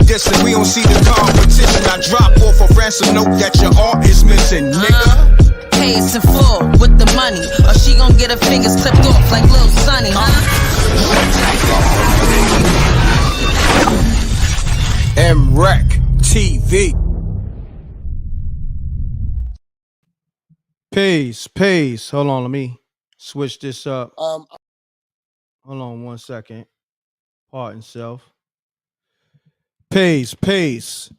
dissing. We don't see the competition. I drop off a ransom note that your aunt is missing, nigga. Pays in full with the money, or she gon' get her fingers clipped off like Lil Sonny, m.reck TV. Peace. Hold on, let me switch this up. Hold on 1 second. Pardon self. Peace.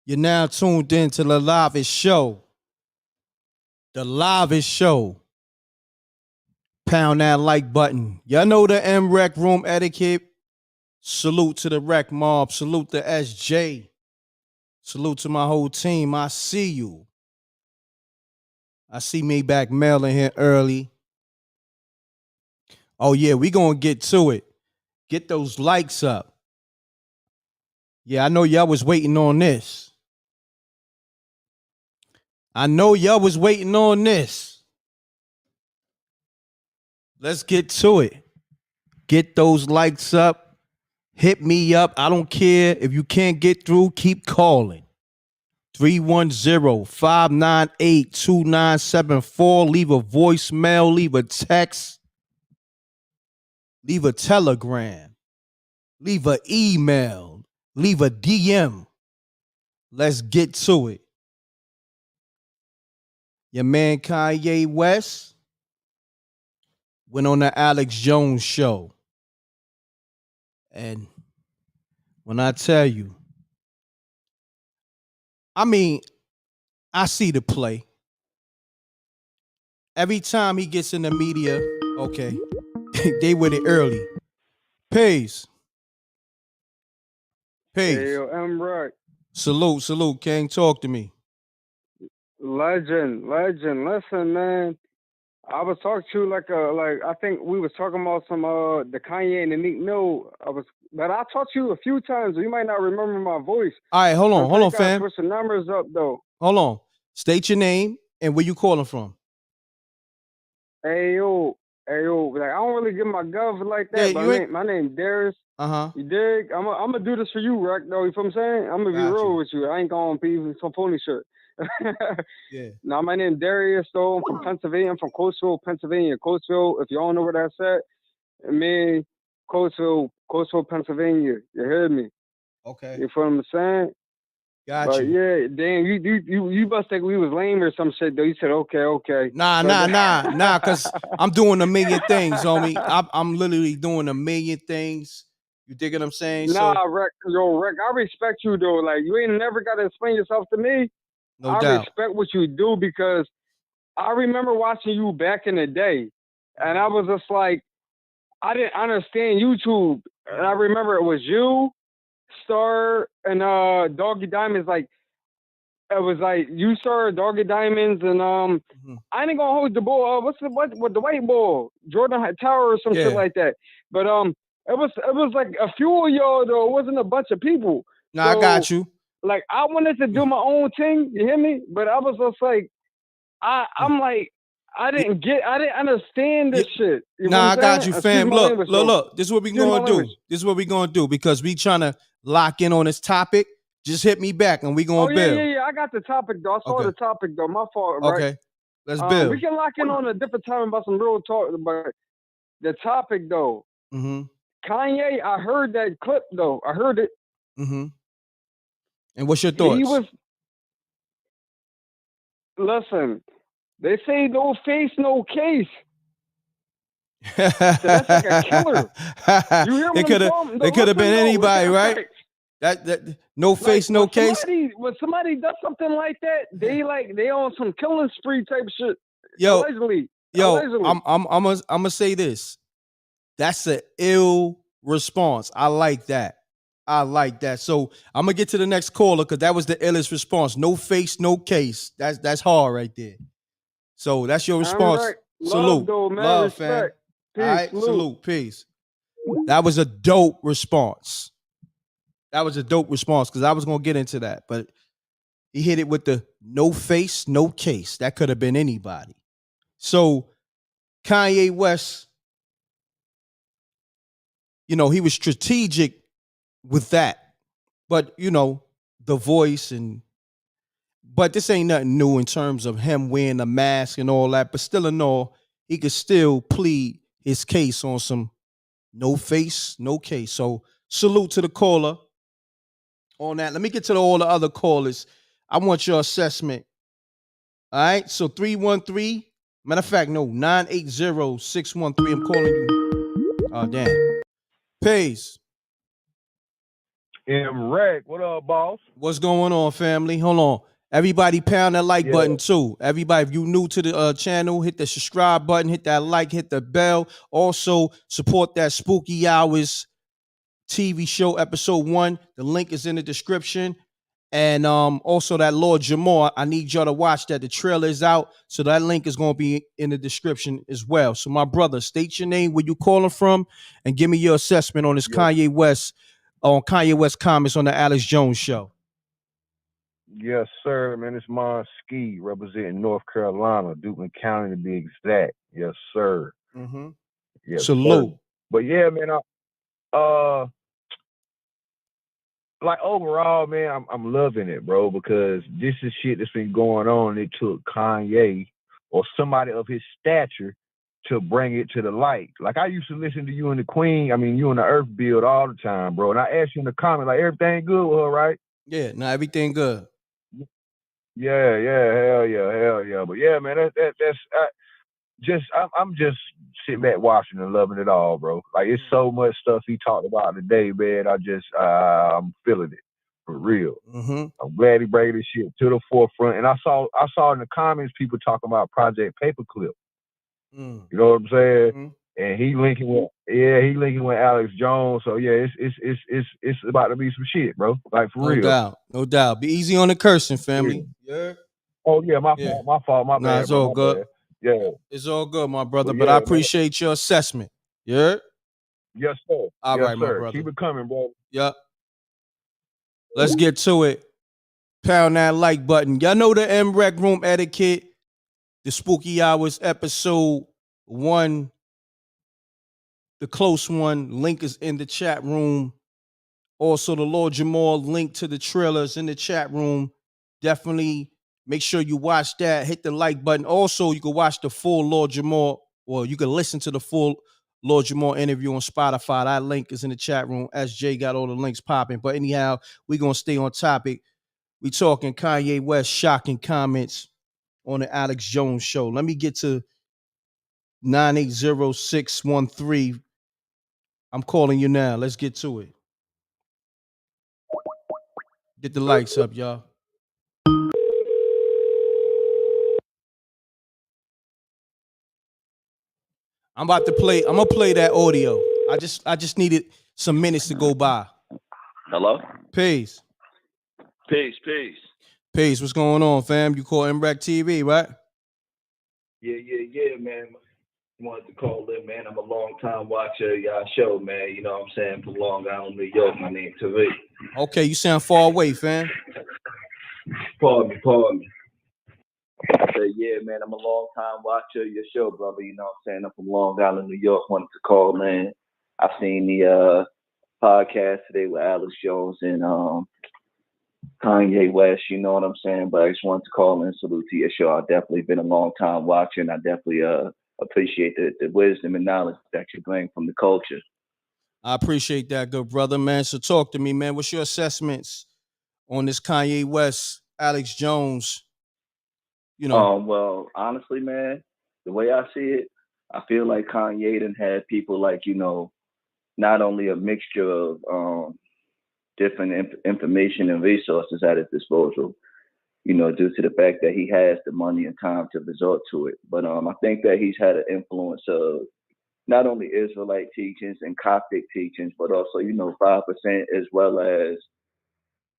You're now tuned in to the livest show. The livest show. Pound that like button. Y'all know the m.reck room etiquette. Salute to the rec mob. Salute to SJ. Salute to my whole team. I see you. I see Maybach Mel in here early. Oh yeah, we gonna get to it. Get those likes up. Yeah, I know y'all was waiting on this. Let's get to it. Get those likes up. Hit me up. I don't care. If you can't get through, keep calling. 310-598-2974. Leave a voicemail. Leave a text. Leave a telegram. Leave an email. Leave a DM. Let's get to it. Your man Kanye West went on the Alex Jones show. And when I tell you, I mean, I see the play. Every time he gets in the media, okay, they with it early. Peace. Hey, yo, m.reck. Salute, King. Talk to me. Legend. Listen, man. I was talking to you I think we was talking about some the Kanye and the Meek Mill. But I talked to you a few times. You might not remember my voice. All right, hold on, fam. Switch the numbers up though. Hold on. State your name and where you calling from. Hey yo. Like I don't really give my gov like that. Yeah, my name Darius. You dig? I'm gonna do this for you, Reck. Though you feel what I'm saying? I'm gonna be real with you. I ain't gonna be some phony shit. Yeah. Now my name Darius. Though I'm from Pennsylvania. I'm from Coatesville, Pennsylvania. Coatesville. If you don't know where that's at, Coatesville, Pennsylvania. You heard me? Okay. You feel what I'm saying? Gotcha. Yeah, damn, you must think we was lame or some shit though. You said okay. Nah, cause I'm doing a million things, homie. I'm literally doing a million things. You dig what I'm saying? Nah, Reck, I respect you though. Like you ain't never gotta explain yourself to me. No doubt. I respect what you do because I remember watching you back in the day, and I was just like, I didn't understand YouTube, and I remember it was you, Star, and Doggy Diamonds. Like it was like you, Star, Doggy Diamonds, and I ain't gonna hold the ball. What's the the white ball? Jordan Tower or some shit like that. But it was like a few of y'all though. It wasn't a bunch of people. No, I got you. Like I wanted to do my own thing. You hear me? But I was just like, I'm like. I didn't understand this shit. I got you, fam. Look. This is what we gonna do. Because we trying to lock in on this topic. Just hit me back and we gonna build. Yeah. I got the topic though. I saw the topic though. My fault, right? Okay. Let's build. We can lock in on a different time about some real talk, but the topic though. Kanye, I heard that clip though. I heard it. And what's your thoughts? Listen. They say no face, no case. So that's like a killer. You hear what It could have been anybody, right? That no face, no case. When somebody does something like that, they on some killing spree type shit. Yo, allegedly. I'm gonna say this. That's an ill response. I like that. So I'm gonna get to the next caller because that was the illest response. No face, no case. That's hard right there. So that's your response. Salute. Love, fam. Peace, all right, salute. Peace. That was a dope response. Because I was going to get into that. But he hit it with the no face, no case. That could have been anybody. So Kanye West, he was strategic with that. but you know, the voice and but this ain't nothing new in terms of him wearing a mask and all that. But still in all, he could still plead his case on some no face, no case. So salute to the caller on that. Let me get to all the other callers. I want your assessment. All right. So 313. Matter of fact, no, 980-613. I'm calling you. Oh, damn. Pays. M.reck, what up, boss? What's going on, family? Hold on. Everybody pound that like Yeah, button too. Everybody, if you new to the channel, hit the subscribe button, hit that like, hit the bell. Also, support that Spooky Hours TV show, episode 1. The link is in the description. And also that Lord Jamar, I need y'all to watch that. The trailer is out, so that link is going to be in the description as well. So my brother, state your name, where you calling from, and give me your assessment on this yes, Kanye West comments on the Alex Jones show. yes, sir, man. It's Ski representing North Carolina, Duke County to be exact. Yes, sir. Mm-hmm. Yes, sir. Salute. But yeah, man, like overall, man, I'm loving it, bro, because this is shit that's been going on. It took Kanye or somebody of his stature to bring it to the light. Like I used to listen to you and the Queen, you and the Earth Build all the time, bro. And I asked you in the comment, like, everything good with her, right? Yeah, now everything good. Yeah, hell yeah. But yeah, man, I'm just sitting back watching and loving it all, bro. Like it's so much stuff he talked about today, man. I'm feeling it for real. Mm-hmm. I'm glad he brought this shit to the forefront. And I saw in the comments people talking about Project Paperclip. Mm. You know what I'm saying? Mm-hmm. And he linking with Alex Jones. So yeah, it's about to be some shit, bro. Like for No real. doubt. No doubt. Be easy on the cursing, family. Yeah. Yeah. Oh yeah, my Yeah. fault, my Nah, bad, it's bro. all My good. bad. Yeah. It's all good, my brother. But But I yeah, man. appreciate your assessment. Yeah. Yes, sir. All Yes, right, my sir. brother. Keep it coming, bro. Yep. Let's get to it. Pound that like button. Y'all know the m.reck room etiquette. The Spooky Hours episode 1. The close one. Link is in the chat room. Also, the Lord Jamal link to the trailers in the chat room. Definitely make sure you watch that. Hit the like button. Also, you can watch the full Lord Jamal, or you can listen to the full Lord Jamal interview on Spotify. That link is in the chat room. SJ got all the links popping. But anyhow, we're going to stay on topic. We talking Kanye West shocking comments on the Alex Jones show. Let me get to 980-613. I'm calling you now. Let's get to it. Get the likes up, y'all. I'm gonna play that audio. I just needed some minutes to go by. Hello? Peace. Peace. Peace. What's going on, fam? You call m.reck TV, right? Yeah, man. Wanted to call in, man. I'm a long time watcher of y'all show, man. You know what I'm saying? From Long Island, New York. My name TV. Okay, you sound far away, fam. Pardon me. I said, yeah, man, I'm a long time watcher of your show, brother. You know what I'm saying? I'm from Long Island, New York. Wanted to call in. I seen the podcast today with Alex Jones and Kanye West, you know what I'm saying? But I just wanted to call and salute to your show. I've definitely been a long time watcher, and I definitely appreciate the wisdom and knowledge that you bring from the culture. I appreciate that, good brother, man. So talk to me, man. What's your assessments on this Kanye West, Alex Jones? You know. Well, honestly, man, the way I see it, I feel like Kanye done had people like, you know, not only a mixture of different information and resources at his disposal, you know, due to the fact that he has the money and time to resort to it. But I think that he's had an influence of not only Israelite teachings and Coptic teachings, but also, you know, 5% as well as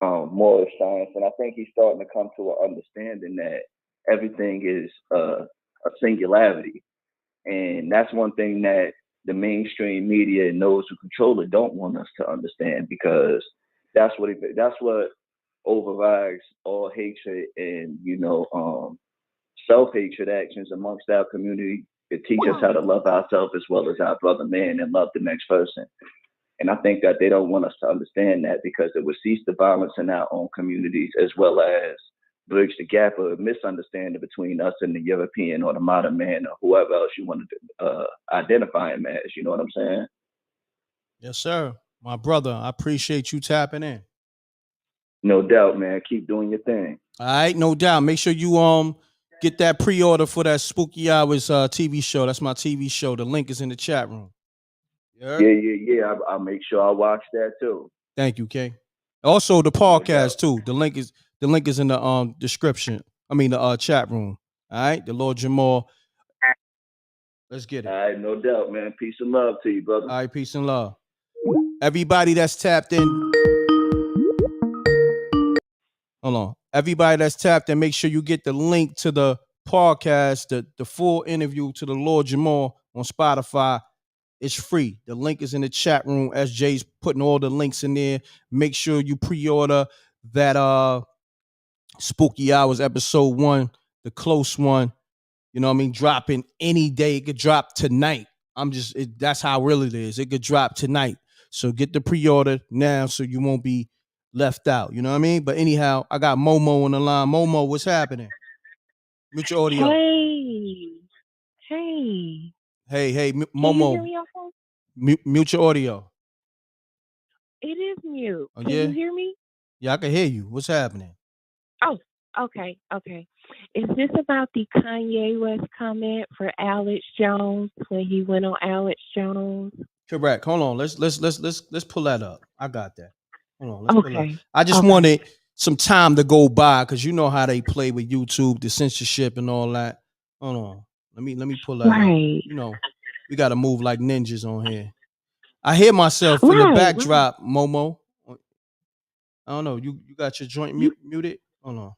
moral science. And I think he's starting to come to an understanding that everything is a singularity. And that's one thing that the mainstream media and those who control it don't want us to understand, because that's what overrides all hatred and, you know, self-hatred actions amongst our community. It teaches us how to love ourselves as well as our brother man and love the next person. And I think that they don't want us to understand that, because it would cease the violence in our own communities, as well as bridge the gap of misunderstanding between us and the European or the modern man or whoever else you want to identify him as. You know what I'm saying? Yes, sir. My brother, I appreciate you tapping in. No doubt, man. Keep doing your thing. All right, no doubt. Make sure you get that pre-order for that Spooky Hours TV show. That's my TV show. The link is in the chat room. Yeah. I'll make sure I watch that too. Thank you, Kay. Also the No podcast doubt. too. The link is in the description. I mean the chat room. All right, the Lord Jamal. Let's get All it. right, no doubt, man. Peace and love to you, brother. All right, peace and love. Everybody that's tapped in. Hold on. Everybody that's tapped in, make sure you get the link to the podcast, the full interview to the Lord Jamal on Spotify. It's free. The link is in the chat room. SJ's putting all the links in there. Make sure you pre-order that Spooky Hours episode 1, the close one. You know what I mean? Dropping any day. It could drop tonight. That's how real it is. It could drop tonight. So get the pre-order now so you won't be left out. You know what I mean? But anyhow, I got Momo on the line. Momo, what's happening? Mute your audio. Hey. Hey, Can you Momo. hear me okay? Mute your audio. It is mute. Oh, Can yeah? you hear me? Yeah, I can hear you. What's happening? Oh, okay. Is this about the Kanye West comment for Alex Jones when he went on Alex Jones? Correct. Hold on. Let's pull that up. I got that. Hold on. Let's pull that. Okay. I just wanted some time to go by because you know how they play with YouTube, the censorship and all that. Hold on. Let me pull that up. Right. You know, we got to move like ninjas on here. I hear myself in the Right. backdrop, Momo. I don't know. You got your joint muted? Hold on.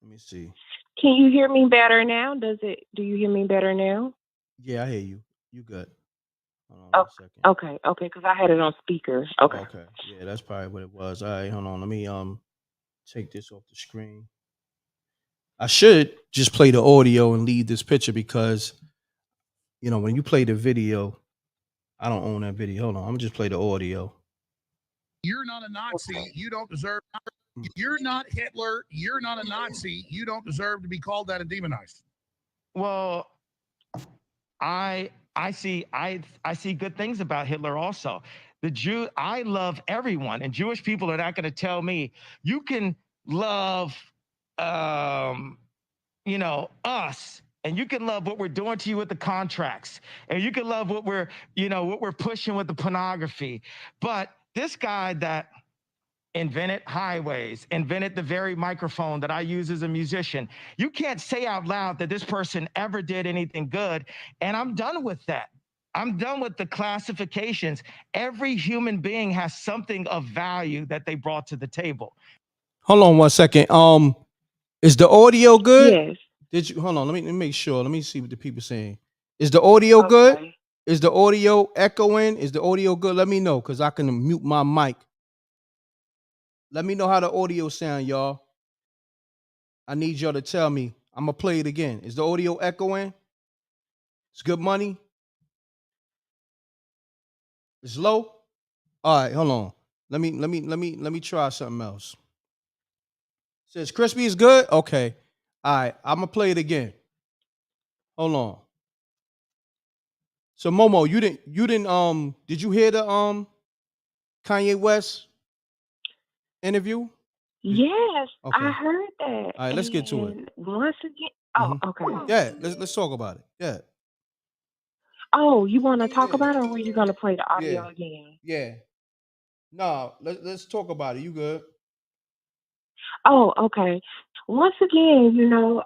Let me see. Can you hear me better now? Do you hear me better now? Yeah, I hear you. You good. Hold on Oh, one second. okay, because I had it on speaker. Okay. Okay. Yeah, that's probably what it was. All right, hold on. Let me take this off the screen. I should just play the audio and leave this picture because you know when you play the video, I don't own that video. Hold on, I'm gonna just play the audio. You're not a Nazi. You don't deserve. You're not Hitler. You're not a Nazi. You don't deserve to be called that and demonized. Well, I see good things about Hitler also. I love everyone, and Jewish people are not going to tell me you can love us, and you can love what we're doing to you with the contracts, and you can love what we're pushing with the pornography. But this guy that invented highways, invented the very microphone that I use as a musician, you can't say out loud that this person ever did anything good. And I'm done with that. I'm done with the classifications. Every human being has something of value that they brought to the table. Hold on 1 second. Is the audio good? Yes. Did you hold on? Let me make sure. Let me see what the people saying. Is the audio good? Is the audio echoing? Is the audio good? Let me know because I can mute my mic. Let me know how the audio sound, y'all. I need y'all to tell me. I'm gonna play it again. Is the audio echoing? It's good money. It's low. All right, hold on. Let me try something else. Says crispy is good. Okay. All right, I'm gonna play it again. Hold on. So Momo, you didn't did you hear the Kanye West interview? Yes, Okay. I heard that. All right, let's get to it. And once again, okay. Yeah, let's talk about it. Yeah. Oh, you want to talk about it, or were you going to play the audio again? Yeah. No, let's talk about it. You good? Oh, okay. Once again,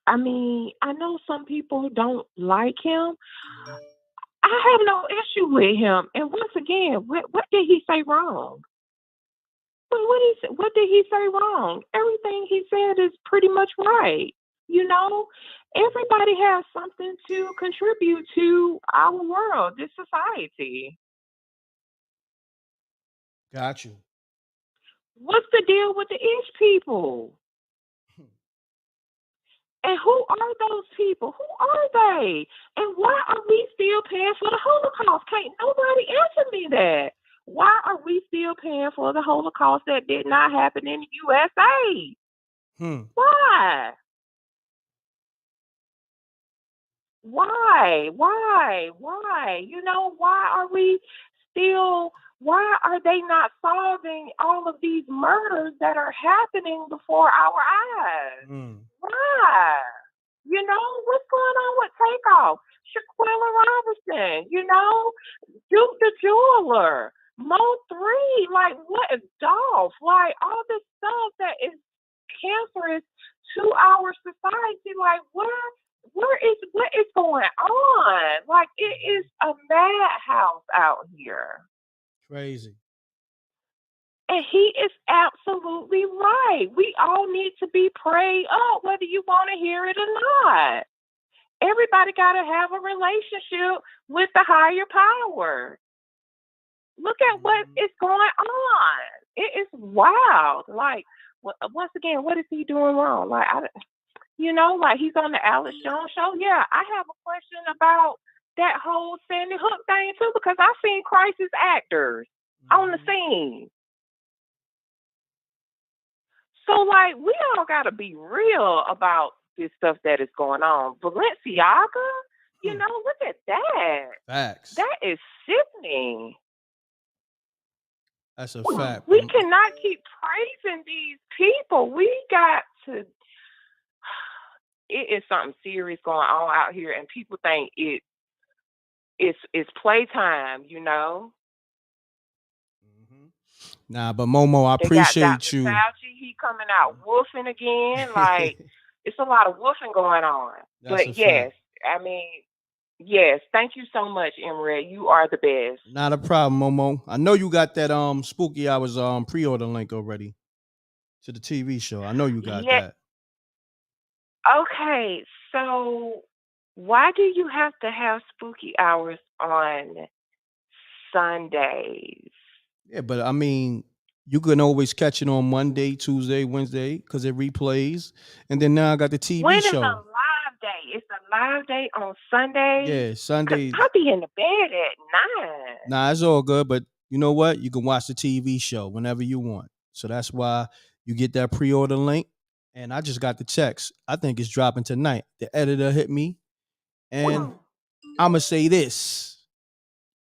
I mean, I know some people don't like him. I have no issue with him. And once again, what did he say wrong? What did he say wrong? Everything he said is pretty much right. Everybody has something to contribute to our world, this society. Got you. What's the deal with the Ish people? And who are those people? Who are they? And why are we still paying for the Holocaust? Can't nobody answer me that. Why are we still paying for the Holocaust that did not happen in the USA? Why? Why? You know, why are they not solving all of these murders that are happening before our eyes? Why? You know, what's going on with Takeoff? Shaquilla Robinson, you know, Duke the Jeweler, Mo3, like what is Dolph? Like all this stuff that is cancerous to our society, like what is going on? Like it is a madhouse out here. Crazy. And he is absolutely right. We all need to be prayed up, whether you want to hear it or not. Everybody got to have a relationship with the higher power. Look at what is going on. It is wild. Like, once again, what is he doing wrong? Like, like he's on the Alex Jones show. Yeah, I have a question about that whole Sandy Hook thing too, because I've seen crisis actors on the scene. So, like, we all got to be real about this stuff that is going on. Balenciaga, you know, look at that. Facts. That is sickening. That's a fact. We cannot keep praising these people. We got to. It is something serious going on out here, and people think it's playtime, you know. Nah, but Momo, I They got appreciate Dr. you. Fauci, he coming out woofing again. Like, it's a lot of woofing going on. That's but yes, I mean, yes, thank you so much, mrecktv. You are the best. Not a problem, Momo. I know you got that Spooky Hours pre-order link already to the TV show. I know you got that. Okay, so why do you have to have Spooky Hours on Sundays? Yeah, but I mean, you can always catch it on Monday, Tuesday, Wednesday, because it replays. And then now I got the TV When is show. a live day? It's a live day on Sunday? Yeah, Sunday. I'll be in the bed at 9. Nah, it's all good, but you know what? You can watch the TV show whenever you want. So that's why you get that pre-order link. And I just got the text. I think it's dropping tonight. The editor hit me. And I'ma say this.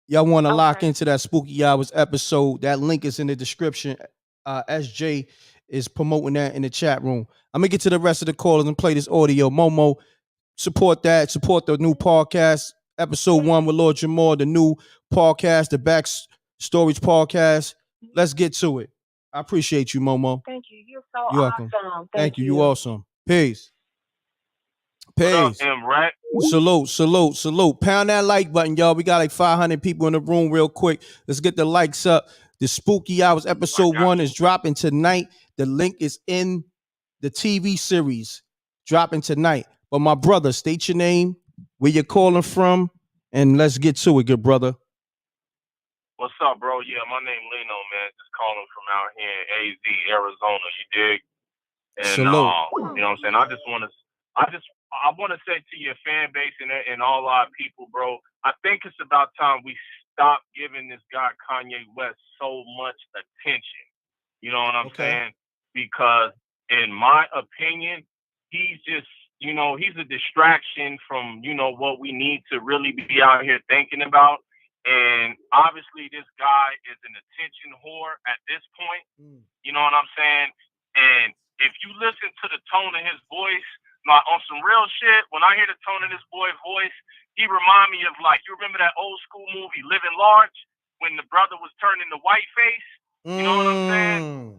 Y'all want to lock into that Spooky Hours episode. That link is in the description. SJ is promoting that in the chat room. I'm gonna get to the rest of the callers and play this audio. Momo, support that. Support the new podcast, episode 1 with Lord Jamar, the new podcast, the Back Storage podcast. Let's get to it. I appreciate you, Momo. Thank you. You're so You're welcome. awesome. Thank you. You awesome. Peace. Peace. What up, m.reck? Salute. Pound that like button, y'all. We got like 500 people in the room real quick. Let's get the likes up. The Spooky Hours episode 1 is dropping tonight. The link is in the TV series dropping tonight. But my brother, state your name, where you're calling from, and let's get to it, good brother. What's up, bro? Yeah, my name Lino, man. Just calling from out here in AZ, Arizona. You dig? And Salute. you know what I'm saying? I want to say to your fan base and all our people, bro, I think it's about time we stop giving this guy Kanye West so much attention. You know what I'm saying? Because in my opinion, he's just, he's a distraction from, what we need to really be out here thinking about. And obviously this guy is an attention whore at this point. You know what I'm saying? And if you listen to the tone of his voice, like on some real shit, when I hear the tone of this boy's voice, he remind me of, like, you remember that old school movie Living Large when the brother was turning the white face? You know what I'm saying?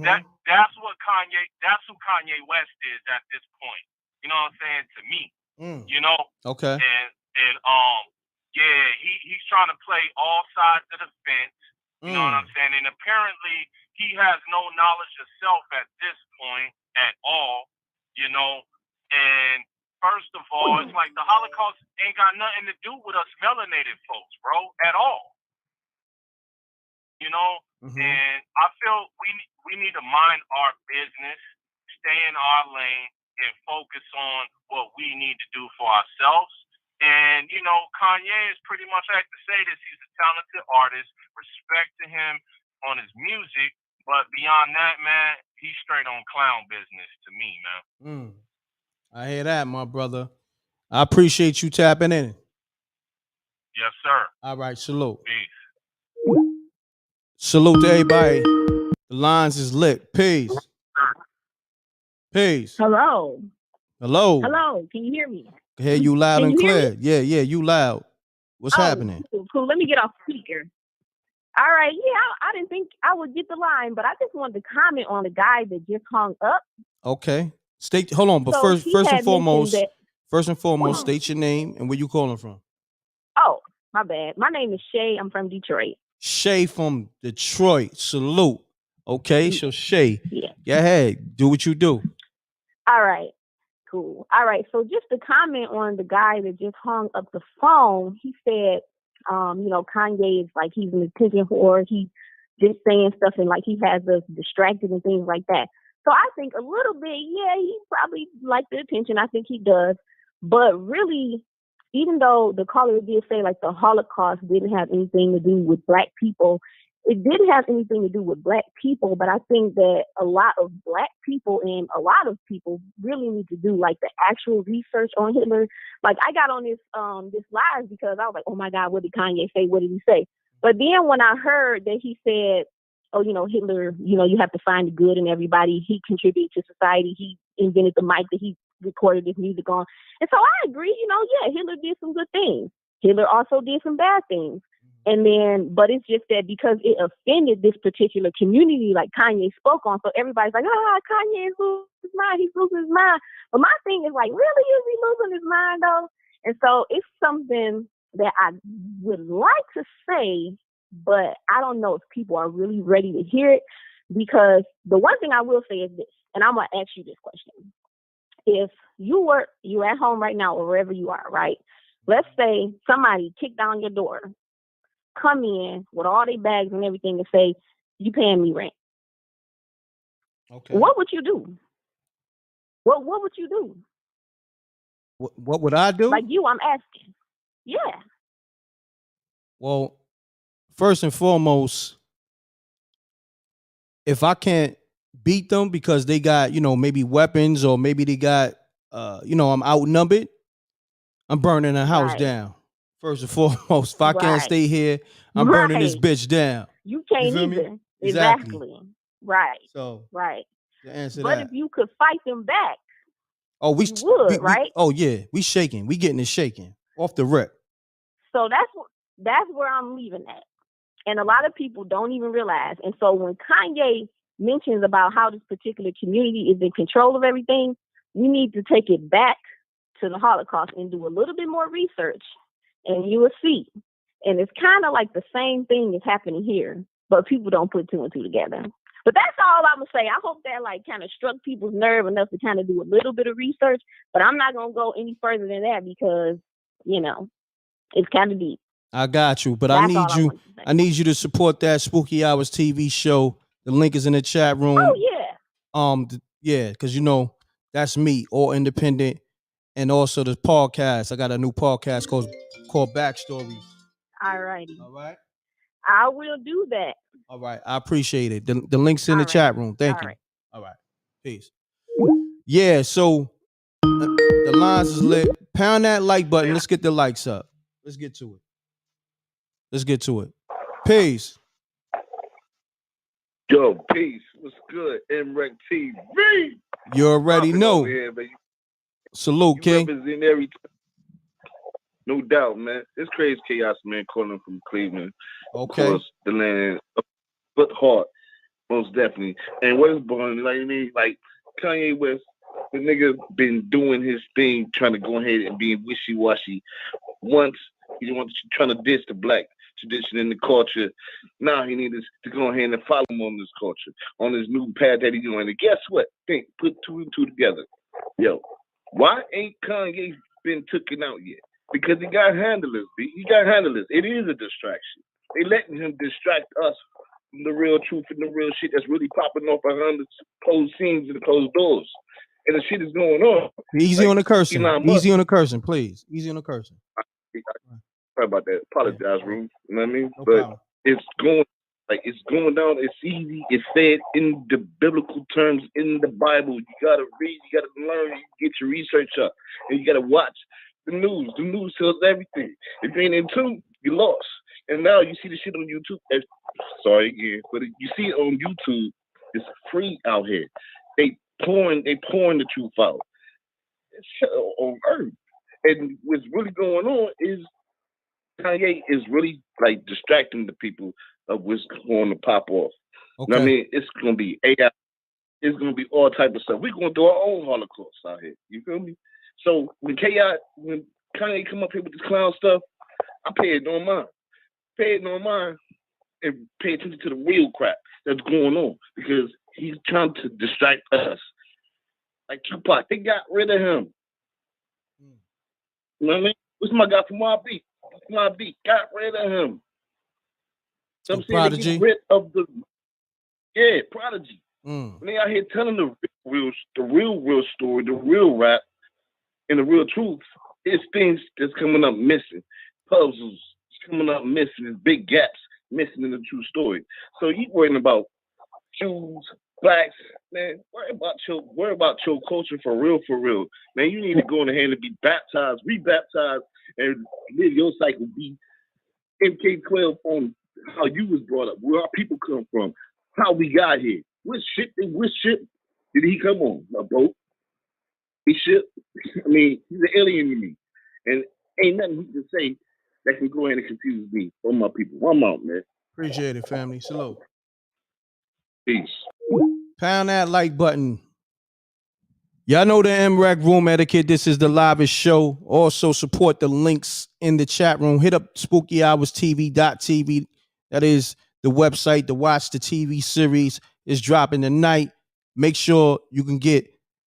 That's who Kanye West is at this point. You know what I'm saying? To me. You know? Okay. And yeah, he's trying to play all sides of the fence. You know what I'm saying? And apparently he has no knowledge of self at this point at all. And first of all, it's like the Holocaust ain't got nothing to do with us melanated folks, bro, at all. And I feel we need to mind our business, stay in our lane, and focus on what we need to do for ourselves. And, you know, Kanye is pretty much, I have to say this, he's a talented artist. Respect to him on his music. But beyond that, man, he's straight on clown business to me, man. I hear that, my brother. I appreciate you tapping in. Yes, sir. All right, salute. Peace. Salute to everybody. The lines is lit. Peace. Peace. Hello. Hello. Hello. Can you hear me? I hear you loud Can and you hear clear. me? Yeah, you loud. What's happening? Cool. Let me get off speaker. All right. Yeah, I didn't think I would get the line, but I just wanted to comment on the guy that just hung up. Okay. Hold on, but So first he and had foremost, that- state your name and where you calling from. Oh, my bad. My name is Shay. I'm from Detroit. Shay from Detroit. Salute. Okay, so Shay, Yeah. go ahead. Do what you do. All right. Cool. All right. So just to comment on the guy that just hung up the phone, he said, you know, Kanye is like he's an attention whore. He's just saying stuff and like he has us distracted and things like that. So I think a little bit, yeah, he probably likes the attention. I think he does. But really, even though the caller did say like the Holocaust didn't have anything to do with Black people, it did have anything to do with Black people. But I think that a lot of Black people and a lot of people really need to do like the actual research on Hitler. Like I got on this live because I was like, oh my God, what did Kanye say? What did he say? But then when I heard that he said, oh, you know, Hitler, you know, you have to find the good in everybody. He contributed to society. He invented the mic that he recorded his music on. And so I agree, you know, yeah, Hitler did some good things. Hitler also did some bad things. And then, but it's just that because it offended this particular community, like Kanye spoke on, so everybody's like, Kanye is losing his mind. He's losing his mind. But my thing is like, really, is he losing his mind though? And so it's something that I would like to say, but I don't know if people are really ready to hear it, because the one thing I will say is this, and I'm going to ask you this question. If you're at home right now or wherever you are, right? Let's say somebody kicked down your door, come in with all their bags and everything and say, you paying me rent. Okay. What would you do? What would you do? What would I do? Like you, I'm asking. Yeah. Well, first and foremost, if I can't beat them because they got, you know, maybe weapons or maybe they got, you know, I'm outnumbered, I'm burning the house down. First and foremost, if I can't stay here, I'm burning this bitch down. You can't you feel either. Me? Exactly. Right. So, right. To answer but that. if you could fight them back, you would, right? Oh yeah, we shaking. We getting it shaking off the rip. So that's where I'm leaving at. And a lot of people don't even realize. And so when Kanye mentions about how this particular community is in control of everything, we need to take it back to the Holocaust and do a little bit more research, and you will see. And it's kind of like the same thing is happening here, but people don't put two and two together. But that's all I'm going to say. I hope that like kind of struck people's nerve enough to kind of do a little bit of research, but I'm not going to go any further than that because, you know, it's kind of deep. I got you, but I need you to support that Spooky Hours TV show. The link is in the chat room. Oh yeah. Yeah, because you know that's me, all independent, and also the podcast. I got a new podcast called Backstories. All righty. All right. I will do that. All right. I appreciate it. The link's in the chat room. Thank you. Right. All right. Peace. Yeah. So the lines is lit. Pound that like button. Let's get the likes up. Let's get to it. Peace. Yo, peace. What's good? m.reck TV. You already know. Here, Salute, King. Representing every no doubt, man. It's crazy chaos, man, calling from Cleveland. Okay. Of course, the land, but hard, most definitely. And what is born, like, I mean, like Kanye West, the nigga been doing his thing, trying to go ahead and be wishy-washy. Once he wants trying to diss the Black tradition and the culture. Now he needs to go ahead and follow him on this culture, on this new path that he's doing. And guess what? Think, put two and two together. Yo, why ain't Kanye been taken out yet? Because he got handlers, B. He got handlers. It is a distraction. They letting him distract us from the real truth and the real shit that's really popping off behind the closed scenes and closed doors. and the shit is going on. Easy Like on the cursing. Elon Musk. Easy on the cursing, please. Easy on the cursing. Sorry about that. Apologize, Room. You know what I mean? No But problem. it's going down. It's easy. It's said in the biblical terms in the Bible. You gotta read. You gotta learn. You get your research up, and you gotta watch the news. The news tells everything. If you ain't in tune, you lost. And now you see the shit on YouTube. Sorry again, but you see it on YouTube. It's free out here. They pouring the truth out. It's on earth. And what's really going on is Kanye is really like distracting the people of what's going to pop off. Okay. You know what I mean? It's going to be AI. It's going to be all type of stuff. We're going to do our own Holocaust out here. You feel me? So when Kanye come up here with this clown stuff, I pay it no mind. Pay it no mind and pay attention to the real crap that's going on because he's trying to distract us. Like Tupac, they got rid of him. You know what I mean? What's my guy from Mobb Deep? Mobb Deep got rid of him. So I'm saying they get rid of Prodigy. When they out here telling the real story, the real rap, and the real truth, it's things that's coming up missing. Puzzles coming up missing. There's big gaps missing in the true story. So you worrying about Jews, blacks, man, worry about your culture for real. Man, you need to go in the hand and be baptized, rebaptized, and live your cycle. Be MK12 on how you was brought up, where our people come from, how we got here. What ship did he come on? A boat? He ship? I mean, he's an alien to me. And ain't nothing he can say that can go in and confuse me or my people. I'm out, man. Appreciate it, family. Salute. Peace. Pound that like button. Y'all know the m.reck room etiquette. This is the livest show. Also support the links in the chat room. Hit up SpookyHoursTV.tv. That is the website to watch the TV series. It's dropping tonight. Make sure you can get,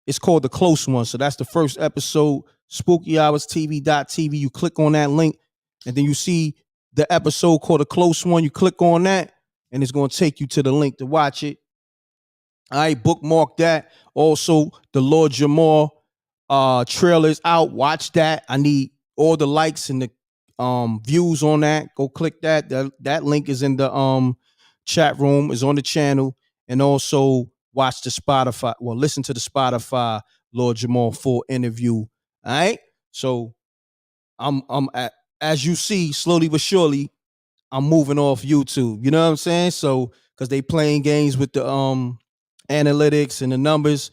it's called The Close One. So that's the first episode. SpookyHoursTV.tv. You click on that link and then you see the episode called The Close One. You click on that and it's going to take you to the link to watch it. All right, bookmark that. Also, the Lord Jamar trailer's out. Watch that. I need all the likes and the views on that. Go click that. That link is in the chat room, is on the channel. And also watch the Spotify. Well, listen to the Spotify Lord Jamar full interview. All right. So as you see, slowly but surely, I'm moving off YouTube. You know what I'm saying? So because they playing games with the analytics and the numbers,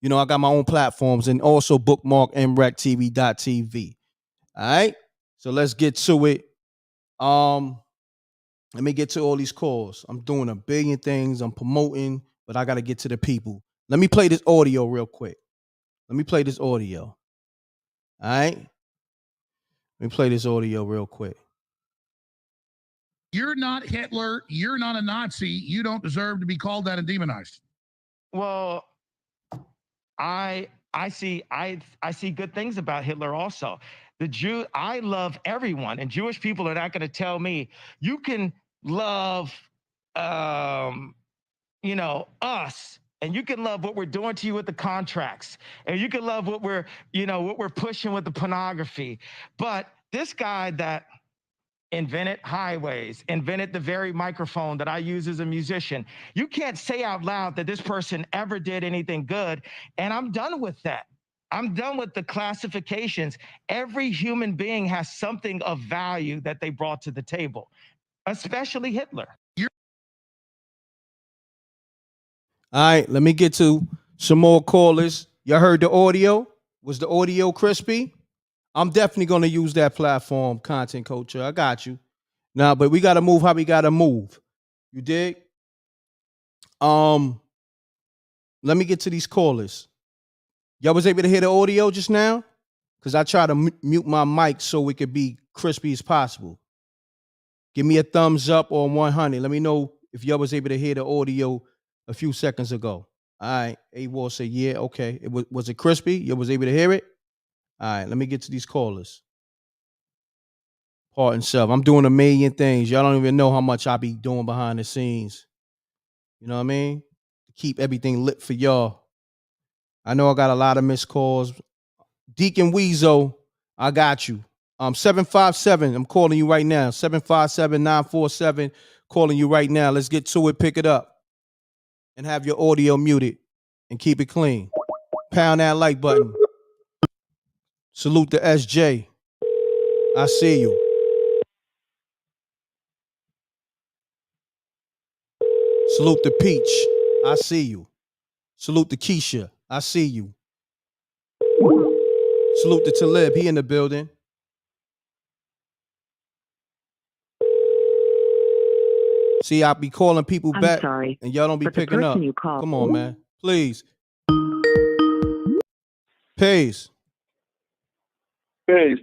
you know, I got my own platforms and also bookmark mrecktv.tv. All right. So let's get to it. Let me get to all these calls. I'm doing a billion things. I'm promoting, but I got to get to the people. Let me play this audio real quick. Let me play this audio. All right. Let me play this audio real quick. You're not Hitler. You're not a Nazi. You don't deserve to be called that and demonized. Well, I see good things about Hitler also. I love everyone, and Jewish people are not going to tell me you can love us, and you can love what we're doing to you with the contracts, and you can love what we're pushing with the pornography. But this guy that invented highways, invented the very microphone that I use as a musician, you can't say out loud that this person ever did anything good. And I'm done with that. I'm done with the classifications. Every human being has something of value that they brought to the table, especially Hitler. All right, let me get to some more callers. Y'all heard the audio? Was the audio crispy? I'm definitely going to use that platform, content culture. I got you. Nah, but we got to move how we got to move. You dig? Let me get to these callers. Y'all was able to hear the audio just now? Because I try to mute my mic so it could be crispy as possible. Give me a thumbs up or 100. Let me know if y'all was able to hear the audio a few seconds ago. All right. A-Wall said, yeah, okay. Was it crispy? You was able to hear it? All right, let me get to these callers. Pardon self. I'm doing a million things. Y'all don't even know how much I be doing behind the scenes. You know what I mean? To keep everything lit for y'all. I know I got a lot of missed calls. Deacon Weezo, I got you. 757, I'm calling you right now. 757-947, calling you right now. Let's get to it. Pick it up and have your audio muted and keep it clean. Pound that like button. Salute the SJ. I see you. Salute the Peach. I see you. Salute the Keisha. I see you. Salute the Talib. He in the building. See, I be calling people back. Sorry, and y'all don't be picking up. Come on, man. Please. Peace. Peace.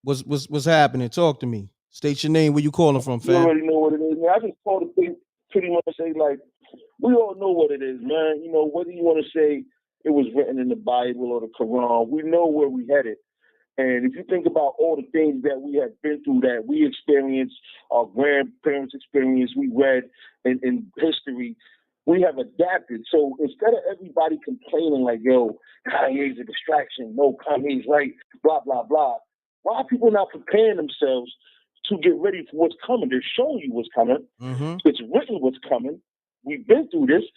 What's happening? Talk to me. State your name. Where you calling from, You fam? already know what it is, man. I just called to pretty much say, like, we all know what it is, man. You know, whether you want to say it was written in the Bible or the Quran, we know where we headed. And if you think about all the things that we have been through, that we experienced, our grandparents experienced, we read in history, we have adapted. So instead of everybody complaining like, yo, Kanye's a distraction, no, Kanye's right, blah, blah, blah, why are people not preparing themselves to get ready for what's coming? They're showing you what's coming. Mm-hmm. It's written what's coming. We've been through this.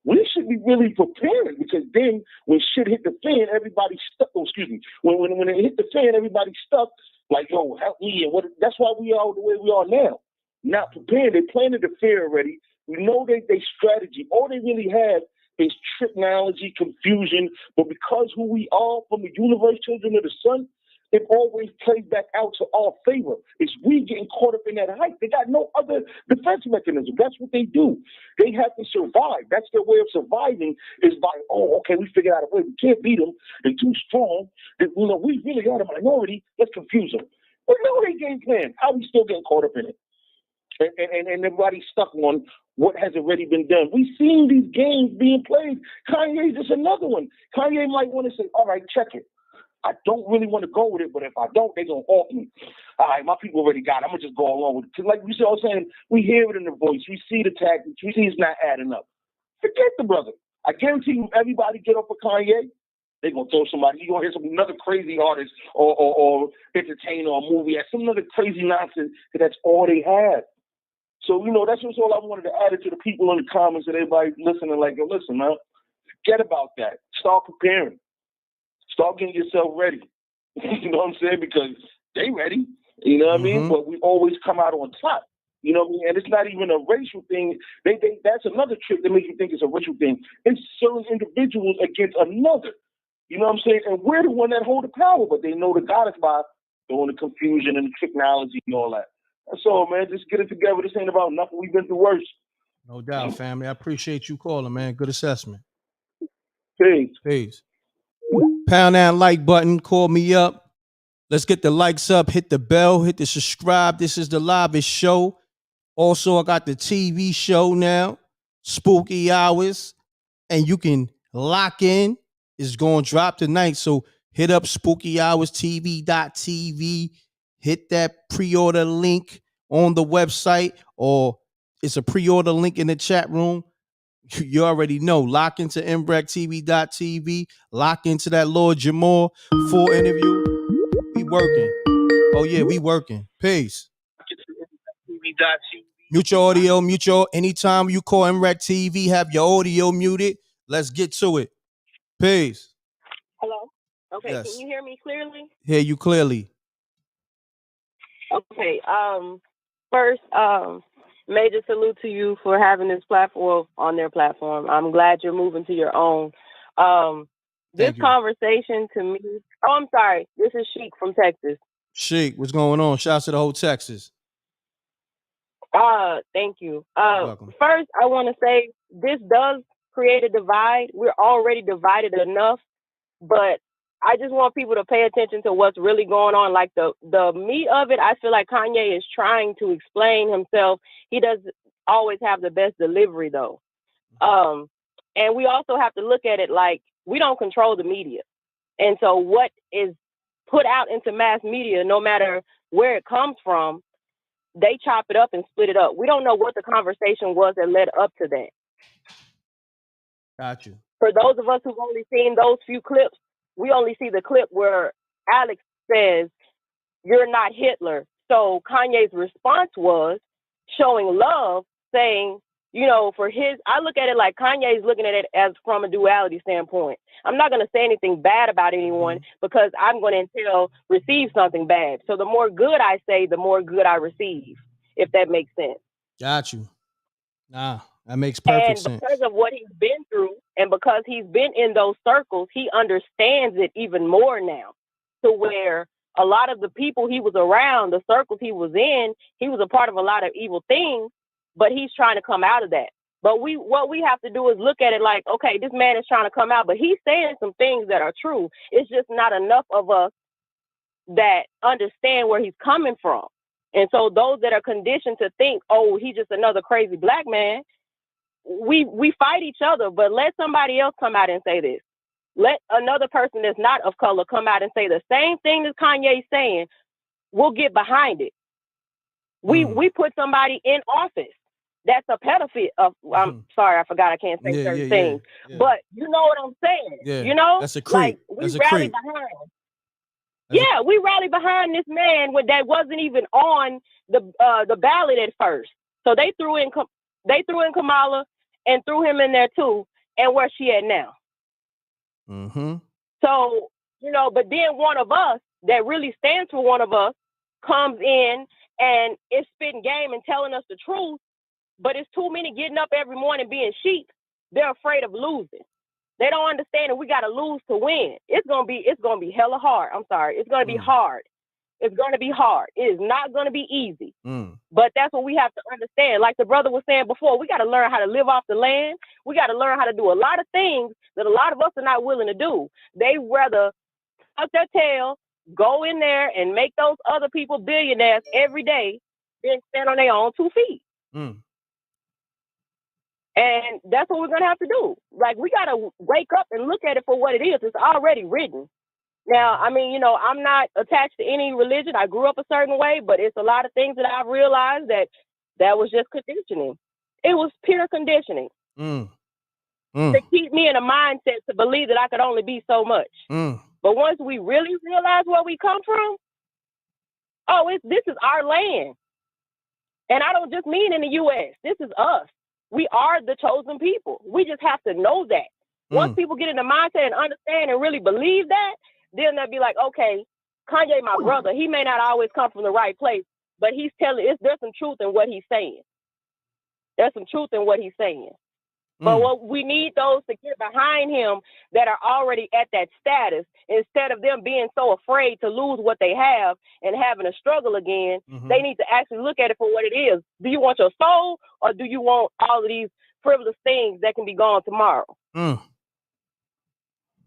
We should be really preparing, because then when shit hit the fan, everybody's stuck. Oh, excuse me. When it hit the fan, everybody's stuck. Like, yo, help me. And what? That's why we are the way we are now. Not prepared. They planted the fear already. We know they strategy. All they really have is technology, confusion. But because who we are from the universe, children of the sun, it always plays back out to our favor. It's we getting caught up in that hype. They got no other defense mechanism. That's what they do. They have to survive. That's their way of surviving, is by, oh, okay, we figured out a way. We can't beat them. They're too strong. We really got a minority. Let's confuse them. We know they game plan. How we still getting caught up in it? And everybody's stuck on what has already been done. We've seen these games being played. Kanye's just another one. Kanye might want to say, all right, check it. I don't really want to go with it, but if I don't, they're going to alt me. All right, my people already got it. I'm going to just go along with it. Like you see what I'm saying, we hear it in the voice. We see the tactics. We see it's not adding up. Forget the brother. I guarantee you, everybody get up for Kanye, they're going to throw somebody. You're going to hear another crazy artist or entertainer or movie at some other crazy nonsense, because that's all they have. So, that's just all I wanted to add it to the people in the comments and everybody listening. Like, yo, listen, man, forget about that. Start preparing. Start getting yourself ready. You know what I'm saying? Because they ready. You know what I mean? But we always come out on top. You know what I mean? And it's not even a racial thing. That's another trick that makes you think it's a racial thing. It's certain individuals against another. You know what I'm saying? And we're the one that hold the power, but they know the God is by doing the confusion and the technology and all that. That's all, man. Just get it together. This ain't about nothing. We've been through worse. No doubt, family. I appreciate you calling, man. Good assessment. Peace. Pound that like button. Call me up. Let's get the likes up. Hit the bell. Hit the subscribe. This is the Live Show. Also, I got the TV show now, Spooky Hours, and you can lock in. It's going to drop tonight. So hit up SpookyHoursTV.tv. Hit that pre-order link on the website, or it's a pre-order link in the chat room. You already know. Lock into mrecktv.tv. Lock into that Lord Jamar full interview. We working. Oh yeah, we working. Peace. Mute your audio. Anytime you call m.reck TV, have your audio muted. Let's get to it. Peace. Hello? Okay, Yes. Can you hear me clearly? Hear you clearly. Okay, first, major salute to you for having this platform on their platform. I'm glad you're moving to your own. This conversation to me, I'm sorry, this is Sheik from Texas. Sheik, what's going on? Shouts to the whole Texas. Thank you. Welcome. First, I want to say this does create a divide. We're already divided enough, but I just want people to pay attention to what's really going on. Like the meat of it, I feel like Kanye is trying to explain himself. He doesn't always have the best delivery though. And we also have to look at it like we don't control the media. And so what is put out into mass media, no matter where it comes from, they chop it up and split it up. We don't know what the conversation was that led up to that. Got you. for those of us who've only seen those few clips, we only see the clip where Alex says, "You're not Hitler." So Kanye's response was showing love, saying, you know, for his, I look at it like Kanye's looking at it as from a duality standpoint. I'm not going to say anything bad about anyone because I'm going to receive something bad. So the more good I say, the more good I receive, if that makes sense. Got you. Nah, that makes perfect sense. And because of what he's been through and because he's been in those circles, he understands it even more now, to where a lot of the people he was around, the circles he was in, he was a part of a lot of evil things, but he's trying to come out of that. But what we have to do is look at it like, okay, this man is trying to come out, but he's saying some things that are true. It's just not enough of us that understand where he's coming from. And so those that are conditioned to think, oh, he's just another crazy black man, we fight each other, but let somebody else come out and say this. Let another person that's not of color come out and say the same thing that Kanye's saying. We'll get behind it. We put somebody in office that's a pedophile. I'm sorry, I forgot I can't say certain things. Yeah. But you know what I'm saying. Yeah. You know? That's a creep. Like, we rally behind. We rally behind this man that wasn't even on the ballot at first. So they threw in Kamala and threw him in there too. And where's she at now? Mm-hmm. So, you know, but then one of us that really stands for one of us comes in and is spitting game and telling us the truth, but it's too many getting up every morning being sheep. They're afraid of losing. They don't understand that we got to lose to win. It's gonna be hella hard. I'm sorry. It's gonna be hard. It's gonna be hard. It is not gonna be easy. But that's what we have to understand. Like the brother was saying before, we got to learn how to live off the land. We got to learn how to do a lot of things that a lot of us are not willing to do. They rather tuck their tail, go in there and make those other people billionaires every day than stand on their own 2 feet. And that's what we're going to have to do. Like, we got to wake up and look at it for what it is. It's already written. Now, I mean, you know, I'm not attached to any religion. I grew up a certain way, but it's a lot of things that I've realized that was just conditioning. It was pure conditioning to keep me in a mindset to believe that I could only be so much. But once we really realize where we come from, this is our land. And I don't just mean in the U.S. This is us. We are the chosen people. We just have to know that. Once people get in the mindset and understand and really believe that, then they'll be like, okay, Kanye, my brother, he may not always come from the right place, but there's some truth in what he's saying. There's some truth in what he's saying. But what we need those to get behind him that are already at that status, instead of them being so afraid to lose what they have and having a struggle again, they need to actually look at it for what it is. Do you want your soul, or do you want all of these frivolous things that can be gone tomorrow?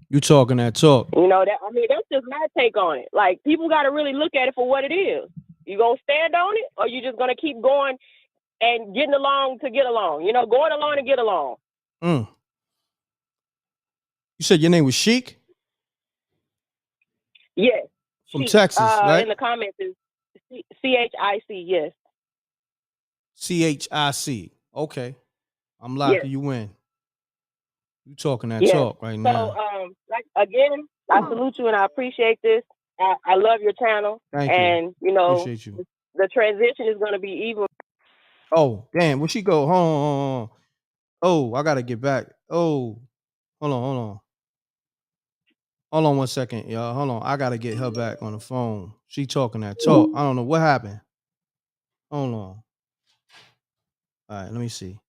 You talking that talk. You know, that's just my take on it. Like, people got to really look at it for what it is. You going to stand on it, or you just going to keep going and getting along to get along? You know, going along to get along. You said your name was Sheik? Yes. From Texas, right? In the comments is CHIC, yes. CHIC. Okay. I'm locking you in. You talking that talk right now. So, again, I salute you and I appreciate this. I love your channel. Thank you. And, you know, appreciate you. The transition is going to be even. Oh, damn. Where she go? Hold on. Oh, I got to get back. Oh, hold on. Hold on 1 second, y'all. Hold on. I got to get her back on the phone. She talking that talk. I don't know what happened. Hold on. All right, let me see.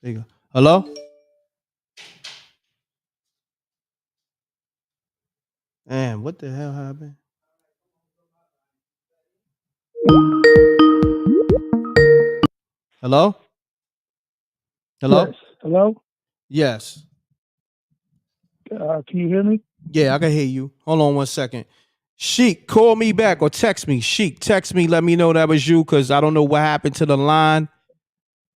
There you go. Hello? Damn, what the hell happened? Hello? Hello? Yes. Hello? Yes. Can you hear me? Yeah, I can hear you. Hold on 1 second. Sheik, call me back or text me. Sheik, text me. Let me know that was you, because I don't know what happened to the line.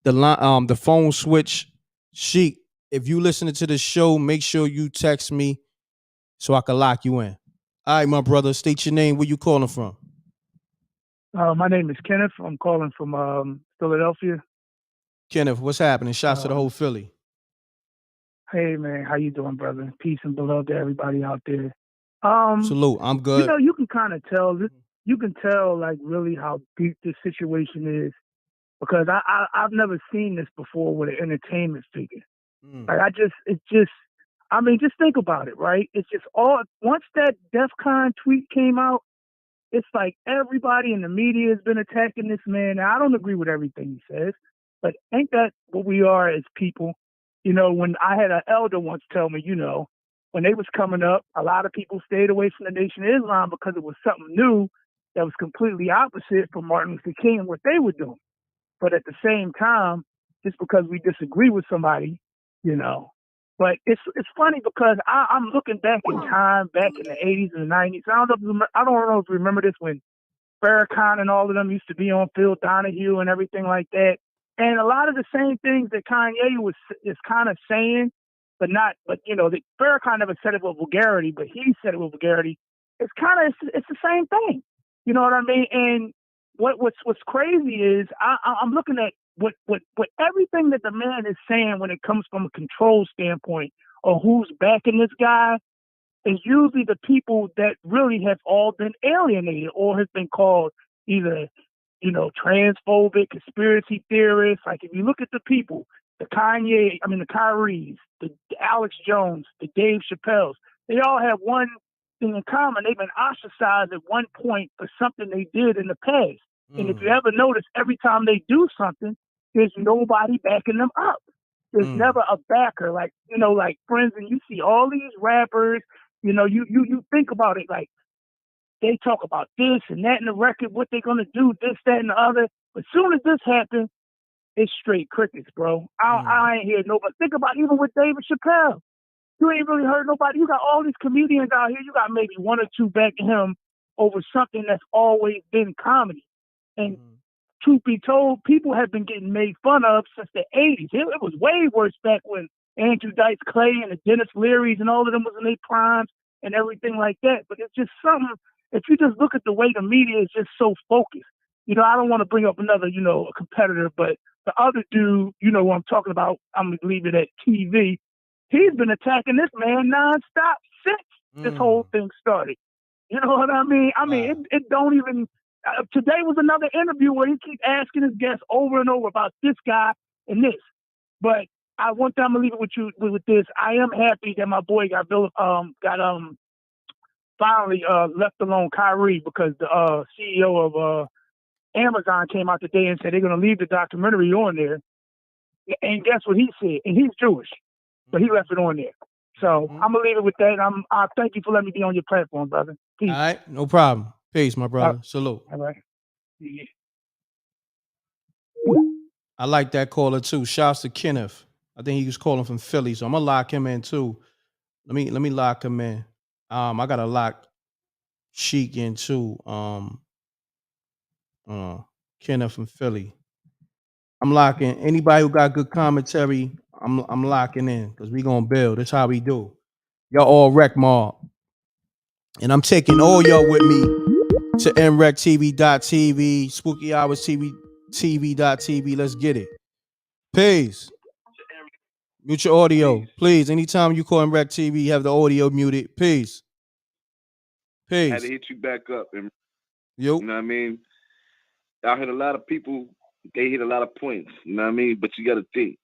The phone switch. Sheik, if you listening to the show, make sure you text me so I can lock you in. All right, my brother. State your name. Where you calling from? My name is Kenneth. I'm calling from Philadelphia. Kenneth, what's happening? Shots to the whole Philly. Hey man, how you doing, brother? Peace and beloved to everybody out there. Salute. I'm You good. know, you can kind of tell. You can tell like really how deep this situation is because I've never seen this before with an entertainment figure. Like I mean, just think about it, right? It's just all once that DEF CON tweet came out, it's like everybody in the media has been attacking this man. Now, I don't agree with everything he says, but ain't that what we are as people? You know, when I had an elder once tell me, you know, when they was coming up, a lot of people stayed away from the Nation of Islam because it was something new that was completely opposite from Martin Luther King and what they were doing. But at the same time, just because we disagree with somebody, you know. But it's funny because I'm looking back in time, back in the 80s and the 90s. I don't know if you remember this when Farrakhan and all of them used to be on Phil Donahue and everything like that. And a lot of the same things that Kanye is kind of saying, but you know, Farrakhan never said it with vulgarity, but he said it with vulgarity. It's the same thing. You know what I mean? And what's crazy is I'm looking at what everything that the man is saying when it comes from a control standpoint or who's backing this guy is usually the people that really have all been alienated or have been called either, you know, transphobic, conspiracy theorists. Like if you look at the people, the Kyries, the Alex Jones, the Dave Chappelles, they all have one thing in common. They've been ostracized at one point for something they did in the past. And if you ever notice, every time they do something, there's nobody backing them up. There's never a backer, like, you know, like friends, and you see all these rappers, you know, you think about it, like they talk about this and that in the record, what they're gonna do, this, that, and the other. But soon as this happens, it's straight crickets, bro. I ain't hear nobody. Think about even with David Chappelle. You ain't really heard nobody. You got all these comedians out here. You got maybe one or two backing him over something that's always been comedy. And truth be told, people have been getting made fun of since the 80s. It was way worse back when Andrew Dice Clay and the Dennis Learys and all of them was in their primes and everything like that. But it's just something, if you just look at the way the media is just so focused. You know, I don't want to bring up another, you know, a competitor, but the other dude, you know what I'm talking about, I'm going to leave it at TV. He's been attacking this man nonstop since this whole thing started. You know what I mean? It don't even... today was another interview where he keeps asking his guests over and over about this guy and this. But one thing I'm gonna leave it with you with this. I am happy that my boy got finally left alone Kyrie, because the CEO of Amazon came out today and said they're gonna leave the documentary on there. And guess what he said? And he's Jewish, but he left it on there. So I'm gonna leave it with that. I thank you for letting me be on your platform, brother. Peace. All right, no problem. Peace, my brother. Salute. All right. Yeah. I like that caller too. Shouts to Kenneth. I think he was calling from Philly, so I'm gonna lock him in too. Let me lock him in. I gotta lock Sheik in too. Kenneth from Philly. I'm locking anybody who got good commentary. I'm locking in because we gonna build. That's how we do. Y'all all wreck mob, and I'm taking all y'all with me to mrecktv.tv, Spooky Hours TV.tv. Let's get it. Peace. Mute your audio, please. Anytime you call mReck TV, have the audio muted. Peace. I had Peace. to hit you back up. Yo. You know what I mean? I heard a lot of people, they hit a lot of points. You know what I mean? But you got to think.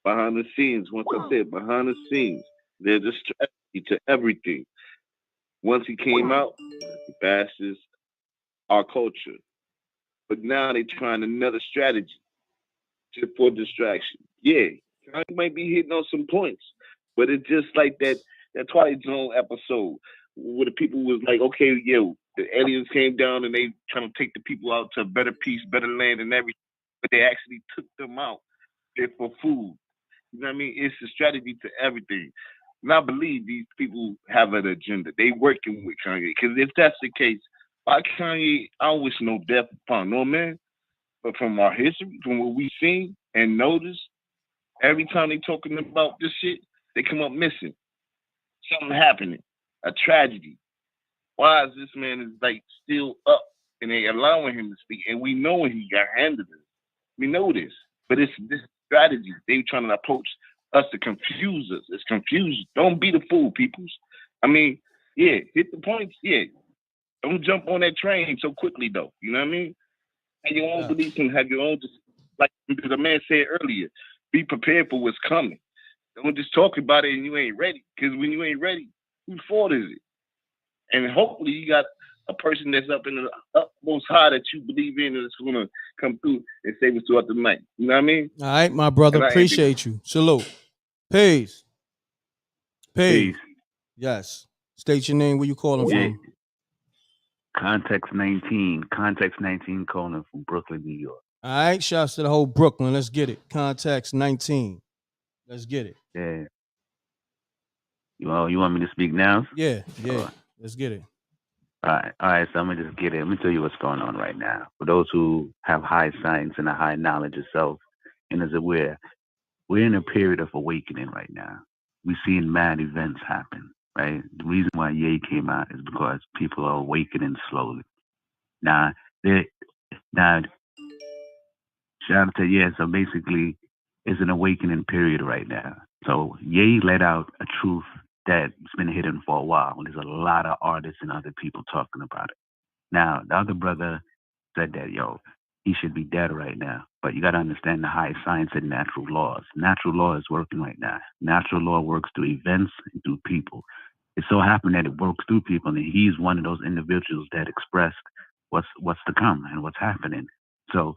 Behind the scenes, once I said behind the scenes, there's a strategy to everything. Once he came out, he bashes our culture. But now they're trying another strategy for distraction. Yeah, I might be hitting on some points, but it's just like that Twilight Zone episode where the people was like, okay, yo, the aliens came down and they trying to take the people out to a better peace, better land and everything, but they actually took them out there for food. You know what I mean? It's a strategy to everything. And I believe these people have an agenda. They working with Kanye. Because if that's the case, by Kanye, I wish no death upon no man. But from our history, from what we've seen and noticed, every time they talking about this shit, they come up missing. Something happening. A tragedy. Why is this man is like still up and they allowing him to speak? And we know when he got handed it. We know this. But it's this strategy. They trying to approach us to confuse us. It's confused. Don't be the fool, peoples. I mean, yeah, hit the points. Yeah, don't jump on that train so quickly, though. You know what I mean? Have your own beliefs and have your own, just like the man said earlier, be prepared for what's coming. Don't just talk about it and you ain't ready. Because when you ain't ready, whose fault is it? And hopefully you got a person that's up in the utmost high that you believe in and it's going to come through and save us throughout the night. You know what I mean? All right, my brother. Appreciate you. Salute. Peace. Peace. Yes. State your name. Where you calling from? Context 19 calling from Brooklyn, New York. All right. Shouts to the whole Brooklyn. Let's get it. Context 19. Let's get it. Yeah. You want me to speak now? Yeah. Let's get it. All right. So I'm gonna just get it. Let me tell you what's going on right now. For those who have high science and a high knowledge of self, and as aware, we're in a period of awakening right now. We're seeing mad events happen, right? The reason why Ye came out is because people are awakening slowly. Now, shout out to so basically, it's an awakening period right now. So Ye let out a truth that's been hidden for a while. There's a lot of artists and other people talking about it. Now, the other brother said that, he should be dead right now. But you got to understand the high science and natural laws. Natural law is working right now. Natural law works through events and through people. It so happened that it works through people, and he's one of those individuals that expressed what's to come and what's happening. So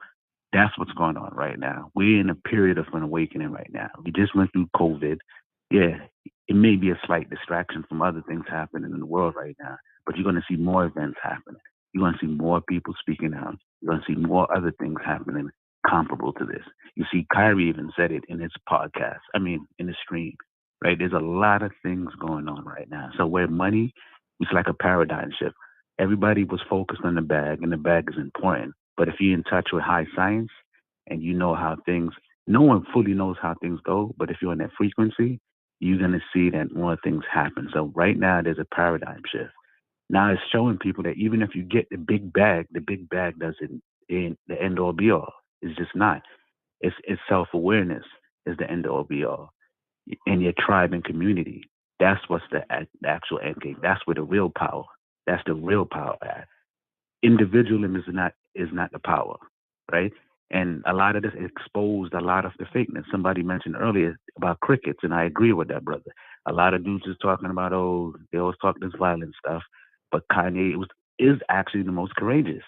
that's what's going on right now. We're in a period of an awakening right now. We just went through COVID. Yeah, it may be a slight distraction from other things happening in the world right now, but you're going to see more events happening. You're going to see more people speaking out. You're going to see more other things happening comparable to this. You see, Kyrie even said it in his podcast. In the stream, right? There's a lot of things going on right now. So where money, it's like a paradigm shift. Everybody was focused on the bag, and the bag is important. But if you're in touch with high science and you know how things, no one fully knows how things go, but if you're in that frequency, you're going to see that more things happen. So right now, there's a paradigm shift. Now it's showing people that even if you get the big bag doesn't in the end all be all. It's just not. It's self-awareness is the end all be all. In your tribe and community, that's what's the actual end game. That's where the real power. That's the real power at. Individualism is not the power, right? And a lot of this exposed a lot of the fakeness. Somebody mentioned earlier about crickets, and I agree with that, brother. A lot of dudes is talking about, they always talk this violent stuff, but Kanye is actually the most courageous.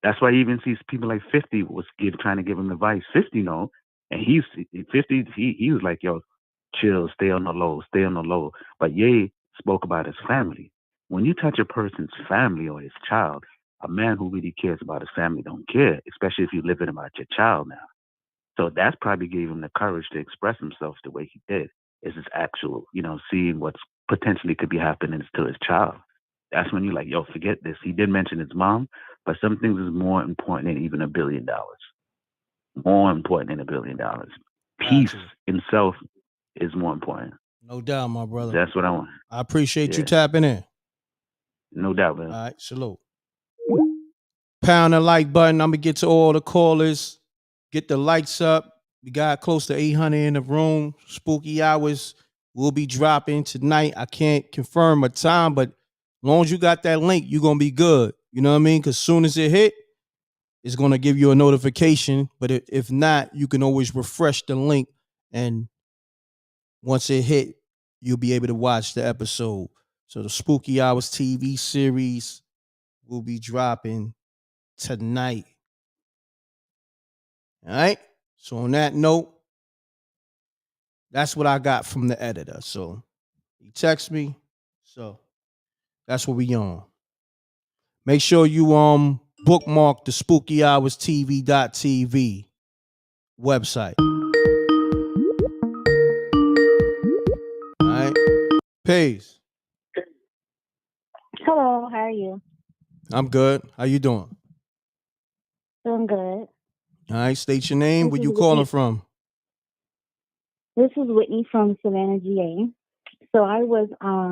That's why you even see people like 50 was trying to give him advice. 50, no, and he's 50. He was like, chill, stay on the low. But Ye spoke about his family. When you touch a person's family or his child, a man who really cares about his family don't care, especially if you're living about your child now. So that's probably gave him the courage to express himself the way he did. Is his actual, seeing what's potentially could be happening to his child. That's when you're like, forget this. He did mention his mom, but some things is more important than even $1 billion. More important than $1 billion. Peace in self is more important. No doubt, my brother. That's what I want. I appreciate you tapping in. No doubt, man. All right, salute. Pound the like button. I'm going to get to all the callers. Get the lights up. We got close to 800 in the room. Spooky hours will be dropping tonight. I can't confirm a time, but as long as you got that link, you're going to be good. You know what I mean? Because as soon as it hit, it's going to give you a notification. But if not, you can always refresh the link. And once it hit, you'll be able to watch the episode. So the Spooky Hours TV series will be dropping tonight. All right. So on that note, that's what I got from the editor. So he texted me. So that's what we on. Make sure you bookmark the Spooky Hours TV.tv website. All right. Peace. Hello, how are you? I'm good. How you doing? Doing good. All right. State your name. Where you calling from? This is Whitney from Savannah, GA. So I was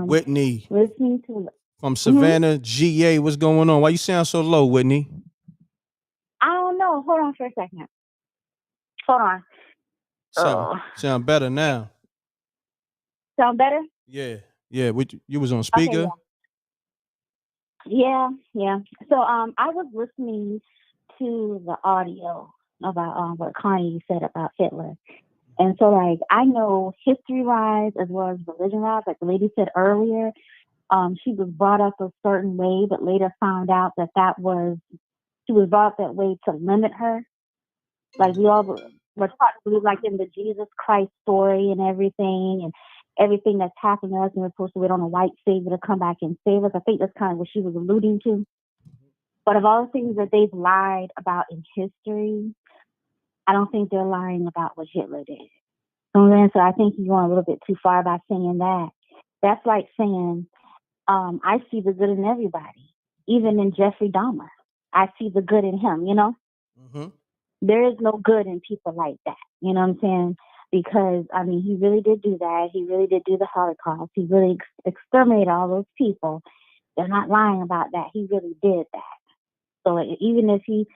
Whitney listening to from Savannah, GA. What's going on? Why you sound so low, Whitney? I don't know. Hold on for a second. Hold on. Sound better now. Sound better? Yeah. You was on Okay, speaker? yeah. So I was listening to the audio about what Kanye said about Hitler. And so like I know history wise as well as religion wise, like the lady said earlier, she was brought up a certain way, but later found out that she was brought up that way to limit her. Like we all were taught to believe like in the Jesus Christ story and everything that's happened to us, and we're supposed to wait on a white savior to come back and save us. I think that's kind of what she was alluding to. But of all the things that they've lied about in history, I don't think they're lying about what Hitler did. So I think you're going a little bit too far by saying that. That's like saying, I see the good in everybody, even in Jeffrey Dahmer. I see the good in him, Mm-hmm. There is no good in people like that. You know what I'm saying? Because, I mean, he really did do that. He really did do the Holocaust. He really exterminated all those people. They're not lying about that. He really did that. So even if he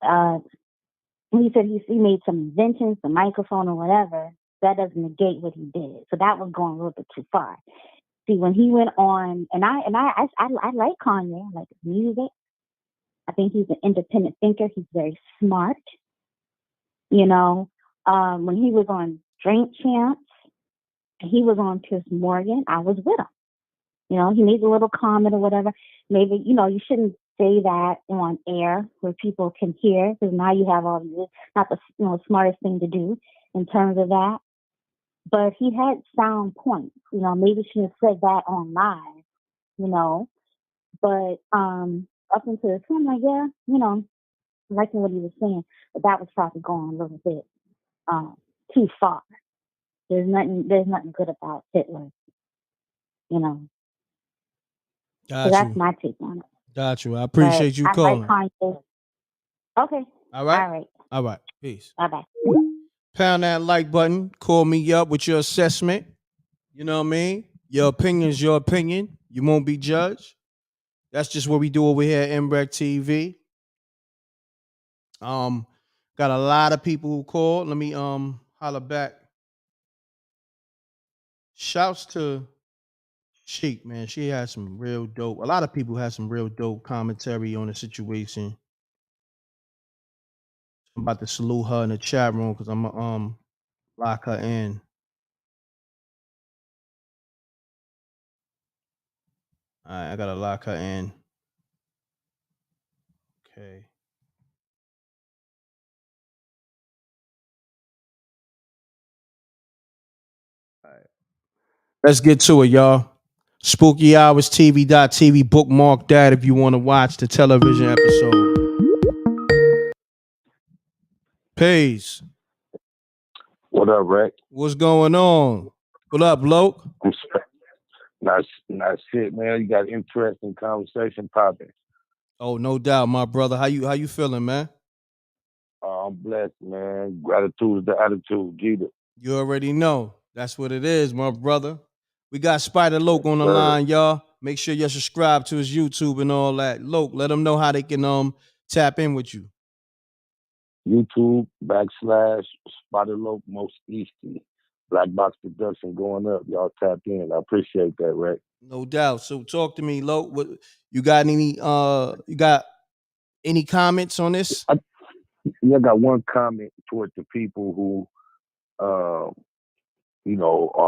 said he made some inventions, the microphone or whatever, that doesn't negate what he did. So that was going a little bit too far. See, when he went on, and I like Kanye. I like his music. I think he's an independent thinker. He's very smart. When he was on Drink Champs, he was on Piers Morgan, I was with him. He made a little comment or whatever. Maybe, you shouldn't say that on air where people can hear, because now you have all this, not the smartest thing to do in terms of that. But he had sound points. Maybe she have said that on live, But up until this time, like, yeah, liking what he was saying, but that was probably going a little bit too far. There's nothing good about Hitler, So Got that's you. my take on it. Got you. I But appreciate you I like calling. Kanye. Okay. All right. All right. All right. Peace. Bye bye. Pound that like button. Call me up with your assessment. You know what I mean? Your opinion's your opinion. You won't be judged. That's just what we do over here at m.reck.tv. Got a lot of people who called. Let me holler back. Shouts to Sheik, man. She had some real dope. A lot of people had some real dope commentary on the situation. I'm about to salute her in the chat room because I'm gonna lock her in. All right, I gotta lock her in. Okay. All right. Let's get to it, y'all. Spooky Hours TV.tv. Bookmark that if you want to watch the television episode. Peace. What up, Reck? What's going on? What up, Loke? Nice shit, man. You got interesting conversation popping. Oh, no doubt, my brother. How you feeling, man? I'm blessed, man. Gratitude is the attitude. Get it. You already know. That's what it is, my brother. We got Spider Loke on the Sir. line, y'all. Make sure you subscribe to his YouTube and all that. Loke, let them know how they can tap in with you. YouTube /Spider-Loke Most Easty. Black Box Production going up. Y'all tap in. I appreciate that, Reck. No doubt. So talk to me, Loke. What you got any comments on this? I got one comment toward the people who are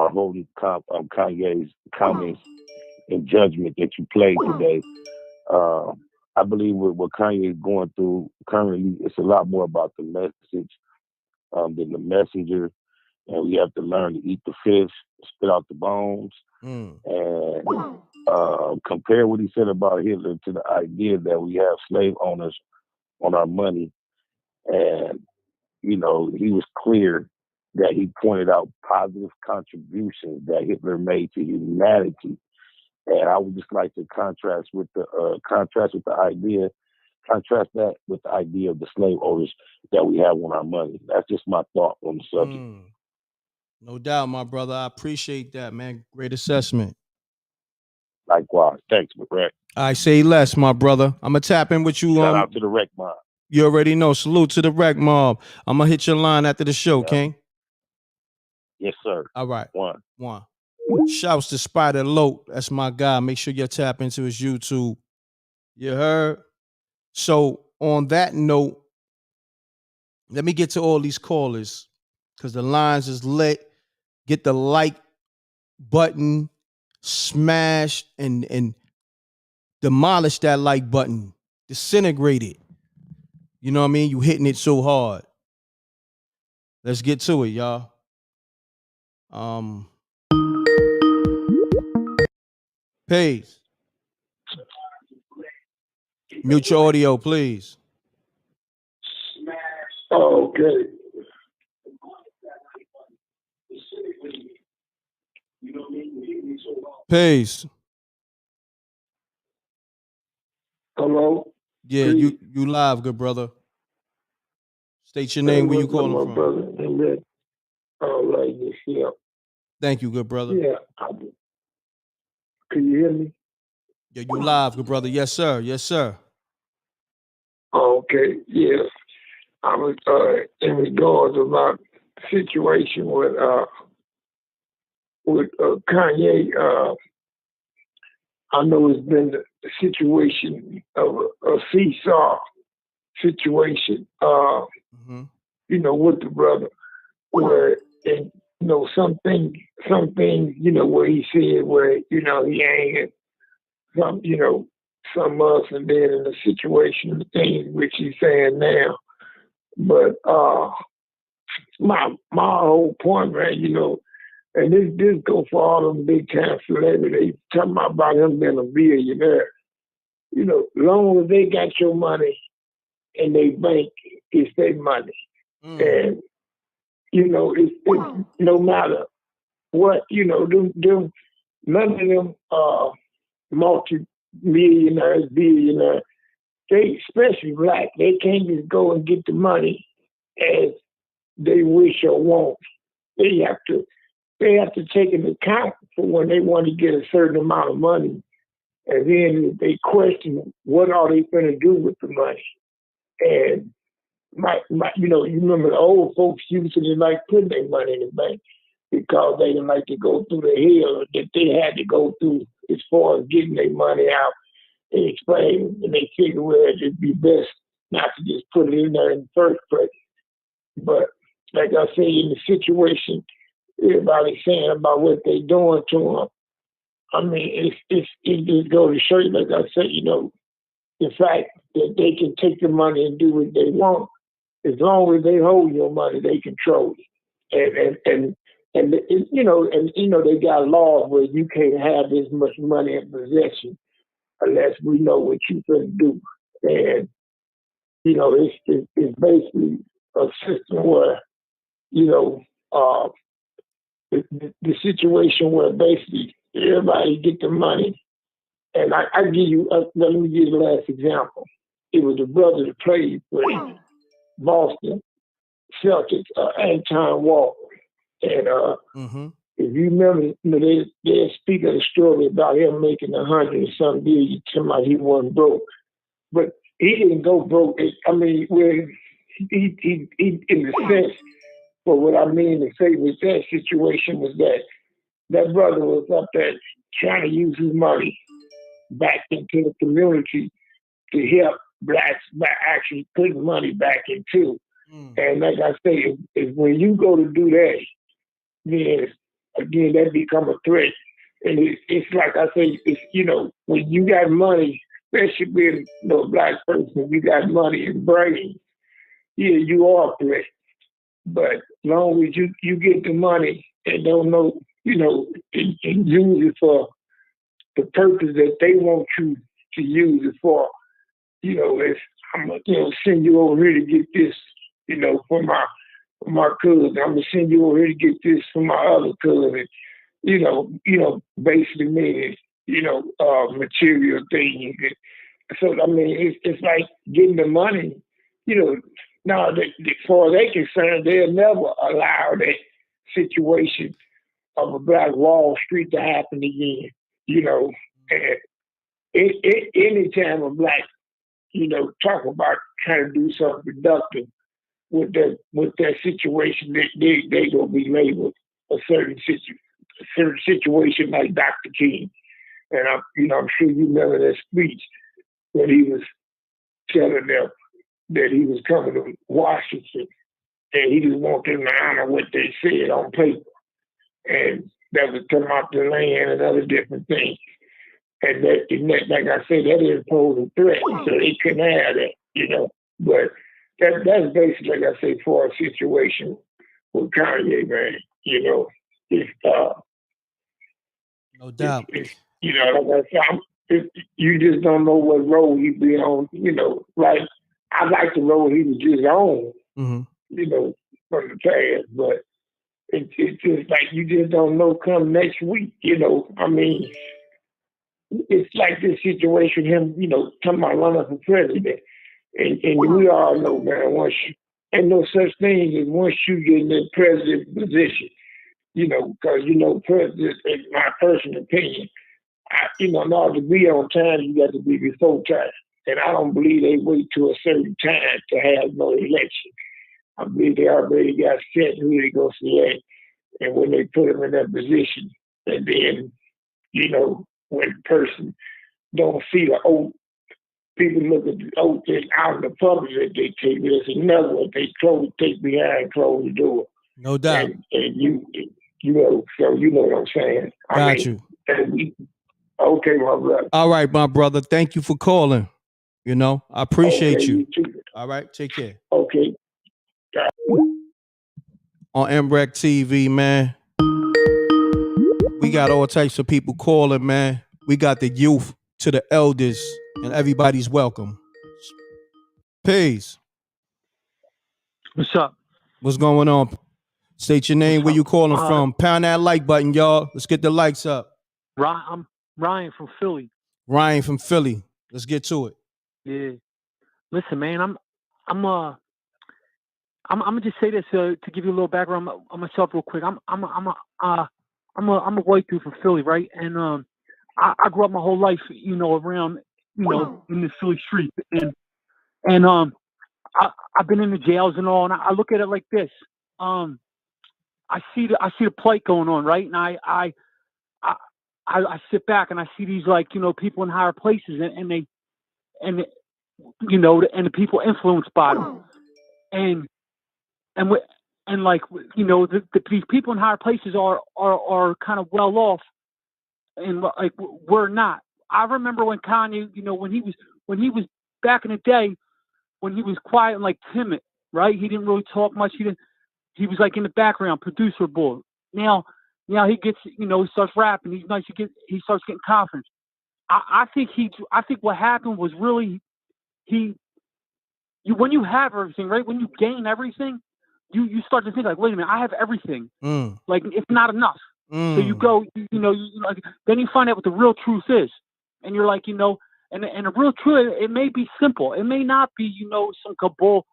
holding Kanye's comments in judgment that you played today. I believe what Kanye is going through currently, it's a lot more about the message than the messenger. And we have to learn to eat the fish, spit out the bones, and compare what he said about Hitler to the idea that we have slave owners on our money. And, he was clear that he pointed out positive contributions that Hitler made to humanity. And I would just like to contrast that with the idea of the slave owners that we have on our money. That's just my thought on the subject. No doubt, my brother. I appreciate that, man. Great assessment. Likewise. Thanks, mrecktv. I say less, my brother. I'm gonna tap in with you. Shout out to the Rec Mob. You already know. Salute to the Rec Mob. I'm gonna hit your line after the show, King. Yes, sir. All right. One. Shouts to Spider Lope. That's my guy. Make sure you tap into his YouTube. You heard? So on that note, let me get to all these callers because the lines is lit. Get the like button, smash and demolish that like button. Disintegrate it. You know what I mean? You hitting it so hard. Let's get to it, y'all. Peace. Mute your audio, please. Oh, okay. Peace. Hello? Yeah, Peace. you live, good brother. State your Hey, name, where you what's up, calling my from. brother? All right, this here. Thank you, good brother. Yeah. Can you hear me? Yeah, you live, good brother. Yes, sir. Yes, sir. Okay, yeah. I was in regards about the situation with Kanye. I know it's been a situation of a seesaw situation. You know, with the brother, where and you know some things, you know, where he said where you know he ain't some, you know, some months and then in the situation, the things which he's saying now. But my whole point, man, you know, and this go for all them big time celebrities talking about him being a billionaire. You know, long as they got your money in their bank, it's their money. And you know, it's no matter what, you know, them none of them multi-millionaires, billionaires, they, especially black, they can't just go and get the money as they wish or want. They have to take into account for when they want to get a certain amount of money. And then they question what are they going to do with the money. And you know, you remember the old folks used to like putting their money in the bank because they didn't like to go through the hell that they had to go through as far as getting their money out. They explained and they figured well it'd be best not to just put it in there in the first place. But like I say, in the situation everybody's saying about what they're doing to them, I mean, it just goes to show you, like I said, you know, the fact that they can take the money and do what they want, as long as they hold your money, they control it. And you know, they got laws where you can't have this much money in possession unless we know what you can do. And you know, it's basically a system where, you know, the situation where basically everybody get the money. And I give you, let me give you the last example. It was a brother that played for Boston Celtics, Anton Walker. And if you remember, you know, they speak of the story about him making 100 and some billion, somebody he wasn't broke. But he didn't go broke. I mean, where he in the sense, but what I mean to say with that situation was that brother was up there trying to use his money back into the community to help blacks by actually putting money back into. And like I say, is when you go to do that, then again that become a threat. And it's like I say, it's, you know, when you got money, especially being, you know, a black person, you got money and brains, yeah, you are a threat. But as long as you get the money and don't know, you know, and use it for the purpose that they want you to use it for, you know, if I'm gonna, you know, send you over here to get this, you know, for my cousin. I'm gonna send you over here to get this for my other cousin. You know, basically meaning, you know, material things. So I mean, it's like getting the money. You know, now as far as they're concerned, they'll never allow that situation of a Black Wall Street to happen again. You know, and any time a black, you know, talk about trying to do something productive with that situation, they gonna be labeled a certain situation, certain situation like Dr. King. And I'm sure you remember that speech when he was telling them that he was coming to Washington and he just wanted them to honor what they said on paper. And that would come out the land and other different things. And that, like I said, that didn't pose a threat, so they couldn't have that, But that's basically, like I say, for a situation with Kanye, man. It's no doubt. Like I said, you just don't know what road he be on. Like I like the road he was just on. From the past, but it's just like you just don't know come next week. I mean. It's like this situation, him, talking about running for president. And we all know, man, ain't no such thing as once you get in that president position, because, president, in my personal opinion, in order to be on time, you got to be before time. And I don't believe they wait to a certain time to have no election. I believe they already got set who they go select. And when they put them in that position, and then, when the person don't see the oath, people look at the oath and out in the public that they take. There's another one they take behind closed door. No doubt. And so you know what I'm saying. Got you. Okay, my brother. All right, my brother. Thank you for calling. I appreciate you. You too. All right, take care. Okay. On m.reck TV, man. We got all types of people calling, man. We got the youth to the elders, and everybody's welcome. Peace. What's up? What's going on? State your name, where you calling from. Pound that like button, y'all. Let's get the likes up. I'm Ryan from Philly. Ryan from Philly. Let's get to it. Yeah. Listen, man, I'm gonna just say this to give you a little background on myself real quick. I'm a white dude from Philly, right? And I grew up my whole life, around, in the Philly street, and I've been in the jails and all, and I look at it like this. I see the plight going on, right? And I sit back and I see these people in higher places, and the people influenced by them, and these people in higher places are kind of well off, and we're not. I remember when Kanye, when he was back in the day, when he was quiet and timid, right? He didn't really talk much. He was in the background, producer boy. Now he gets, he starts rapping. He's nice. He starts getting confidence. I think what happened was really when you have everything, right? When you gain everything, you start to think wait a minute, I have everything. It's not enough. So you go, then you find out what the real truth is, and you're and the real truth, it may be simple. It may not be, some cabal.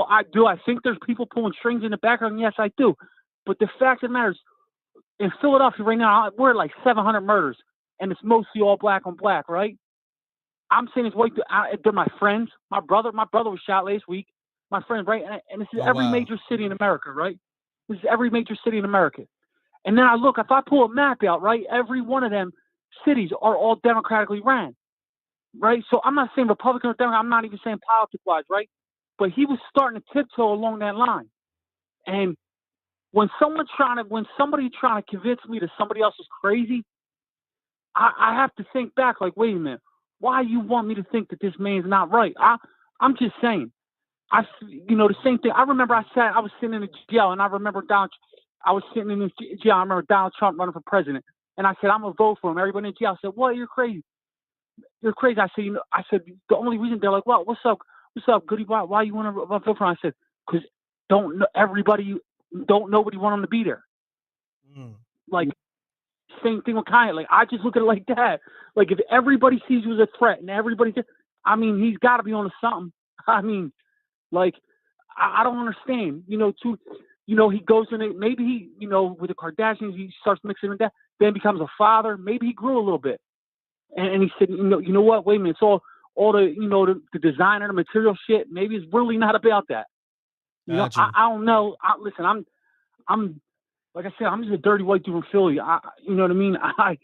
I think there's people pulling strings in the background. Yes, I do. But the fact of the matter is, in Philadelphia right now, we're at 700 murders, and it's mostly all black on black, right? I'm saying it's white. They're my friends. My brother was shot last week. My friend, right? And this is every major city in America, right? This is every major city in America. And then I look, if I pull a map out, right, every one of them cities are all democratically ran, right? So I'm not saying Republican or Democrat. I'm not even saying politic-wise, right? But he was starting to tiptoe along that line. And when somebody trying to convince me that somebody else is crazy, I have to think back, wait a minute, why you want me to think that this man's not right? I'm just saying. The same thing. I remember I was sitting in the jail, and I remember I was sitting in the jail. I remember Donald Trump running for president, and I said, I'm gonna vote for him. Everybody in the jail said, "What? You're crazy. You're crazy." I said, the only reason they're like, "Well, what's up, Goody? Why you want to vote for him?" I said, because don't nobody want him to be there. Same thing with Kanye. I just look at it like that. If everybody sees you as a threat, and he's got to be on to something. I don't understand. He goes in it. Maybe he, with the Kardashians, he starts mixing with that. Then becomes a father. Maybe he grew a little bit, and he said, you know what? Wait a minute. It's all the designer, the material shit. Maybe it's really not about that. I don't know. Listen, like I said, I'm just a dirty white dude from Philly. You know what I mean? I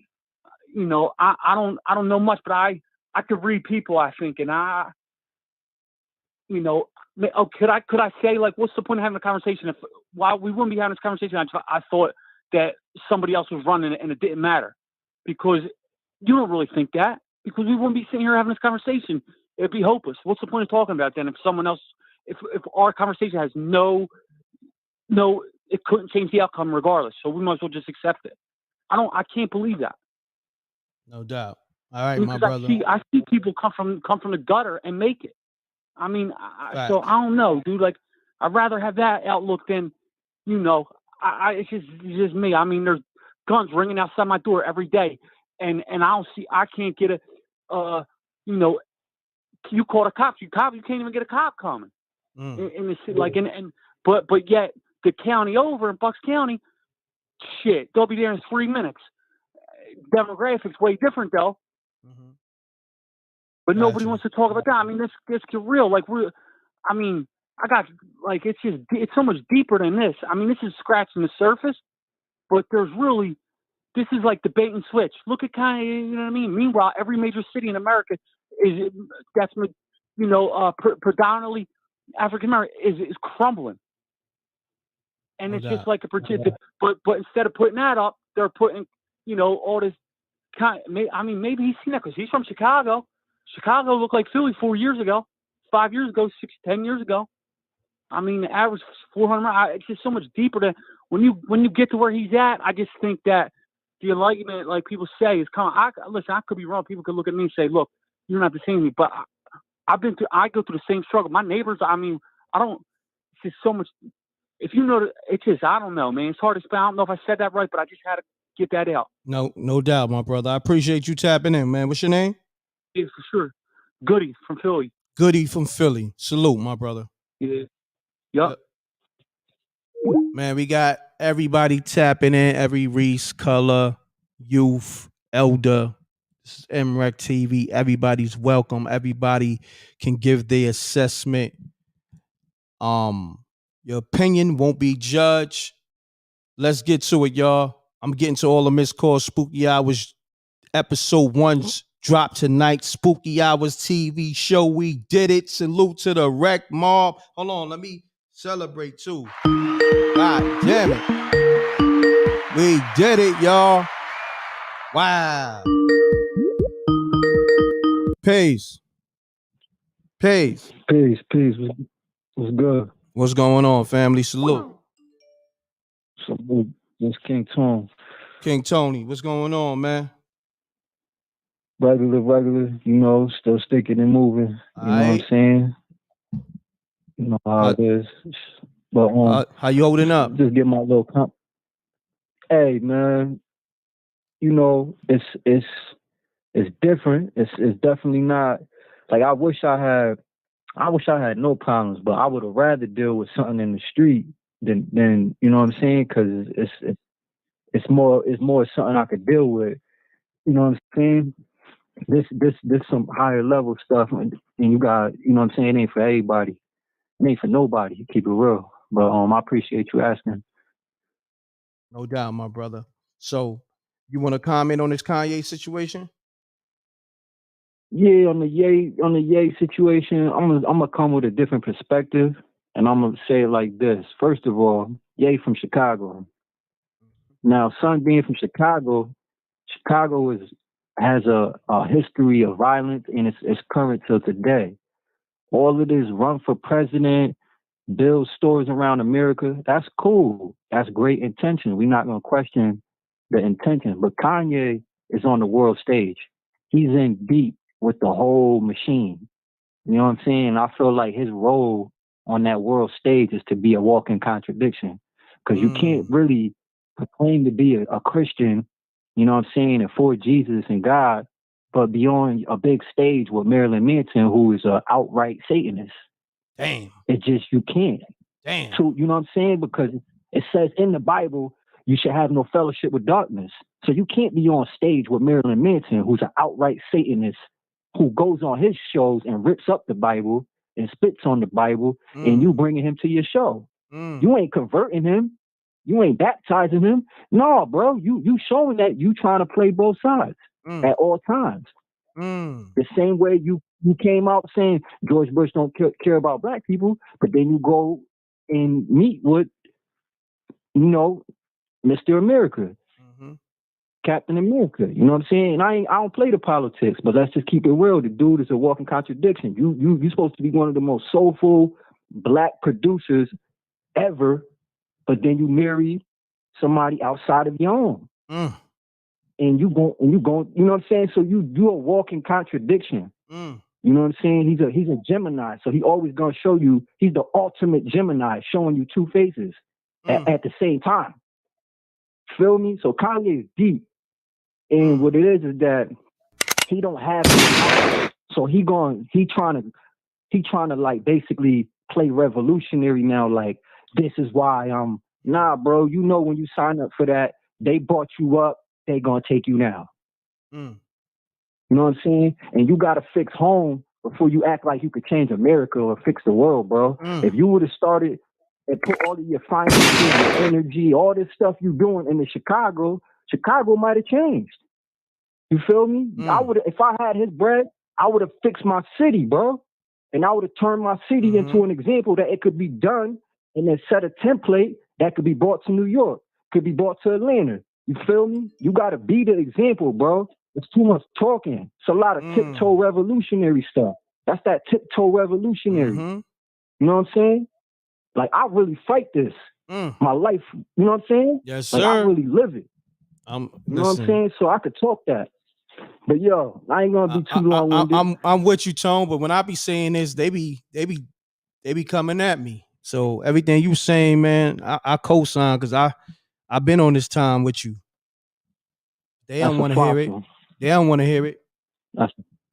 don't know much, but I could read people, I think, and could I say, like, what's the point of having a conversation if while we wouldn't be having this conversation? I thought that somebody else was running it and it didn't matter, because you don't really think that, because we wouldn't be sitting here having this conversation. It'd be hopeless. What's the point of talking about then if someone else, if our conversation has no, it couldn't change the outcome regardless. So we might as well just accept it. I can't believe that. No doubt. All right, my brother. I see people come from the gutter and make it. I mean, so I don't know, dude. Like, I'd rather have that outlook than, it's just me. I mean, there's guns ringing outside my door every day, and I can't get you call the cops. You can't even get a cop coming in the city. Like, but yet the county over in Bucks County, shit, they'll be there in 3 minutes. Demographics way different though. But nobody wants to talk about that. I mean, let's get real. Like, it's so much deeper than this. I mean, this is scratching the surface, but this is like the bait and switch. Look at Kanye, you know what I mean? Meanwhile, every major city in America that's predominantly African American is crumbling. And it's just like a particular, but instead of putting that up, they're putting, all this maybe he's seen that because he's from Chicago. Chicago looked like Philly 4 years ago, 5 years ago, 10 years ago. I mean, the average 400. It's just so much deeper than when you get to where he's at. I just think that the enlightenment, like people say, is coming. Listen, I could be wrong. People could look at me and say, "Look, you're not the same as me." But I go through the same struggle. My neighbors. I mean, I don't. It's just so much. If you know, it's just I don't know, man. It's hard to spell. I don't know if I said that right, but I just had to get that out. No doubt, my brother. I appreciate you tapping in, man. What's your name? Yeah, for sure. Goody from Philly. Goody from Philly. Salute, my brother. Yeah. Yep. Man, we got everybody tapping in. Every race, color, youth, elder. This is mrecktv. Everybody's welcome. Everybody can give their assessment. Your opinion won't be judged. Let's get to it, y'all. I'm getting to all the missed calls. Spooky Hours episode 1's drop tonight. Spooky Hours TV show. We did it. Salute to the Wreck Mob. Hold on, let me celebrate too. God damn it. We did it, y'all. Wow. Peace. Peace. Peace. What's good? What's going on, family? Salute. Salute. It's King Tone. King Tony, what's going on, man? Regular, still sticking and moving. You know what I'm saying? You know how it is. But how you holding up? Just get my little Hey, man, it's different. It's definitely not like I wish I had no problems, but I would have rather deal with something in the street than you know what I'm saying? Because it's more something I could deal with. You know what I'm saying? This some higher level stuff, and you got, you know what I'm saying? It ain't for everybody. It ain't for nobody. Keep it real. But I appreciate you asking. No doubt, my brother. So, you want to comment on this Kanye situation? Yeah, on the Ye situation, I'm gonna come with a different perspective, and I'm gonna say it like this. First of all, Ye from Chicago. Now, son being from Chicago has a history of violence, and it's current till today. All of this run for president, build stores around America, that's cool. That's great intention. We're not gonna question the intention. But Kanye is on the world stage. He's in deep with the whole machine. You know what I'm saying? I feel like his role on that world stage is to be a walking contradiction. Because you can't really proclaim to be a Christian, you know what I'm saying, and for Jesus and God, but be on a big stage with Marilyn Manson, who is an outright Satanist. Damn. It just, you can't. Damn. So, you know what I'm saying? Because it says in the Bible, you should have no fellowship with darkness. So you can't be on stage with Marilyn Manson, who's an outright Satanist, who goes on his shows and rips up the Bible and spits on the Bible, and you bringing him to your show. You ain't converting him. You ain't baptizing him. No, bro. You showing that you trying to play both sides at all times. The same way you came out saying George Bush don't care about black people, but then you go and meet with, Mr. America, Captain America. You know what I'm saying? And I don't play the politics, but let's just keep it real. The dude is a walking contradiction. You supposed to be one of the most soulful black producers ever, but then you marry somebody outside of your own. And you go, you know what I'm saying? So you do a walking contradiction. You know what I'm saying? He's a Gemini, so he always gonna show you, he's the ultimate Gemini, showing you two faces at the same time. Feel me? So Kanye is deep. And what it is that he don't have it. So he trying to like basically play revolutionary now, like this is why nah, bro, when you sign up for that, they brought you up, they gonna take you now. You know what I'm saying? And you gotta fix home before you act like you could change America or fix the world, bro. If you would have started and put all of your finances, your energy, all this stuff you doing into Chicago might have changed. You feel me? If I had his bread, I would have fixed my city, bro. And I would have turned my city into an example that it could be done, and then set a template that could be brought to New York, could be brought to Atlanta. You feel me? You got to be the example, bro. It's too much talking. It's a lot of tiptoe revolutionary stuff. That's that tiptoe revolutionary. You know what I'm saying? Like, I really fight this. My life, you know what I'm saying? Yes, like, sir. I really live it. You know what I'm saying? So I could talk that. But yo, I ain't gonna be too long-winded. I'm with you, Tone. But when I be saying this, they be coming at me. So everything you saying, man, I co-sign, because I've been on this time with you. They don't want to hear it. They don't want to hear it.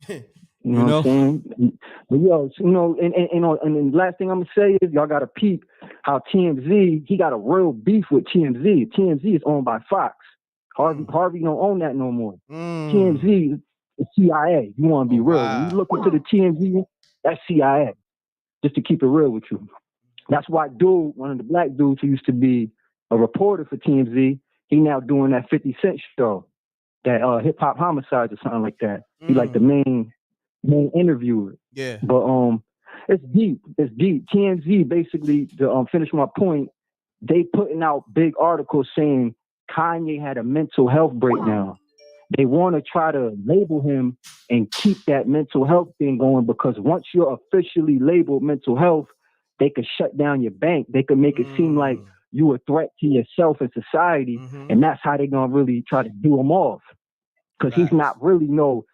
You know what I'm saying? But yo, and the last thing I'm gonna say is y'all gotta peep how TMZ, he got a real beef with TMZ. TMZ is owned by Fox. Harvey don't own that no more. TMZ is CIA. You want to be real. When you look into the TMZ, that's CIA. Just to keep it real with you. That's why one of the black dudes who used to be a reporter for TMZ, he now doing that 50 Cent show, that Hip Hop Homicides or something like that. He like the main interviewer. Yeah. But it's deep. It's deep. TMZ basically, to finish my point, they putting out big articles saying Kanye had a mental health breakdown. They want to try to label him and keep that mental health thing going, because once you're officially labeled mental health, they could shut down your bank. They could make it seem like you a threat to yourself and society, and that's how they're gonna really try to do him off. Because he's not really no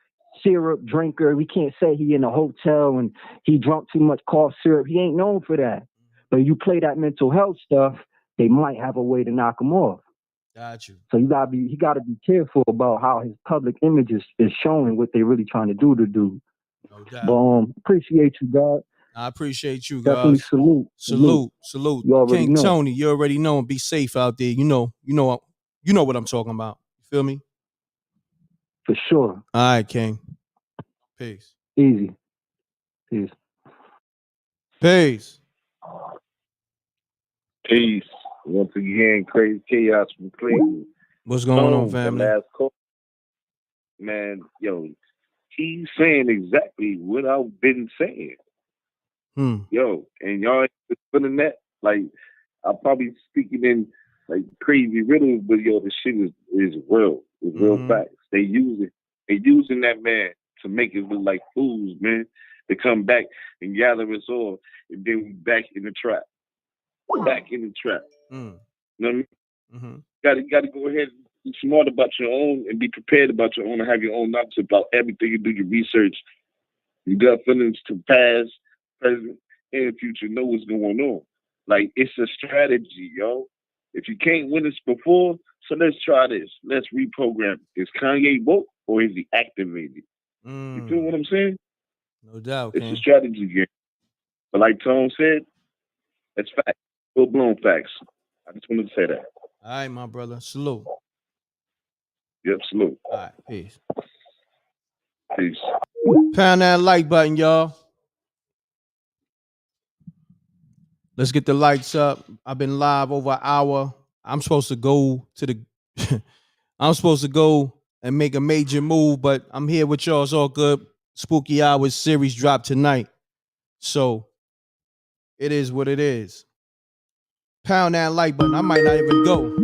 syrup drinker. We can't say he in a hotel and he drunk too much cough syrup. He ain't known for that. But you play that mental health stuff, they might have a way to knock him off. Got you. So he gotta be careful about how his public image is showing what they really trying to do. No doubt. But appreciate you, God. I appreciate you, Definitely guys. salute. You already King know. Tony, you already know, and be safe out there. You know what I'm talking about. You feel me? For sure. All right, King. Peace. Easy. Peace. Peace. Peace. Once again, Crazy Chaos from Cleveland. What's going on, family? The last call. Man, yo, he's saying exactly what I've been saying. Yo, and y'all ain't feeling that? Like, I'm probably speaking in like crazy riddles, but yo, the shit is real. It's real facts. They using that man to make us look like fools, man. To come back and gather us all, and then we back in the trap. Back in the trap. You know what I mean? Gotta go ahead and be smart about your own and be prepared about your own and have your own knowledge about everything you do, your research. You got feelings to past, present, and future. Know what's going on. Like, it's a strategy, yo. If you can't win this before, so let's try this. Let's reprogram. Is Kanye woke or is he activated? You feel what I'm saying? No doubt. It's a strategy game. But like Tone said, it's facts. Full-blown facts. I just wanted to say that. All right, my brother. Salute. Yep, salute. All right, peace. Peace. Pound that like button, y'all. Let's get the lights up. I've been live over an hour. I'm supposed to go to the I'm supposed to go and make a major move, but I'm here with y'all. It's all good. Spooky Hours series dropped tonight. So it is what it is. Pound that like button. I might not even go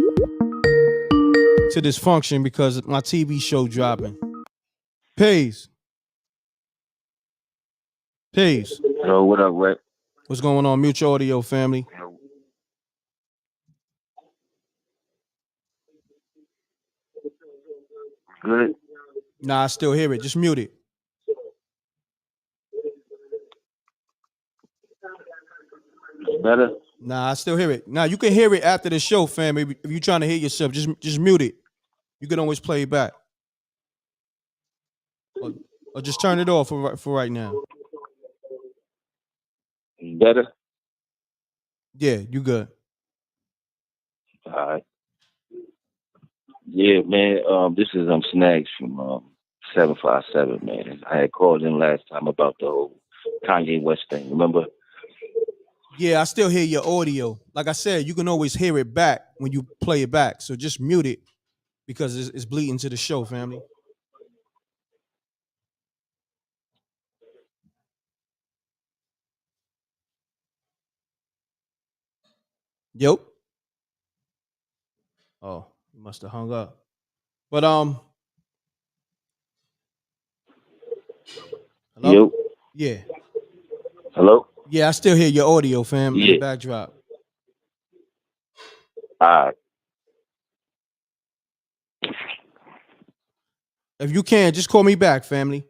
to this function because my TV show dropping. Peace. Peace. Yo, what up, Reck? What's going on? Mute your audio, family. Good. Nah, I still hear it. Just mute it. Better? Nah, I still hear it. Nah, you can hear it after the show, fam. If you're trying to hear yourself, just mute it. You can always play it back. Or just turn it off for right now. Better? Yeah, you good. All right. Yeah, man. This is Snags from 757, man. I had called in last time about the whole Kanye West thing. Remember? Yeah, I still hear your audio. Like I said, you can always hear it back when you play it back. So just mute it because it's bleeding to the show, family. Yo. Oh, you must have hung up. But hello? Yo. Yeah. Hello? Yeah, I still hear your audio, fam, in the Yeah. backdrop. All right. If you can, just call me back, family.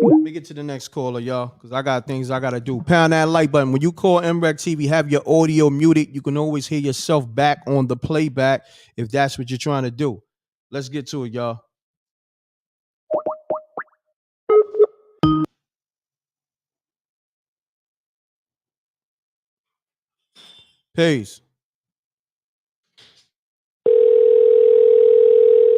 Let me get to the next caller, y'all, because I got things I got to do. Pound that like button. When you call m.reck TV, have your audio muted. You can always hear yourself back on the playback if that's what you're trying to do. Let's get to it, y'all. Peace.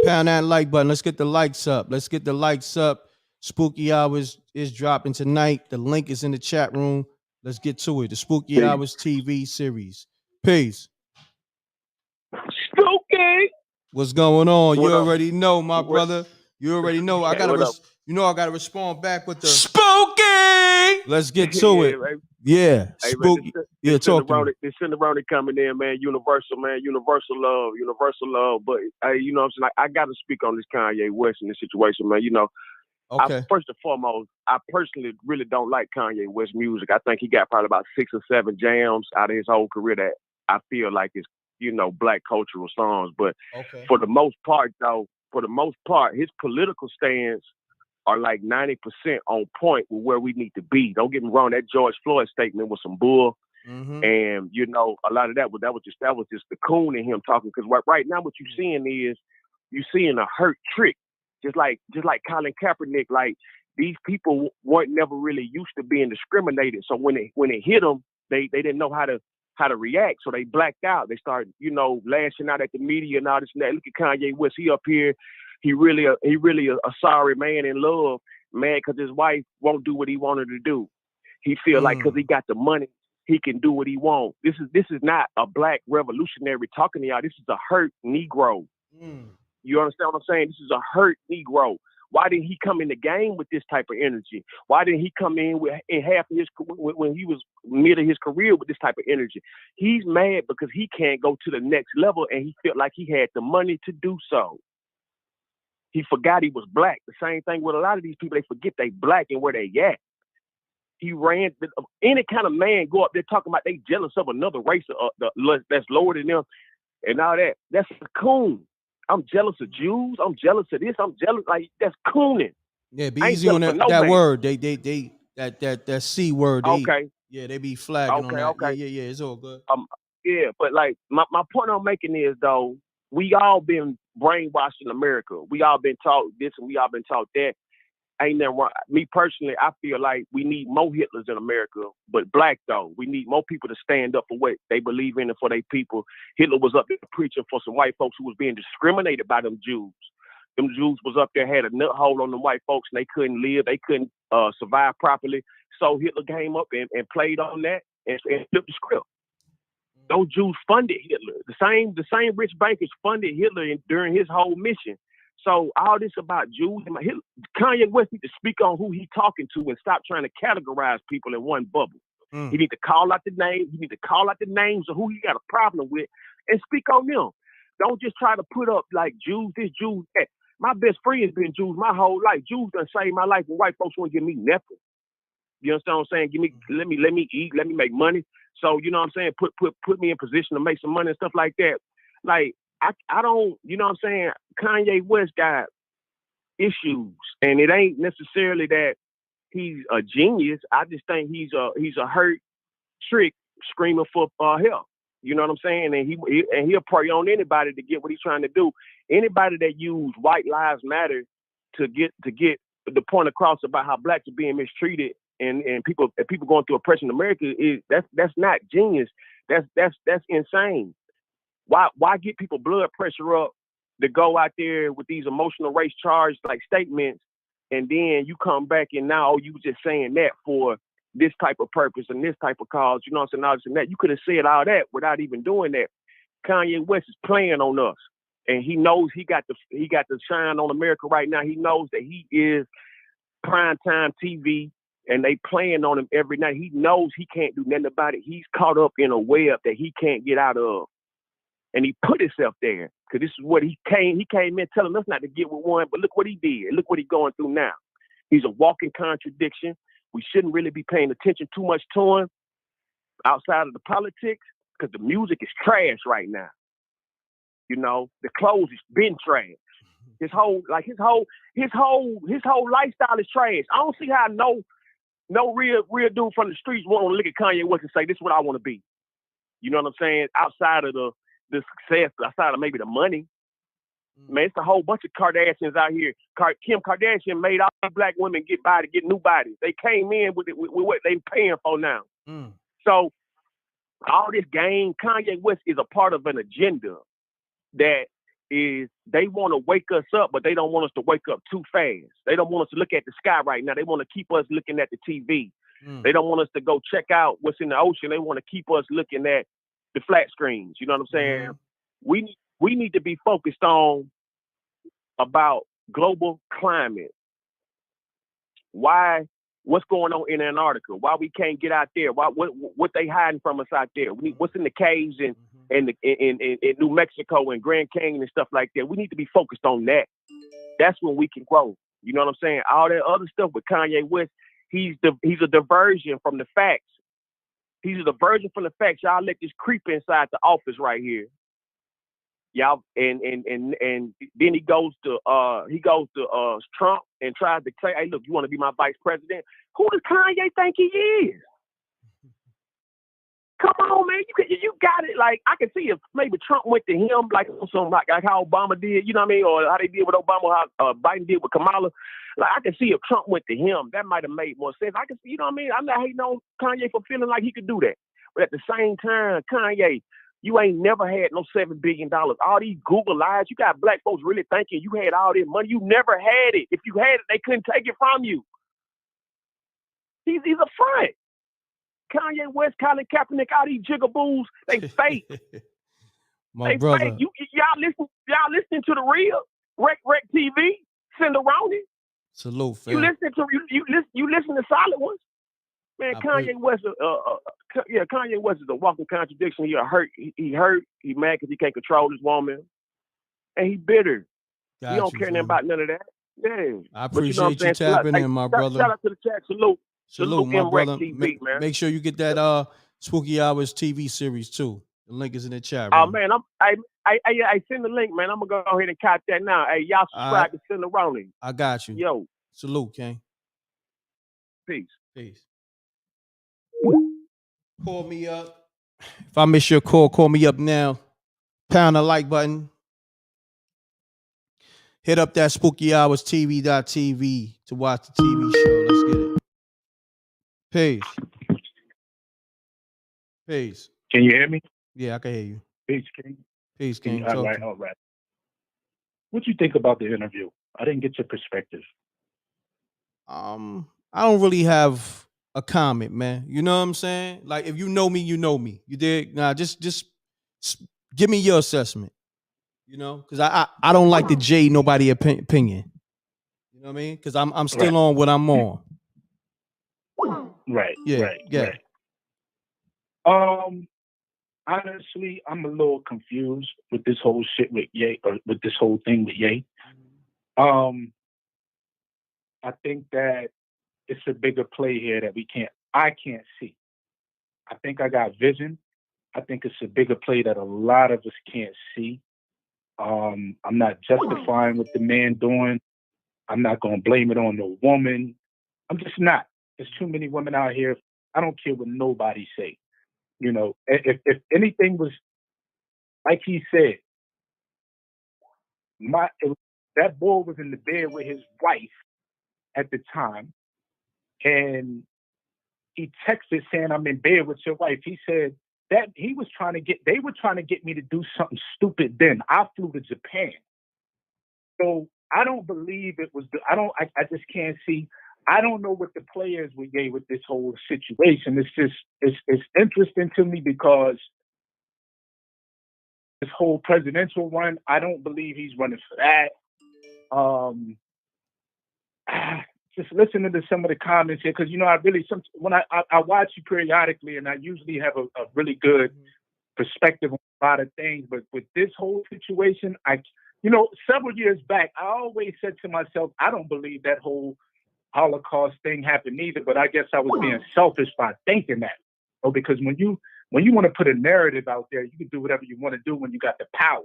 Pound that like button. Let's get the likes up. Let's get the likes up. Spooky Hours is dropping tonight. The link is in the chat room. Let's get to it. The Spooky Hours TV series. Peace. Spooky. What's going on? What You up? already know, my What? brother. You already know. I Hey, gotta, what up? I gotta respond back with the spooky. Let's get to it. Man. Yeah, Hey man, spooky. Yeah, talk to me. this Cinderoni coming in, man. Universal, man. Universal love. But hey, you know what I'm saying? Like, I got to speak on this Kanye West in this situation, man. You know, Okay. first and foremost, I personally really don't like Kanye West music. I think he got probably about 6 or 7 jams out of his whole career that I feel like is, you know, black cultural songs. But for the most part, though, his political stance are like 90% on point with where we need to be. Don't get me wrong, that George Floyd statement was some bull. And you know, a lot of that was just the coon in him talking. Because right now, what you're seeing a hurt trick, just like Colin Kaepernick. Like, these people weren't never really used to being discriminated. So when it hit them, they didn't know how to react. So they blacked out. They started, you know, lashing out at the media and all this and that. Look at Kanye West. He up here. He really a sorry man in love, man, because his wife won't do what he wanted to do. He feel like because he got the money, he can do what he wants. This is not a black revolutionary talking to y'all. This is a hurt Negro. You understand what I'm saying? This is a hurt Negro. Why didn't he come in the game with this type of energy? Why didn't he come in in half of when he was mid of his career with this type of energy? He's mad because he can't go to the next level, and he felt like he had the money to do so. He forgot he was black. The same thing with a lot of these people. They forget they black and where they at. He ran. Any kind of man go up there talking about they jealous of another race that's lower than them and all that. That's a coon. I'm jealous of Jews. I'm jealous of this. I'm jealous. Like, that's cooning. Yeah, be easy on that word. That C word. Okay. Yeah, they be flagging on that. Okay. Yeah, it's all good. Yeah, but like my point I'm making is, though, we all been brainwashed in America. We all been taught this and we all been taught that. Ain't nothing wrong. Me personally, I feel like we need more Hitlers in America, but black, though. We need more people to stand up for what they believe in and for their people. Hitler was up there preaching for some white folks who was being discriminated by them Jews. Them Jews was up there, had a nut hole on them white folks, and they couldn't live. They couldn't survive properly. So Hitler came up and played on that and flipped the script. Those Jews funded Hitler. The same rich bankers funded Hitler during his whole mission. So all this about Jews, Kanye West needs to speak on who he's talking to and stop trying to categorize people in one bubble. He need to call out the name. He need to call out the names of who he got a problem with and speak on them. Don't just try to put up like Jews this, Jews that. My best friend's been Jews my whole life. Jews done saved my life when white folks won't give me nothing. You understand what I'm saying? Let me eat, let me make money. So you know what I'm saying? Put me in position to make some money and stuff like that. Like I don't, you know what I'm saying? Kanye West got issues, and it ain't necessarily that he's a genius. I just think he's a hurt trick screaming for help. You know what I'm saying? And he'll prey on anybody to get what he's trying to do. Anybody that use White Lives Matter to get the point across about how blacks are being mistreated and people going through oppression in America that's not genius. That's insane. Why get people blood pressure up to go out there with these emotional race charged like statements, and then you come back and now you just saying that for this type of purpose and this type of cause, you know what I'm saying, all this and that. You could have said all that without even doing that. Kanye West is playing on us, and he knows he got the shine on America right now. He knows that he is primetime TV, and they playing on him every night. He knows he can't do nothing about it. He's caught up in a web that he can't get out of, and he put himself there because this is what he came. He came in telling us not to get with one, but look what he did. Look what he's going through now. He's a walking contradiction. We shouldn't really be paying attention too much to him outside of the politics because the music is trash right now. You know, the clothes has been trash. His whole lifestyle is trash. I don't see how no real dude from the streets want to look at Kanye West and say, this is what I want to be. You know what I'm saying? Outside of the success, outside of maybe the money. Man, it's a whole bunch of Kardashians out here. Kim Kardashian made all the black women get new bodies. They came in with what they paying for now. So all this game, Kanye West is a part of an agenda that is they want to wake us up, but they don't want us to wake up too fast. They don't want us to look at the sky right now. They want to keep us looking at the TV. They don't want us to go check out what's in the ocean. They want to keep us looking at the flat screens. You know what I'm saying? We need to be focused on about global climate. What's going on in Antarctica? Why we can't get out there? What they hiding from us out there? What's in the caves in New Mexico and Grand Canyon and stuff like that? We need to be focused on that. That's when we can grow. You know what I'm saying? All that other stuff with Kanye West, he's a diversion from the facts. He's a diversion from the facts. Y'all let this creep inside the office right here. Y'all and then he goes to Trump and tries to say, hey, look, you want to be my vice president? Who does Kanye think he is? Come on, man, you got it. Like I can see if maybe Trump went to him like how Obama did, you know what I mean, or how they did with Obama, how Biden did with Kamala. Like I can see if Trump went to him, that might have made more sense. I can see, you know what I mean. I'm not hating on Kanye for feeling like he could do that, but at the same time, Kanye, you ain't never had no $7 billion. All these Google lies, you got black folks really thinking you had all this money. You never had it. If you had it, they couldn't take it from you. He's a front. Kanye West, Colin Kaepernick, all these jigaboos, they fake. My brother. Fake. Y'all listening to the real mrecktv, Cinderoni. Salute, fam. You listen to solid ones. Man, Kanye West is a walking contradiction. He hurt. He mad because he can't control his woman, and he bitter. He don't care nothing about none of that. Yeah, I appreciate you tapping in, my brother. Shout out to the chat. Salute, my brother. TV, man. Make sure you get that Spooky Hours TV series too. The link is in the chat. Bro. Oh man, I send the link, man. I'm gonna go ahead and cop that now. Hey, y'all subscribe to Cinderoni. I got you. Yo, salute, King. Peace. Call me up. If I miss your call me up now. Pound the like button. Hit up that Spooky Hours TV.tv to watch the TV show. Let's get it. Peace. Can you hear me? Yeah, I can hear you. Peace, King. Peace, King. All right. What you think about the interview? I didn't get your perspective. I don't really have a comment, man. You know what I'm saying? Like, if you know me, you know me. You dig? Nah, just give me your assessment. You know, because I don't like to jade nobody opinion. You know what I mean? Because I'm still on what I'm on. Right, Yeah, right, yeah. right. Honestly, I'm a little confused with this whole shit with Ye, or with this whole thing with Ye. I think that it's a bigger play here that I can't see. I think I got vision. I think it's a bigger play that a lot of us can't see. I'm not justifying what the man doing. I'm not gonna blame it on the woman. I'm just not. There's too many women out here. I don't care what nobody say. You know, if anything was like he said, that boy was in the bed with his wife at the time, and he texted saying, "I'm in bed with your wife." He said that they were trying to get me to do something stupid. Then I flew to Japan. So I don't believe it was I just can't see. I don't know what the players we gave with this whole situation. It's interesting to me because this whole presidential run, I don't believe he's running for that. Just listening to some of the comments here, because when I watch you periodically, and I usually have a really good perspective on a lot of things, but with this whole situation, several years back, I always said to myself, I don't believe that whole Holocaust thing happened either, but I guess I was being selfish by thinking that. Because when you want to put a narrative out there, you can do whatever you want to do when you got the power.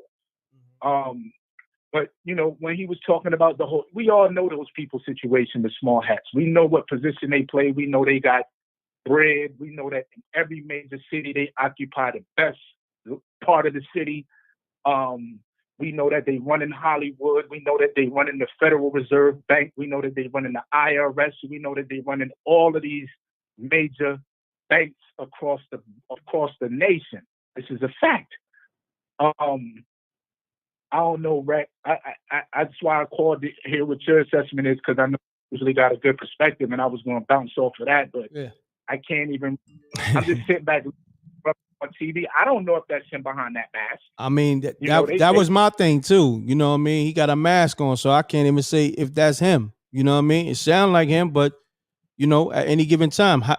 But when he was talking about we all know those people's situation with small hats. We know what position they play. We know they got bread. We know that in every major city they occupy the best part of the city. We know that they run in Hollywood. We know that they run in the Federal Reserve Bank. We know that they run in the IRS. We know that they run in all of these major banks across the nation. This is a fact. I don't know, Reck. That's why I called to hear what your assessment is, because I know you usually got a good perspective, and I was going to bounce off of that, but I can't even. I'm just sitting back on TV. I don't know if that's him behind that mask. I mean, that was my thing too. You know what I mean? He got a mask on, so I can't even say if that's him. You know what I mean? It sounds like him, but at any given time, I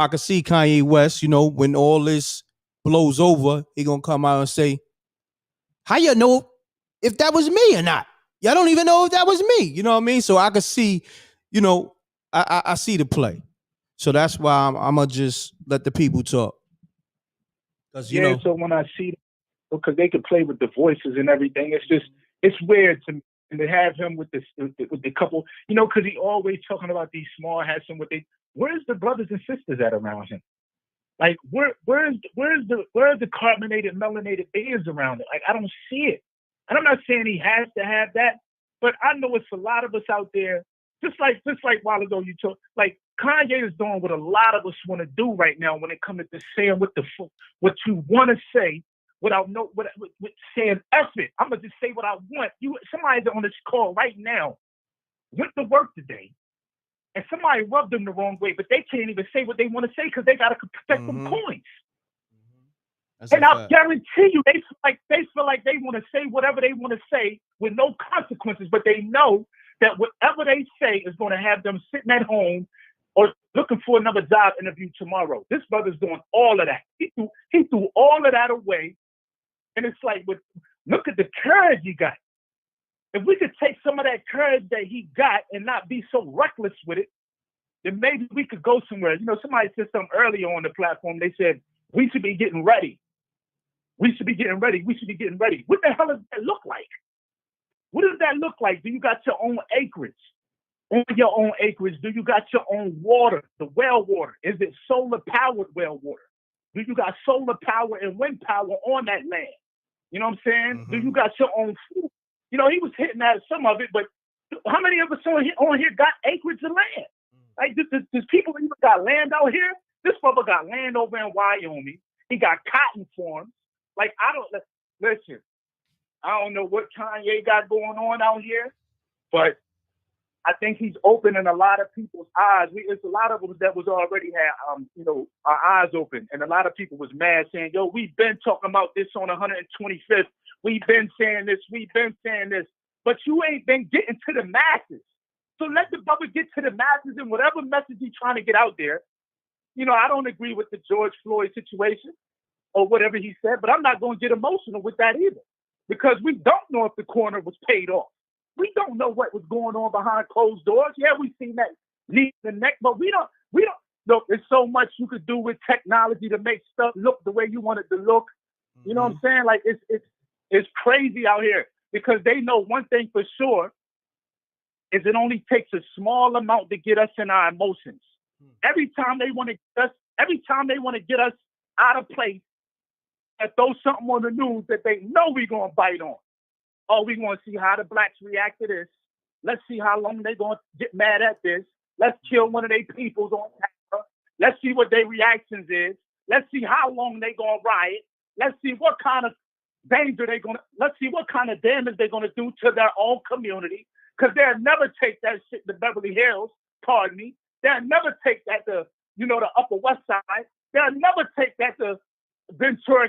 could see Kanye West. When all this blows over, he gonna come out and say, "How you know if that was me or not? Y'all don't even know if that was me." You know what I mean? So I could see, I see the play. So that's why I'm gonna just let the people talk. So when I see, because they could play with the voices and everything, it's weird to me. And to have him with the couple, because he always talking about these small hats and where's the brothers and sisters at around him? Like where's the carbonated melanated beings around it? Like I don't see it. And I'm not saying he has to have that, but I know it's a lot of us out there. Just like a while ago you told, like Kanye is doing what a lot of us want to do right now when it comes to saying what you want to say without with saying F it. I'm gonna just say what I want. Somebody's on this call right now went to work today, and somebody rubbed them the wrong way, but they can't even say what they want to say because they gotta protect them coins. And I guarantee you, they feel like they want to say whatever they want to say with no consequences, but they know that whatever they say is going to have them sitting at home or looking for another job interview tomorrow. This brother's doing all of that. He threw all of that away, and it's like, look at the courage he got. If we could take some of that courage that he got and not be so reckless with it, then maybe we could go somewhere. Somebody said something earlier on the platform. They said, we should be getting ready. We should be getting ready. We should be getting ready. What the hell does that look like? What does that look like? Do you got your own acreage? On your own acreage, do you got your own water, the well water? Is it solar-powered well water? Do you got solar power and wind power on that land? You know what I'm saying? Mm-hmm. Do you got your own food? He was hitting at some of it, but how many of us on here got acreage of land? Like, does people even got land out here? This brother got land over in Wyoming. He got cotton farms. Like, listen, I don't know what Kanye got going on out here, but I think he's opening a lot of people's eyes. It's a lot of us that was already had, our eyes open. And a lot of people was mad saying, yo, we've been talking about this on 125th. We've been saying this. We've been saying this. But you ain't been getting to the masses. So let the brother get to the masses and whatever message he's trying to get out there. I don't agree with the George Floyd situation or whatever he said, but I'm not going to get emotional with that either, because we don't know if the coroner was paid off. We don't know what was going on behind closed doors. Yeah, we've seen that knee in the neck, but we don't look. There's so much you could do with technology to make stuff look the way you want it to look. You know what I'm saying? Like it's crazy out here, because they know one thing for sure is it only takes a small amount to get us in our emotions. Every time they want to get us out of place and throw something on the news that they know we're gonna bite on. Oh, we want to see how the blacks react to this. Let's see how long they're going to get mad at this. Let's kill one of their peoples on camera. Let's see what their reactions is. Let's see how long they're going to riot. Let's see what kind of danger let's see what kind of damage they're going to do to their own community. Because they'll never take that shit to Beverly Hills, pardon me. They'll never take that to, the Upper West Side. They'll never take that to Ventura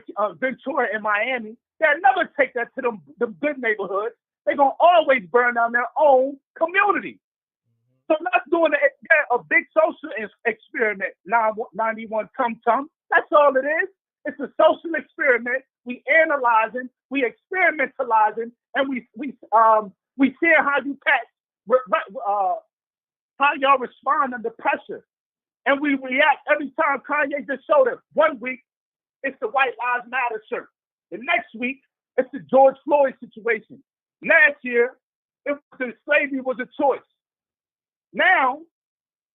in Miami. They'll never take that to them good neighborhoods. They're going to always burn down their own community. So let's do a big social experiment, 91 Tum. That's all it is. It's a social experiment. We analyzing, we experimentalizing, and we seeing how you how y'all respond under pressure. And we react every time Kanye just showed us. One week, it's the White Lives Matter shirt. The next week, it's the George Floyd situation. Last year, it was slavery was a choice. Now,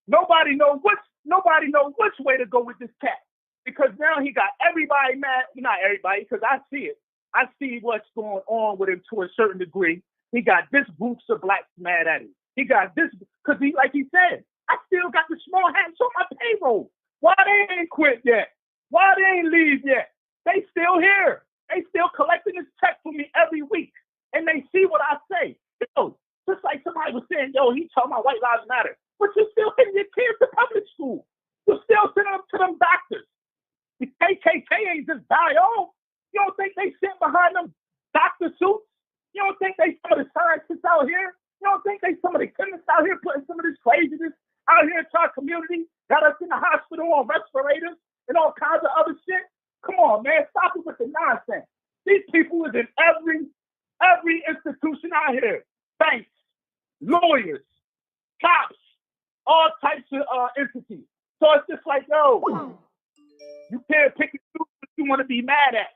nobody knows which way to go with this cat, because now he got everybody mad. Not everybody, because I see it. I see what's going on with him to a certain degree. He got this groups of blacks mad at him. He got this because like he said, I still got the small hats on my payroll. Why they ain't quit yet? Why they ain't leave yet? They still here. They still collecting this check for me every week. And they see what I say. Just like somebody was saying, he talking about White Lives Matter. But you're still sending your kids to public school. You're still sending them to them doctors. The KKK ain't just die off. You don't think they sit behind them doctor suits? You don't think they some of the scientists out here? You don't think they some of the chemists out here putting some of this craziness out here into our community? Got us in the hospital on respirators and all kinds of other shit? Come on, man. Stop it with the nonsense. These people is in every institution out here. Banks, lawyers, cops, all types of entities. So it's just like, you can't pick and choose what you want to be mad at.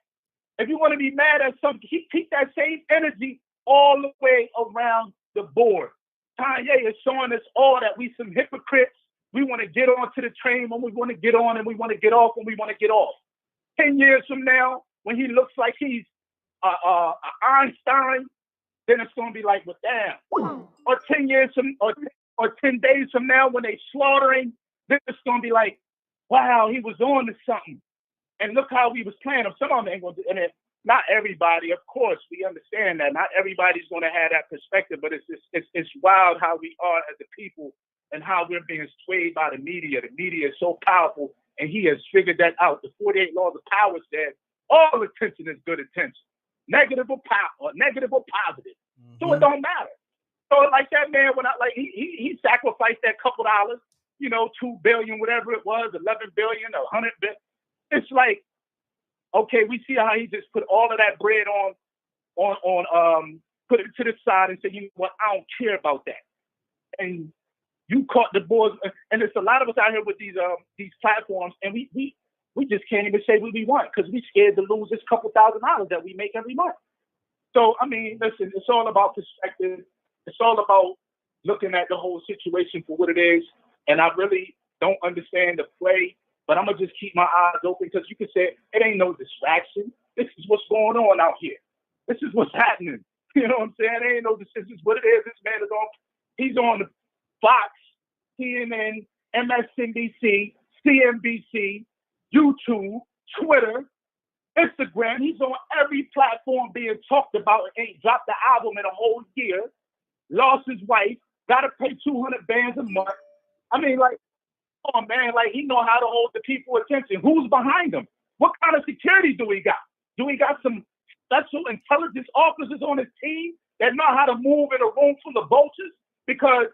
If you want to be mad at something, keep that same energy all the way around the board. Kanye is showing us all that we some hypocrites. We want to get on to the train when we want to get on, and we want to get off when we want to get off. 10 years from now, when he looks like he's Einstein, then it's going to be like, well, damn. Or 10 years from, or 10 days from now, when they slaughtering, then it's going to be like, wow, he was on to something. And look how he was playing him. Some of them ain't going to do it. Not everybody, of course, we understand that. Not everybody's going to have that perspective, but it's wild how we are as a people and how we're being swayed by the media. The media is so powerful, and he has figured that out. The 48 laws of power said all attention is good attention. Negative or positive. So it don't matter. So like that man, he sacrificed that couple dollars, $2 billion, whatever it was, 11 billion, 100 billion. It's like, okay, we see how he just put all of that bread put it to the side and said, you know what, I don't care about that. And you caught the boys, and there's a lot of us out here with these platforms, and we just can't even say what we want because we scared to lose this couple $1,000 that we make every month. So, I mean, listen, it's all about perspective. It's all about looking at the whole situation for what it is. And I really don't understand the play, but I'm going to just keep my eyes open because you can say it ain't no distraction. This is what's going on out here. This is what's happening. You know what I'm saying? It ain't no, this is what it is. This man is on, he's on Fox, CNN, MSNBC, CNBC, YouTube, Twitter, Instagram. He's on every platform being talked about and ain't dropped the album in a whole year. Lost his wife, Gotta pay 200 bands a month. I mean, like, come on, man. Like, he know how to hold the people attention. Who's behind him? What kind of security do we got? Do we got some special intelligence officers on his team that know how to move in a room full of vultures? Because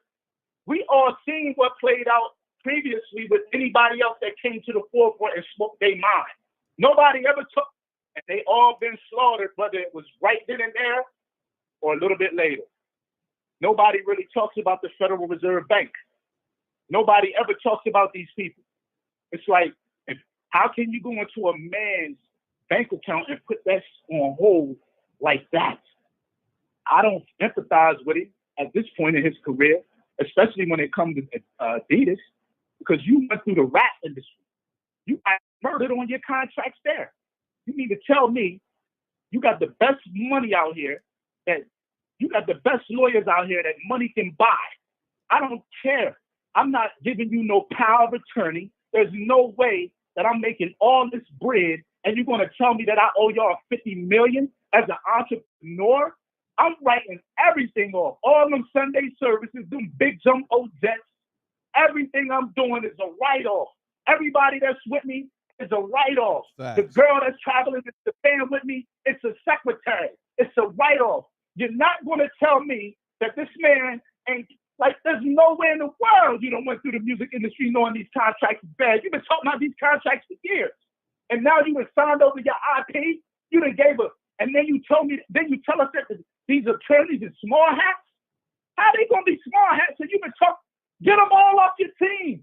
we all seen what played out previously with anybody else that came to the forefront and smoked their mind. Nobody ever took, and they all been slaughtered, whether it was right then and there or a little bit later. Nobody really talks about the Federal Reserve Bank. Nobody ever talks about these people. It's like, how can you go into a man's bank account and put that on hold like that? I don't empathize with him at this point in his career, especially when it comes to Adidas, because you went through the rap industry. You got murdered on your contracts there. You need to tell me you got the best money out here, that you got the best lawyers out here that money can buy. I don't care. I'm not giving you no power of attorney. There's no way that I'm making all this bread and you're going to tell me that I owe y'all $50 million as an entrepreneur? I'm writing everything off. All them Sunday services, them big jumbo jets, everything I'm doing is a write-off. Everybody that's with me is a write-off. The girl that's traveling to Japan with me, it's a secretary. It's a write-off. You're not going to tell me that this man ain't, like, there's nowhere in the world you don't went through the music industry knowing these contracts is bad. You've been talking about these contracts for years. And now you have signed over your IP. You done gave up. And then you tell us that these attorneys are small hats? How they going to be small hats? So you've been talking, get them all off your team.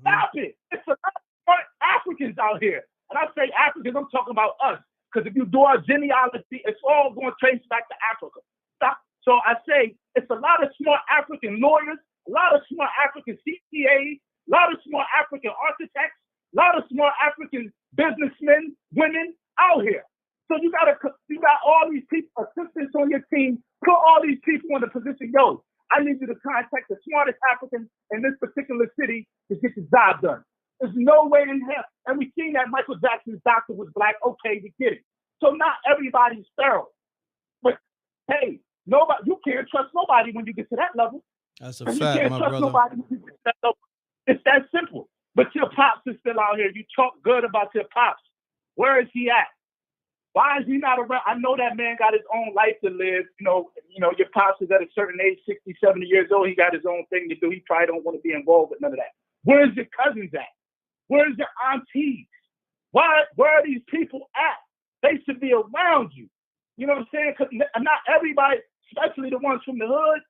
Stop it. It's a lot of smart Africans out here. And I say Africans, I'm talking about us. Because if you do our genealogy, it's all going to trace back to Africa. Stop. So I say it's a lot of smart African lawyers, a lot of smart African CPAs, a lot of smart African architects, a lot of smart African businessmen, women out here. So you got all these people, assistants on your team, put all these people in the position, yo, I need you to contact the smartest African in this particular city to get the job done. There's no way in hell. And we've seen that Michael Jackson's doctor was black. Okay, we get it. So not everybody's sterile. But hey, you can't trust nobody when you get to that level. That's a and fact, you can't my trust brother. nobody when you get to that level. It's that simple. But your pops is still out here. You talk good about your pops. Where is he at? Why is he not around? I know that man got his own life to live. You know, your pops is at a certain age, 60, 70 years old. He got his own thing to do. He probably don't want to be involved with none of that. Where's your cousins at? Where's your aunties? Where are these people at? They should be around you. You know what I'm saying? Because not everybody, especially the ones from the hood,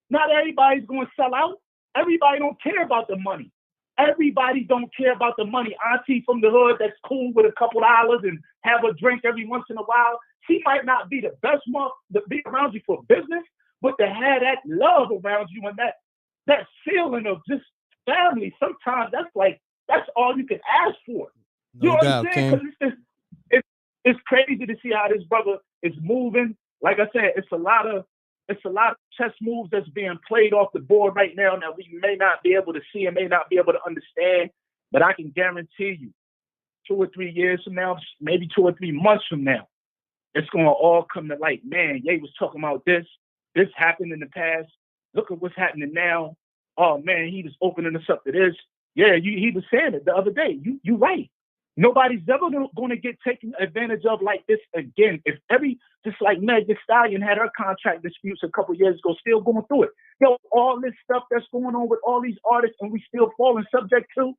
not everybody's going to sell out. Everybody don't care about the money. Everybody don't care about the money. Auntie from the hood that's cool with a couple dollars and have a drink every once in a while. She might not be the best month to be around you for business, but to have that love around you and that feeling of just family, sometimes that's all you can ask for. You know what I'm saying? Because it's crazy to see how this brother is moving. Like I said, it's a lot of chess moves that's being played off the board right now that we may not be able to see and may not be able to understand. But I can guarantee you, 2 or 3 years from now, maybe 2 or 3 months from now, it's going to all come to light. Man, Ye was talking about this. This happened in the past. Look at what's happening now. Oh, man, he was opening us up to this. Yeah, he was saying it the other day. You right. Nobody's ever going to get taken advantage of like this again. Just like Meg Thee Stallion had her contract disputes a couple years ago, still going through it. Yo, all this stuff that's going on with all these artists and we still falling subject to,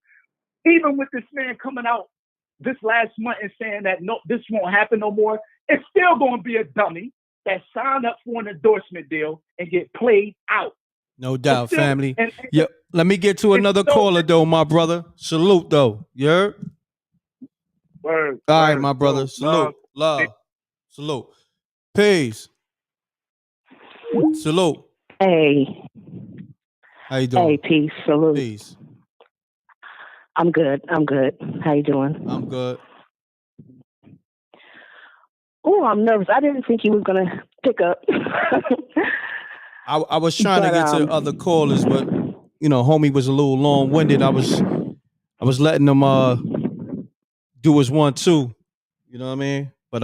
even with this man coming out this last month and saying that no, this won't happen no more, it's still going to be a dummy that signed up for an endorsement deal and get played out. No doubt, family. Yeah, let me get to another caller though, my brother. Salute though. You heard? Word, all right, my brother. Salute. Love. Salute. Peace. Salute. Hey. How you doing? Hey, peace. Salute. Peace. I'm good. How you doing? I'm good. Oh, I'm nervous. I didn't think you was going to pick up. I was trying to get to other callers, but, homie was a little long-winded. I was letting him do his 1-2. You know what I mean? But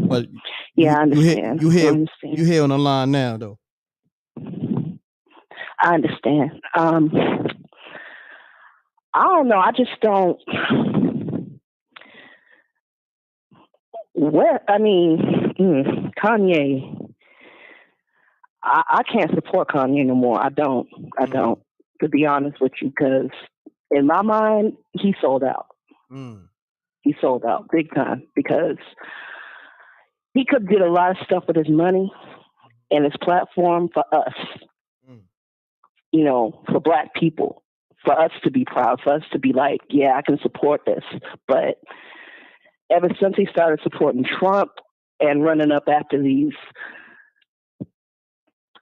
but yeah, I understand. You here on the line now though. I understand. I don't know. I just don't. Kanye. I can't support Kanye no more. I don't. To be honest with you, because in my mind, he sold out. He sold out big time because he could did a lot of stuff with his money and his platform for us. For Black people, for us to be proud, for us to be like, yeah, I can support this. But ever since he started supporting Trump and running up after these,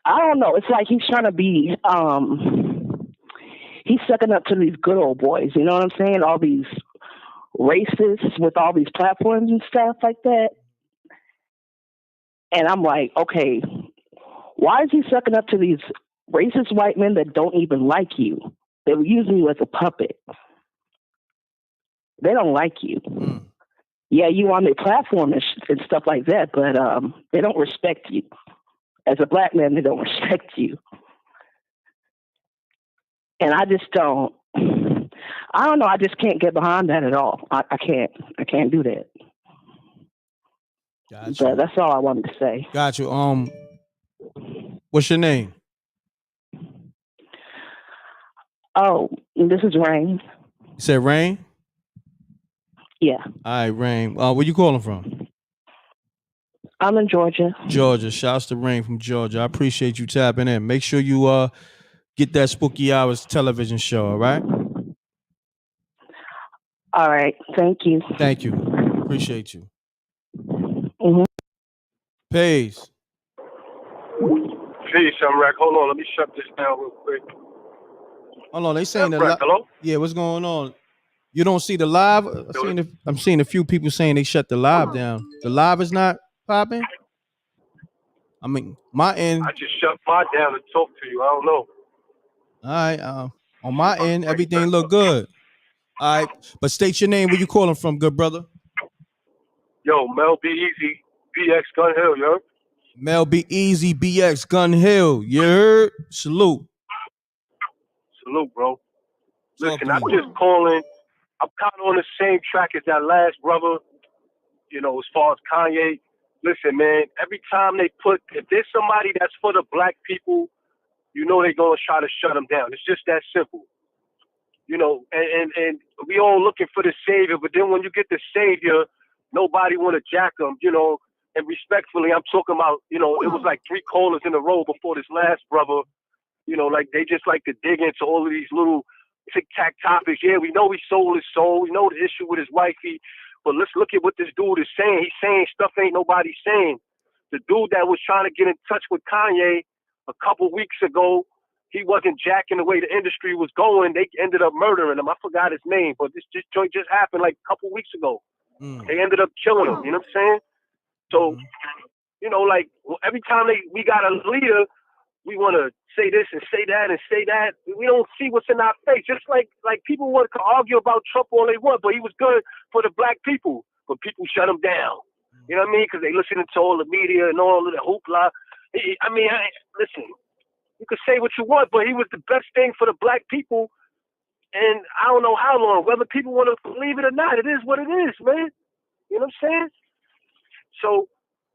I don't know. It's like he's trying to be, he's sucking up to these good old boys. You know what I'm saying? All these racists with all these platforms and stuff like that. And I'm like, okay, why is he sucking up to these racist white men that don't even like you? They were using you as a puppet. They don't like you. Yeah, you on their platform and stuff like that, but they don't respect you. As a Black man, they don't respect you. And I just don't. I don't know. I just can't get behind that at all. I can't. I can't do that. Gotcha. But that's all I wanted to say. Got you. What's your name? Oh, this is Rain. You said Rain? Yeah. All right, Rain. Where you calling from? I'm in Georgia. Georgia. Shouts to Rain from Georgia. I appreciate you tapping in. Make sure you get that Spooky Hours television show, all right? All right. Thank you. Thank you. Appreciate you. Mm-hmm. Peace. Peace, m.reck. Hold on, let me shut this down real quick. Hold on, they saying Hello? Yeah, what's going on? You don't see the live? I'm seeing a few people saying they shut the live down. The live is not popping? I mean, my end. I just shut mine down to talk to you. I don't know. All right. On my end, everything look good. All right. But state your name. Where you calling from, good brother? Yo, Mel B Easy, BX Gun Hill, yo. Mel B Easy, BX Gun Hill. You heard? Salute. Salute, bro. Listen, I'm just calling. I'm kind of on the same track as that last brother, as far as Kanye. Listen, man, every time if there's somebody that's for the Black people, they're going to try to shut them down. It's just that simple. And we all looking for the savior, but then when you get the savior, nobody want to jack them, and respectfully, I'm talking about, it was like 3 callers in a row before this last brother, like they just like to dig into all of these little tic-tac topics. Yeah, we know he sold his soul. We know the issue with his wifey, but let's look at what this dude is saying. He's saying stuff ain't nobody saying. The dude that was trying to get in touch with Kanye a couple weeks ago, he wasn't jacking the way the industry was going. They ended up murdering him. I forgot his name, but this joint just happened like a couple weeks ago. They ended up killing him. You know what I'm saying? So, every time we got a leader, we want to say this and say that and say that. We don't see what's in our face. Just like people want to argue about Trump all they want, but he was good for the Black people. But people shut him down. You know what I mean? Because they listening to all the media and all of the hoopla. Listen, you can say what you want, but he was the best thing for the Black people. And I don't know how long, whether people want to believe it or not, it is what it is, man. You know what I'm saying? So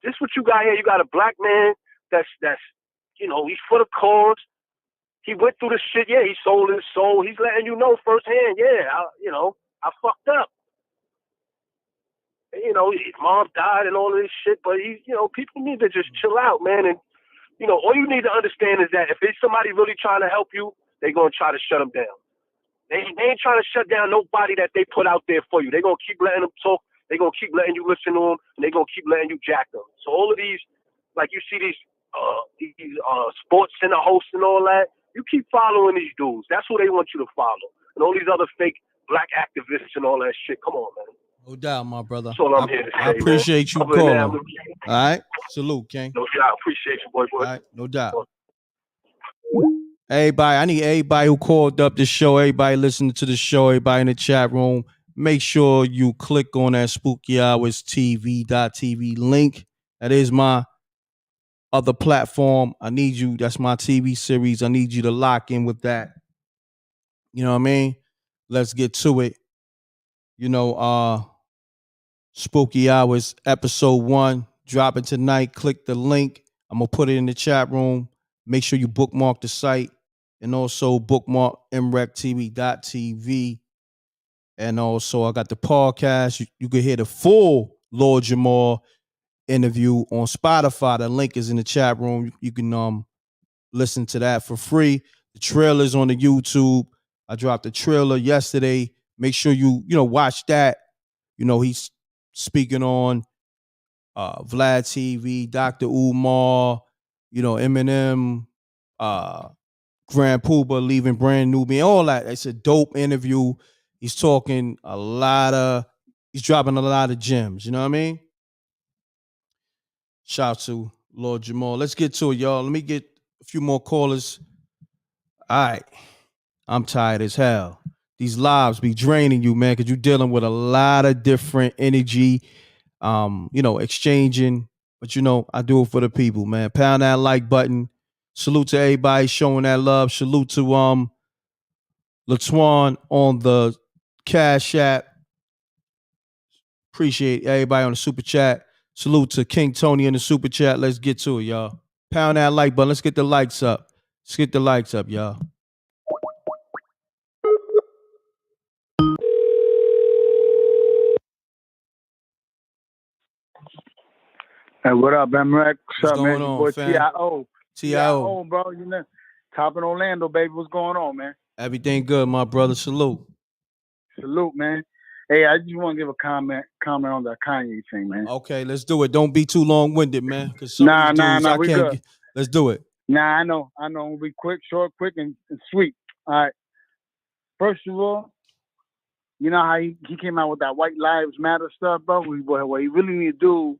this what you got here. You got a Black man that's he's for the cause. He went through the shit. Yeah, he sold his soul. He's letting you know firsthand. Yeah, I fucked up. His mom died and all of this shit. But people need to just chill out, man. And all you need to understand is that if it's somebody really trying to help you, they're gonna try to shut them down. They ain't trying to shut down nobody that they put out there for you. They're gonna keep letting them talk. They're gonna keep letting you listen to them, and they're gonna keep letting you jack them. So all of these, like you see these sports center hosts and all that, you keep following these dudes. That's who they want you to follow. And all these other fake Black activists and all that shit. Come on, man. No doubt, my brother. That's all I'm here to say, I appreciate you Other than calling. that, All right. Salute, King. No doubt. Appreciate you, boy. All right. No doubt. Everybody, I need everybody who called up the show, everybody listening to the show, everybody in the chat room, make sure you click on that Spooky Hours TV.tv link. That is my other platform. I need you. That's my TV series. I need you to lock in with that. You know what I mean? Let's get to it. You know, Spooky Hours episode 1 dropping tonight. Click the link. I'm gonna put it in the chat room. Make sure you bookmark the site and also bookmark mrecktv.tv. And also I got the podcast. You can hear the full Lord Jamar interview on Spotify. The link is in the chat room. You can listen to that for free. The trailer's on the YouTube. I dropped the trailer yesterday. Make sure you watch that. He's speaking on Vlad TV, Dr. Umar, Eminem, Grand Pooba leaving Brand Nubian, all that. It's a dope interview. He's dropping a lot of gems. You know what I mean? Shout out to Lord Jamal. Let's get to it, y'all. Let me get a few more callers. All right. I'm tired as hell. These lives be draining you, man, because you're dealing with a lot of different energy, exchanging. But I do it for the people, man. Pound that like button. Salute to everybody showing that love. Salute to Latuan on the Cash App. Appreciate everybody on the super chat. Salute to King Tony in the super chat. Let's get to it, y'all. Pound that like button. Let's get the likes up. Let's get the likes up, y'all. Hey, what up, m.reck? What's up, going man? on, Boy, fam? T.I.O. T.I.O., bro. Top in Orlando, baby. What's going on, man? Everything good, my brother. Salute. Salute, man. Hey, I just want to give a comment on that Kanye thing, man. Okay, let's do it. Don't be too long-winded, man, because some of these dudes, I we can't good. Let's do it. I know. We'll be quick, short, quick, and sweet. All right. First of all, you know how he came out with that White Lives Matter stuff, bro? What he really need to do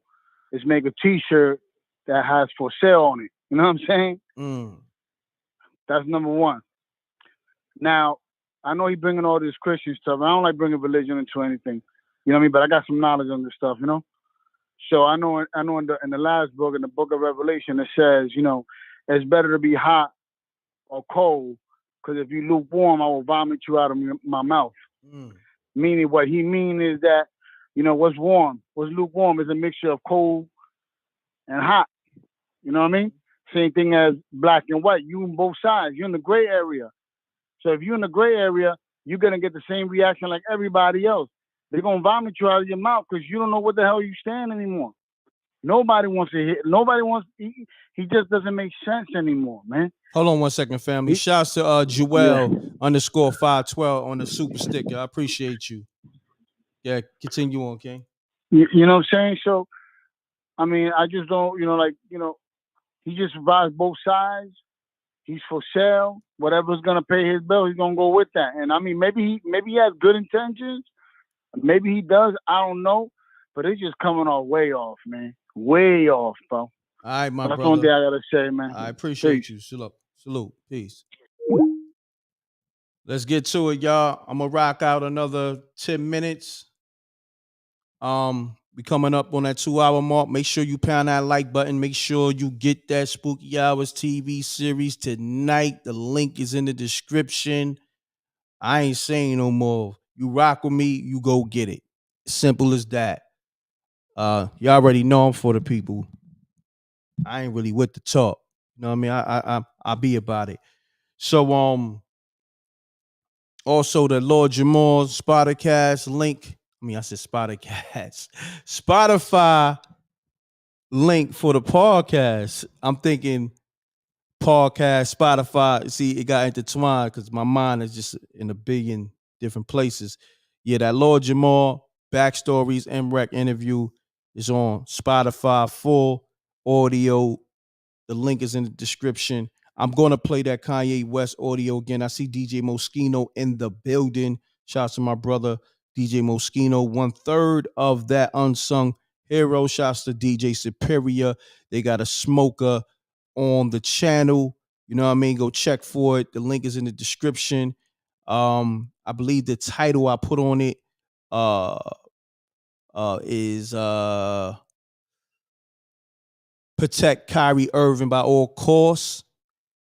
is make a T-shirt that has for sale on it. You know what I'm saying? That's number one. Now, I know he's bringing all this Christian stuff. I don't like bringing religion into anything. You know what I mean? But I got some knowledge on this stuff, you know? So I know in the last book, in the book of Revelation, it says, it's better to be hot or cold, because if you lukewarm, I will vomit you out of my mouth. Meaning what he means is that, what's lukewarm is a mixture of cold and hot. You know what I mean? Same thing as black and white. You in both sides. You're in the gray area. So if you're in the gray area, you're going to get the same reaction like everybody else. They're going to vomit you out of your mouth because you don't know what the hell you stand anymore. Nobody wants to hear. He just doesn't make sense anymore, man. Hold on one second, family. Shouts to Joel _512 on the super sticker. I appreciate you. Yeah, continue on, King. You know what I'm saying? So, I mean, I just don't, he just provides both sides. He's for sale. Whatever's gonna pay his bill, he's gonna go with that. And I mean, maybe he has good intentions. Maybe he does. I don't know. But it's just coming off way off, man. Way off, bro. All right, my brother. brother. That's one thing I gotta say, man. I appreciate you. Salute. Peace. Let's get to it, y'all. I'm gonna rock out another 10 minutes. We coming up on that 2-hour mark. Make sure you pound that like button. Make sure you get that Spooky Hours TV series tonight. The link is in the description. I ain't saying no more. You rock with me, you go get it. Simple as that. You already know I'm for the people. I ain't really with the talk. You know what I mean? I be about it. So also the Lord Jamal Spotify link. I said Spotify. Spotify link for the podcast. I'm thinking podcast, Spotify. See, it got intertwined because my mind is just in a billion different places. Yeah, that Lord Jamal Backstories m.reck interview is on Spotify, full audio. The link is in the description. I'm going to play that Kanye West audio again. I see DJ Moschino in the building. Shout out to my brother, DJ Moschino. 1/3 of that unsung hero. Shouts to DJ Superior. They got a smoker on the channel. You know what I mean? Go check for it. The link is in the description. I believe the title I put on it is protect Kyrie Irving by all costs.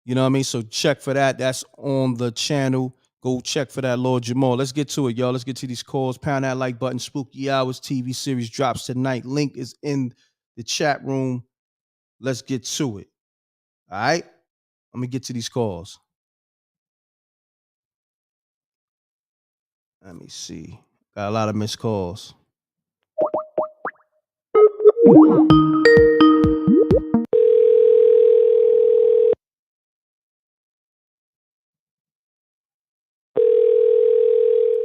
You know what I mean? So check for that. That's on the channel. Go check for that, Lord Jamal. Let's get to it, y'all. Let's get to these calls. Pound that like button. Spooky Hours TV series drops tonight. Link is in the chat room. Let's get to it. All right? Let me get to these calls. Let me see. Got a lot of missed calls.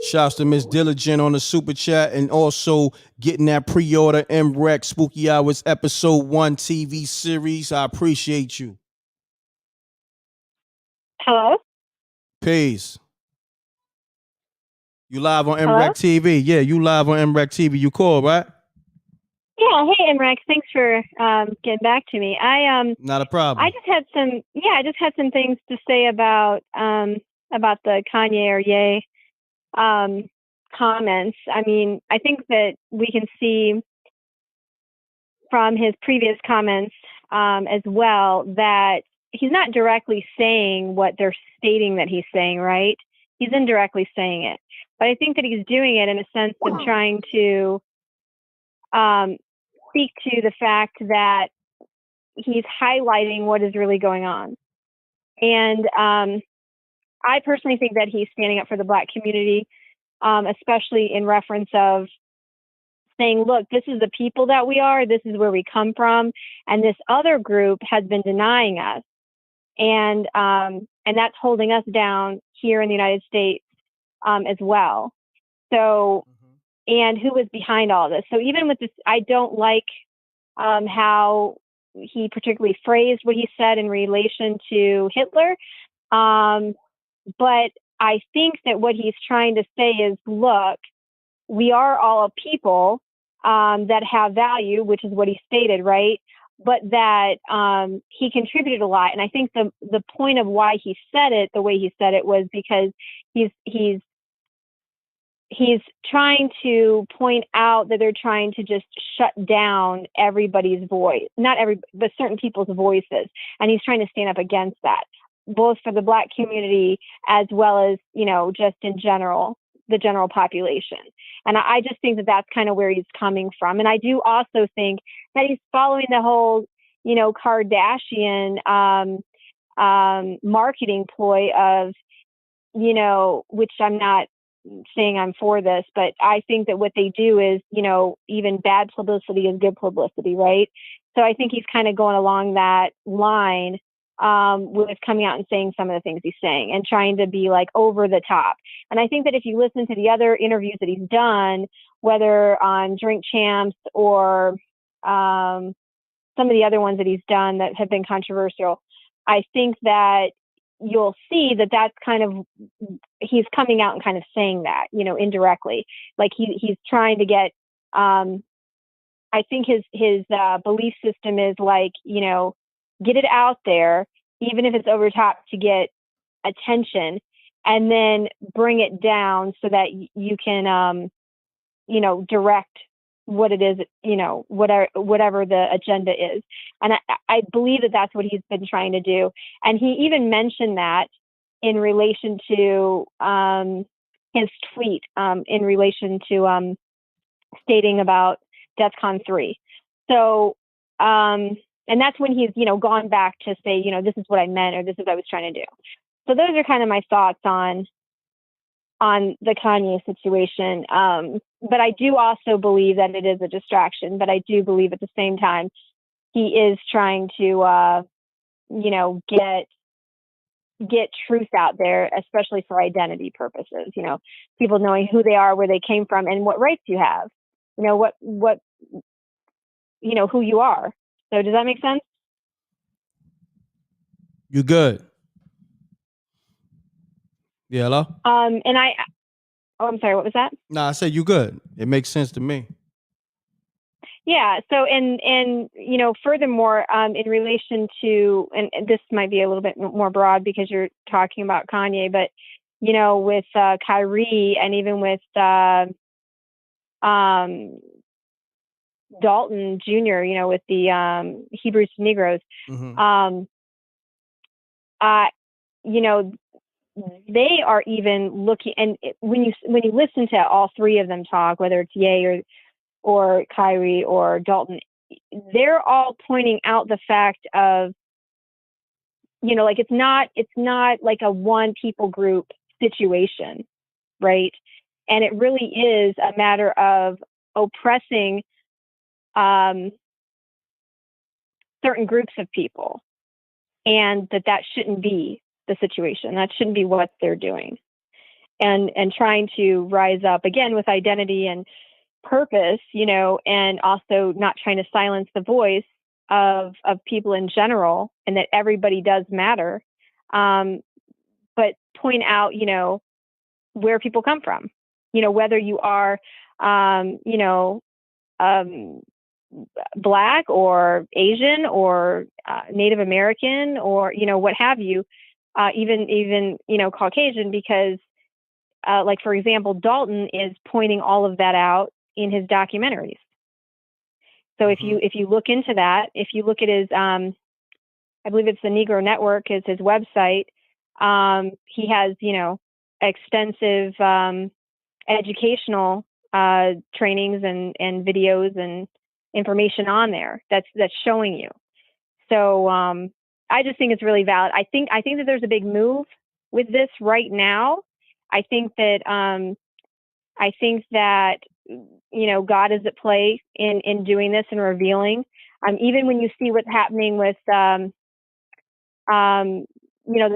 Shouts to Miss Diligent on the super chat and also getting that pre-order m.reck Spooky Hours episode 1 TV series. I appreciate you. Hello? Peace. You live on m.reck TV. Yeah, you live on m.reck TV. You call, right? Yeah, hey m.reck, thanks for getting back to me. Not a problem. I just had some things to say about the Kanye or Ye comments. I mean, I think that we can see from his previous comments as well that he's not directly saying what they're stating that he's saying, right? He's indirectly saying it. But I think that he's doing it in a sense of trying to speak to the fact that he's highlighting what is really going on. And I personally think that he's standing up for the Black community, especially in reference of saying, look, this is the people that we are, this is where we come from, and this other group has been denying us. And that's holding us down here in the United States as well. So, and who is behind all this? So even with this, I don't like how he particularly phrased what he said in relation to Hitler. But I think that what he's trying to say is, look, we are all a people that have value, which is what he stated, right? But that he contributed a lot. And I think the point of why he said it the way he said it was because he's trying to point out that they're trying to just shut down everybody's voice, not every, but certain people's voices. And he's trying to stand up against that, both for the Black community as well as, you know, just in general, the general population. And I just think that that's kind of where he's coming from. And I do also think that he's following the whole, you know, Kardashian marketing ploy of, you know, which I'm not saying I'm for this, but I think that what they do is, you know, even bad publicity is good publicity, right? So I think he's kind of going along that line with coming out and saying some of the things he's saying and trying to be like over the top. And I think that if you listen to the other interviews that he's done, whether on Drink Champs or some of the other ones that he's done that have been controversial, I think that you'll see that that's kind of, he's coming out and kind of saying that, you know, indirectly, like he's trying to get, I think his belief system is like, you know, get it out there, even if it's over top to get attention, and then bring it down so that you can, you know, direct what it is, you know, whatever the agenda is. And I believe that that's what he's been trying to do. And he even mentioned that in relation to his tweet, in relation to stating about DEFCON 3. So, and that's when he's, you know, gone back to say, you know, this is what I meant, or this is what I was trying to do. So those are kind of my thoughts on the Kanye situation. But I do also believe that it is a distraction, but I do believe at the same time, he is trying to, you know, get truth out there, especially for identity purposes, you know, people knowing who they are, where they came from, and what rights you have, you know, what, you know, who you are. So does that make sense? You good? Yeah, hello? And I'm sorry, what was that? No, I said you good. It makes sense to me. Yeah. So, and you know, furthermore, in relation to, and this might be a little bit more broad because you're talking about Kanye, but you know, with Kyrie and even with Dalton Jr., with the Hebrews to Negroes. Mm-hmm. They are even looking, and when you listen to all three of them talk, whether it's Ye or Kyrie or Dalton, they're all pointing out the fact of, like it's not like a one people group situation, right? And it really is a matter of oppressing certain groups of people, and that shouldn't be the situation. That shouldn't be what they're doing. And trying to rise up again with identity and purpose, and also not trying to silence the voice of people in general, and that everybody does matter. But point out, where people come from, whether you are, Black or Asian or Native American or, what have you, even, Caucasian, because like, for example, Dalton is pointing all of that out in his documentaries. So if you look into that, if you look at his, I believe it's the Negro Network is his website. He has, extensive educational trainings and videos and information on there that's showing you. So I just think it's really valid. I think that there's a big move with this right now. I think that God is at play in doing this and revealing. Even when you see what's happening with the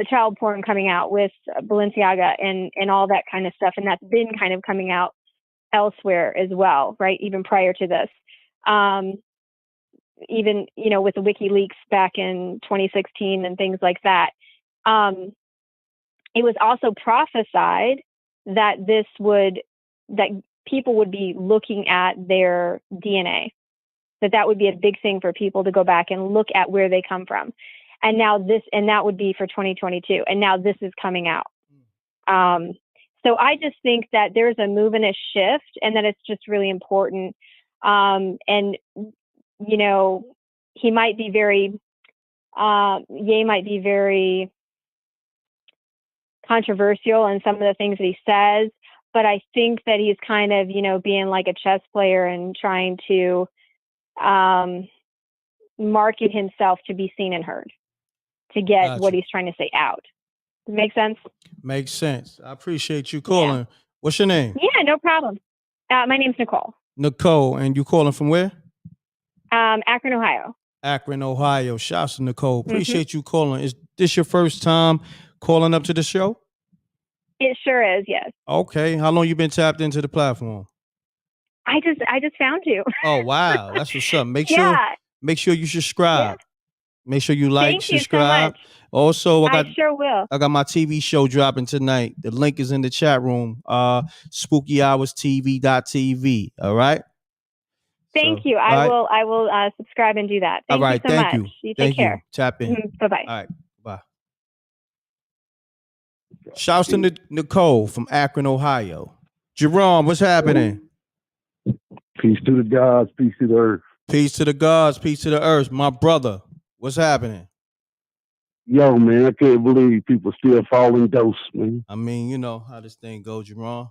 child porn coming out with Balenciaga and all that kind of stuff, and that's been kind of coming out elsewhere as well, right? Even prior to this, even with the WikiLeaks back in 2016 and things like that. It was also prophesied that that people would be looking at their DNA, that would be a big thing for people to go back and look at where they come from. And now that would be for 2022. And now this is coming out. So I just think that there's a move and a shift, and that it's just really important. And, he might be very, Ye might be very controversial in some of the things that he says, but I think that he's kind of, being like a chess player and trying to market himself to be seen and heard, to get what he's trying to say out. Does it make sense? Makes sense. I appreciate you calling. Yeah. What's your name? Yeah, no problem. My name's Nicole. Nicole, and you calling from where? Akron, Ohio. Akron, Ohio. Shouts to Nicole. Appreciate you calling. Is this your first time calling up to the show? It sure is, yes. Okay. How long you been tapped into the platform? I just found you. Oh, wow. That's what's up. Make sure you subscribe. Yeah. Make sure you like, Thank subscribe. You so much. Also, I sure will. I got my TV show dropping tonight. The link is in the chat room. SpookyHoursTV.tv. All right. Thank you. I will subscribe and do that. Thank you so much. You take care. Tap in. Bye-bye. All right. Bye. Shouts to Nicole from Akron, Ohio. Jerome, what's happening? Peace to the gods, peace to the earth. Peace to the gods, peace to the earth. My brother, what's happening? Yo, man, I can't believe people still falling dose, man. I mean, you know how this thing goes, Jerome.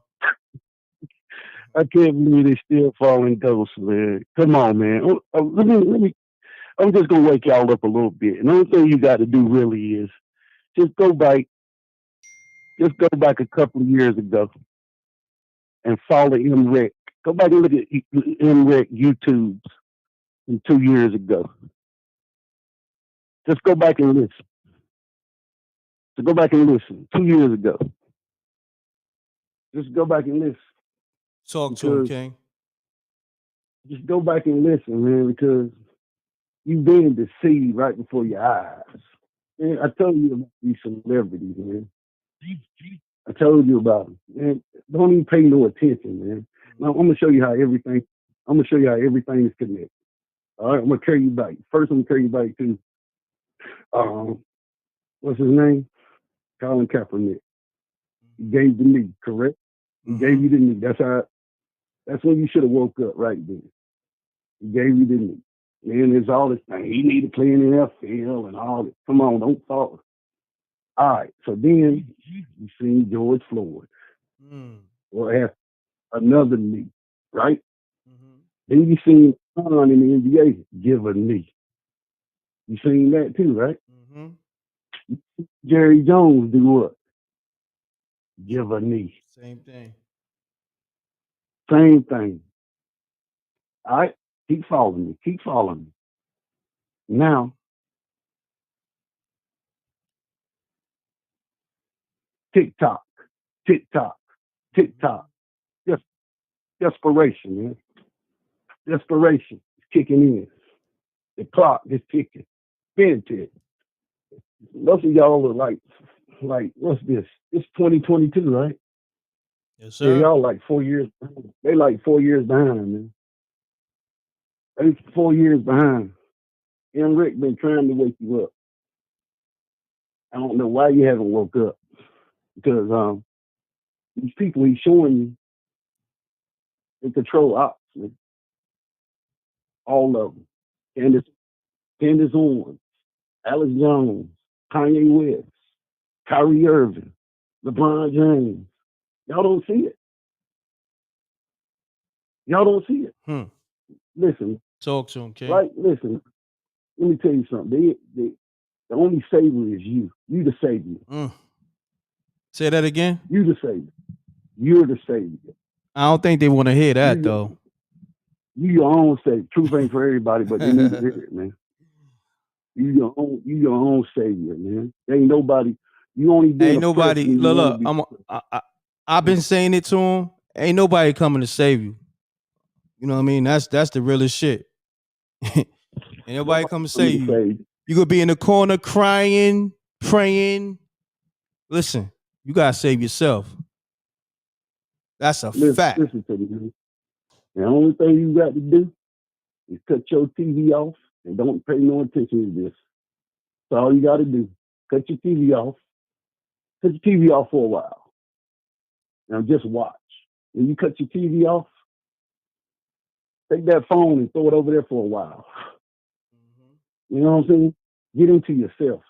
I can't believe they still falling dose, man. Come on, man. Let me. I'm just gonna wake y'all up a little bit. And the only thing you got to do really is just go back a couple of years ago and follow m.reck. Go back and look at m.reck YouTubes from 2 years ago. Just go back and listen. So go back and listen. 2 years ago. Just go back and listen. Talk to him, King. Just go back and listen, man, because you've been deceived right before your eyes. Man, I told you about these celebrities, man. I told you about them. Man, don't even pay no attention, man. Now, I'm gonna show you how everything is connected. All right, I'm gonna carry you back. First, I'm gonna carry you back to what's his name? Colin Kaepernick. He gave the knee, correct? He gave you the knee. That's when you should have woke up right then. He gave you the knee. Then there's all this thing. He need to play in the NFL and all this. Come on, don't fall. All right. So then you seen George Floyd. Or have another knee, right? Then you seen Khan in the NBA give a knee. You seen that too, right? Jerry Jones do what? Give a knee. Same thing. Same thing. All right? Keep following me. Keep following me. Now, tick-tock, tick-tock, tick-tock. Just desperation, man. Desperation is kicking in. The clock is ticking. Vintage. Most of y'all are like, what's this? It's 2022, right? Yes, sir. Yeah, y'all like 4 years behind. They like 4 years behind, man. They 4 years behind. M.reck been trying to wake you up. I don't know why you haven't woke up. Because these people he's showing you, they control ops, man. All of them. Candace Owens, Alex Jones, Kanye West, Kyrie Irving, LeBron James. Y'all don't see it. Y'all don't see it. Listen. Talk to him, King. Right? Listen. Let me tell you something. The only savior is you. You the savior. Say that again. You the savior. You're the savior. I don't think they want to hear that, though. You your own savior. Truth ain't for everybody, but they need to hear it, man. You your own savior, man. There ain't nobody. You only been ain't nobody. Look. I've been saying it to him. Ain't nobody coming to save you. You know what I mean? That's the realest shit. Ain't nobody come to save you. You could be in the corner crying, praying. Listen, you gotta save yourself. That's a fact. Listen to me, man. The only thing you got to do is cut your TV off and don't pay no attention to this. That's all you got to do. Cut your TV off. Cut your TV off for a while. Now just watch. When you cut your TV off, take that phone and throw it over there for a while. You know what I'm saying? Get into yourself.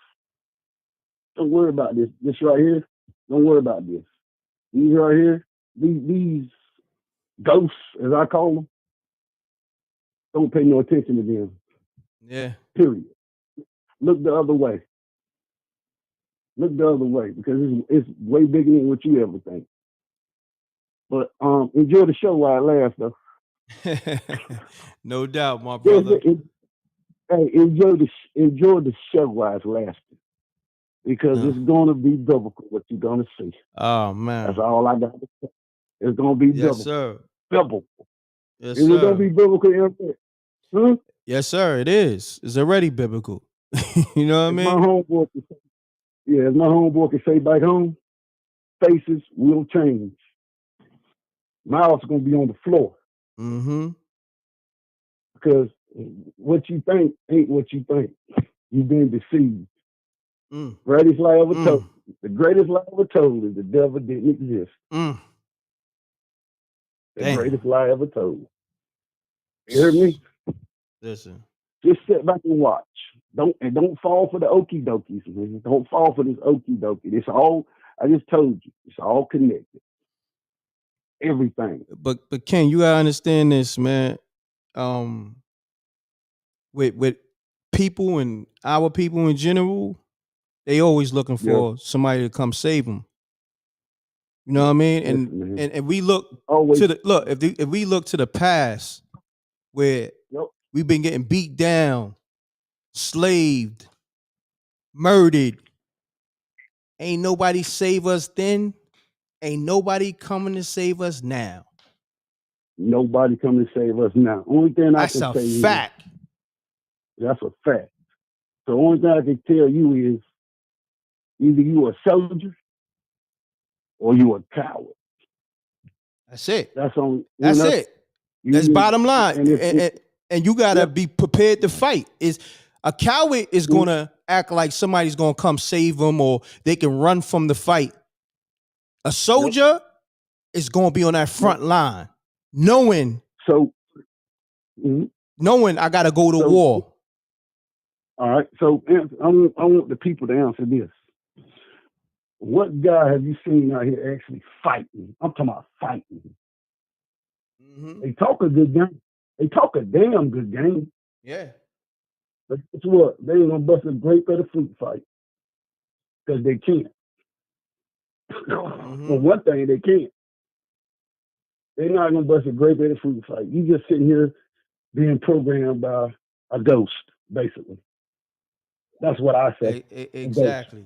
Don't worry about this. This right here, don't worry about this. These right here, these ghosts, as I call them, don't pay no attention to them. Yeah. Period. Look the other way. Look the other way because it's way bigger than what you ever think. But enjoy the show while it lasts, though. No doubt, my brother. Hey, enjoy the show while it's lasting because it's gonna be biblical what you're gonna see. Oh man, that's all I got to say. It's gonna be biblical. Yes, sir. Biblical. Yes, is sir. It gonna be biblical? Huh? Yes, sir. It is. It's already biblical. You know what I mean? My homeboy can say, as my homeboy can say back home, faces will change. Mouth's gonna be on the floor. Because what you think ain't what you think. You've been deceived. Greatest lie ever told. The greatest lie ever told is the devil didn't exist. The greatest lie ever told. You heard me? Listen. Just sit back and watch. Don't fall for the okie dokies, man. Don't fall for this okie dokie. It's all I just told you. It's all connected. Everything. But Ken, you gotta understand this, man. With people and our people in general, they always looking for somebody to come save them. You know what I mean? And we look to the if we look to the past where we've been getting beat down, slaved, murdered. Ain't nobody save us then. Ain't nobody coming to save us now. Nobody coming to save us now. Only thing I can say that's a fact. That's a fact. The only thing I can tell you is either you a soldier or you a coward. That's it. That's on. That's it. That's bottom line. And you gotta be prepared to fight. Is a coward is gonna act like somebody's gonna come save them or they can run from the fight. A soldier is gonna be on that front line, knowing knowing I gotta go to war. All right. So I want the people to answer this. What guy have you seen out here actually fighting? I'm talking about fighting. Mm-hmm. They talk a good game. They talk a damn good game. Yeah. But guess what? They ain't gonna bust a grape at a fruit fight. Because they can't. Mm-hmm. For one thing, they can't. They're not gonna bust a grape at a fruit fight. You just sitting here being programmed by a ghost, basically. That's what I say. Exactly.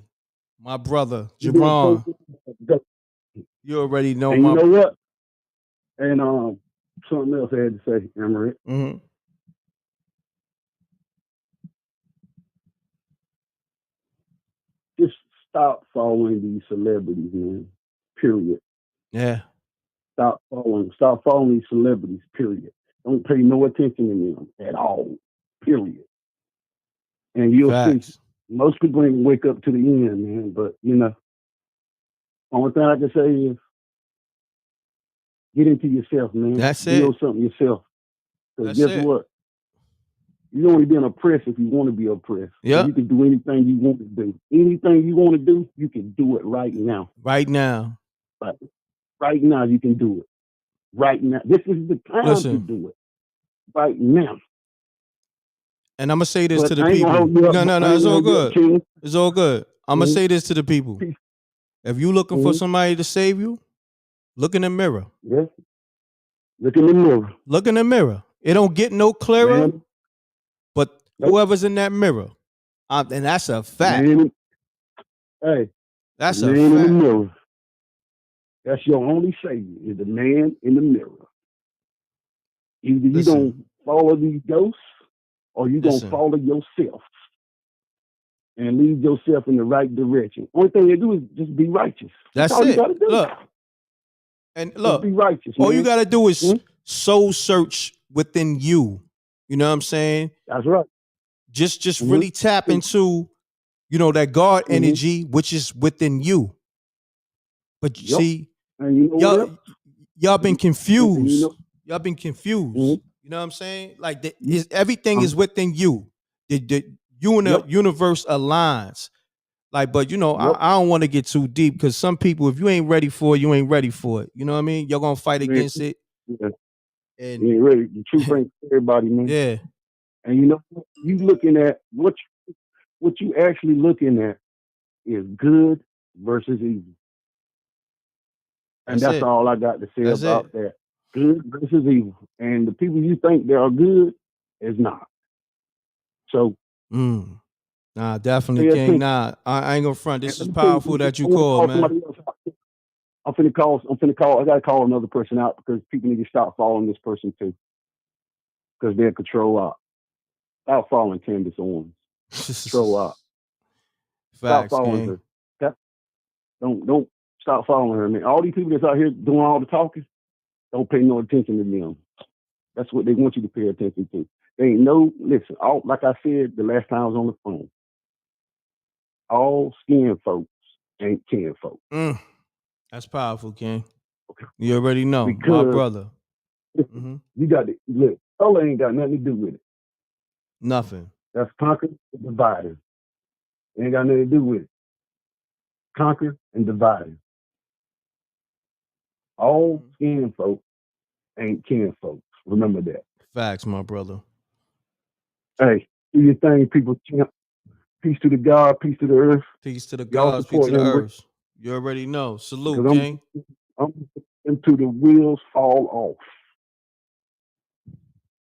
My brother, Jerron. You already know. And you know what? And something else I had to say, m.reck. Mm-hmm. Just stop following these celebrities, man. Period. Yeah. Stop following these celebrities, period. Don't pay no attention to them at all. Period. And you'll see most people ain't wake up to the end, man. But only thing I can say is get into yourself, man. That's Build it. something yourself. Because That's guess it. what? You only being oppressed if you want to be oppressed. Yeah. So you can do anything you want to do. Anything you want to do, you can do it right now. Right now. Right now, you can do it. Right now. This is the time to do it. Right now. And I'm going to say this to the people. No, it's all good. It's all good. I'm going to say this to the people. If you're looking for somebody to save you, look in the mirror. Yes. Look in the mirror. Look in the mirror. It don't get no clearer, but whoever's in that mirror, and that's a fact. That's a fact. In the mirror. That's your only savior, is the man in the mirror. Either you gonna follow these ghosts or you gonna follow yourself and lead yourself in the right direction. Only thing they do is just be righteous. That's all it. You gotta do. Look, just be righteous. All man. you gotta do is soul search within you. You know what I'm saying? That's right. Just really tap into, that God energy, which is within you. But you see, and y'all been confused. Y'all been confused. You know what I'm saying? Like everything is within you. The universe aligns. Like, but I don't want to get too deep because some people, if you ain't ready for it, you ain't ready for it. You know what I mean? You're gonna fight against it. Yeah. And you ain't ready. The truth ain't for everybody, man. Yeah. And you looking at what you actually looking at is good versus evil. And that's all I got to say about that. Good versus evil. And the people you think they are good is not. So nah, definitely King. Nah, I ain't gonna front. This is powerful that you called, man. I'm finna call. I gotta call another person out because people need to stop following this person too. Because they're control out. Stop following Candace Owens. Control out. Stop following her. Okay? Don't stop following her, man. All these people that's out here doing all the talking, don't pay no attention to them. That's what they want you to pay attention to. They ain't listen, like I said the last time I was on the phone, all skin folks ain't kin folks. That's powerful, King. Okay. You already know. Because my brother. You got to look, color ain't got nothing to do with it. Nothing. That's conquer and divided. Ain't got nothing to do with it. Conquer and divided. All skin folks ain't kin folks. Remember that. Facts, my brother. Hey, do your thing, people. Peace to the God, peace to the earth. Peace to the gods, peace to the earth. You already know. Salute, King. I'm until the wheels fall off.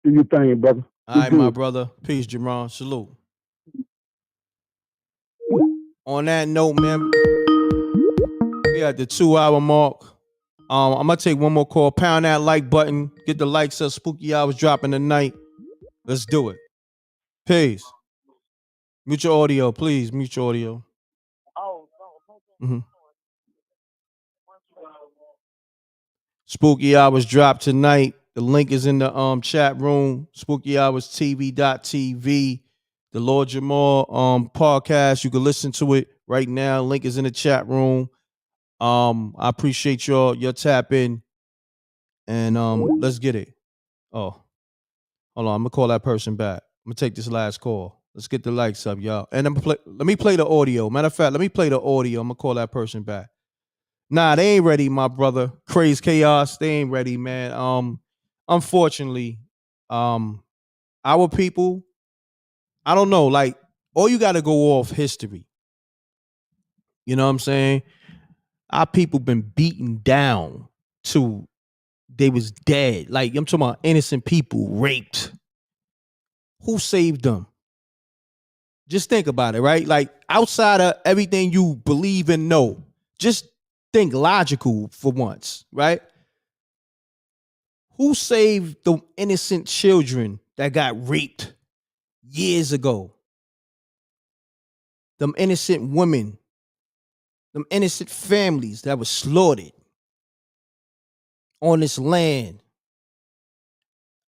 Do your thing, brother. All right, my brother. Peace, Jerron. Salute. On that note, man, we at the 2-hour mark. I'm gonna take one more call. Pound that like button. Get the likes up. Spooky Hours dropping tonight. Let's do it. Peace. Mute your audio, please. Mute your audio. Spooky Hours drop tonight. The link is in the chat room. SpookyHoursTV.tv. The Lord Jamal podcast. You can listen to it right now. Link is in the chat room. I appreciate your tap in. And let's get it. Oh. Hold on, I'm gonna call that person back. I'm gonna take this last call. Let's get the likes up, y'all. And let me play the audio. Matter of fact, let me play the audio. I'm gonna call that person back. Nah, they ain't ready, my brother. Crazy Chaos, they ain't ready, man. Unfortunately, our people, I don't know, like, all you gotta go off history. You know what I'm saying? Our people been beaten down to they was dead. Like, I'm talking about innocent people raped. Who saved them? Just think about it, right? Like, outside of everything you believe and know, just think logical for once, right? Who saved the innocent children that got raped years ago? Them innocent women, them innocent families that were slaughtered on this land.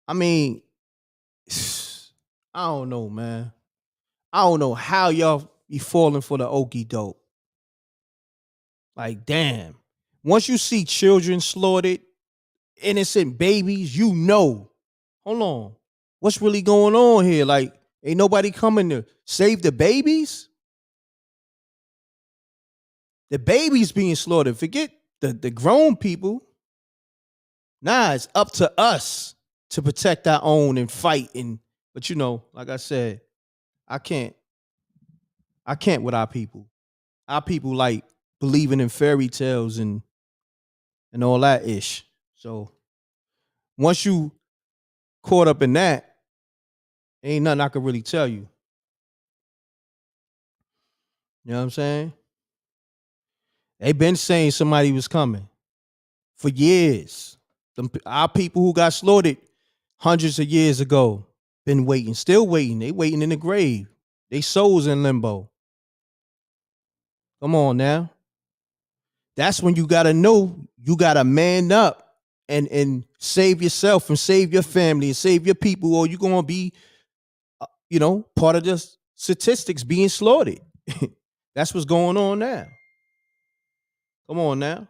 I mean, I don't know, man. I don't know how y'all be falling for the okie doke. Like, damn. Once you see children slaughtered, innocent babies, you know. Hold on. What's really going on here? Like, ain't nobody coming to save the babies? The babies being slaughtered. Forget the grown people. Nah, it's up to us to protect our own and fight. But you know, like I said, I can't with our people. Our people like believing in fairy tales and all that ish. So once you caught up in that, ain't nothing I could really tell you. You know what I'm saying? They been saying somebody was coming for years. Our people who got slaughtered hundreds of years ago been waiting, still waiting. They waiting in the grave. They souls in limbo. Come on now. That's when you gotta know you gotta man up and save yourself and save your family and save your people, or you're gonna be, part of the statistics being slaughtered. That's what's going on now. Come on now.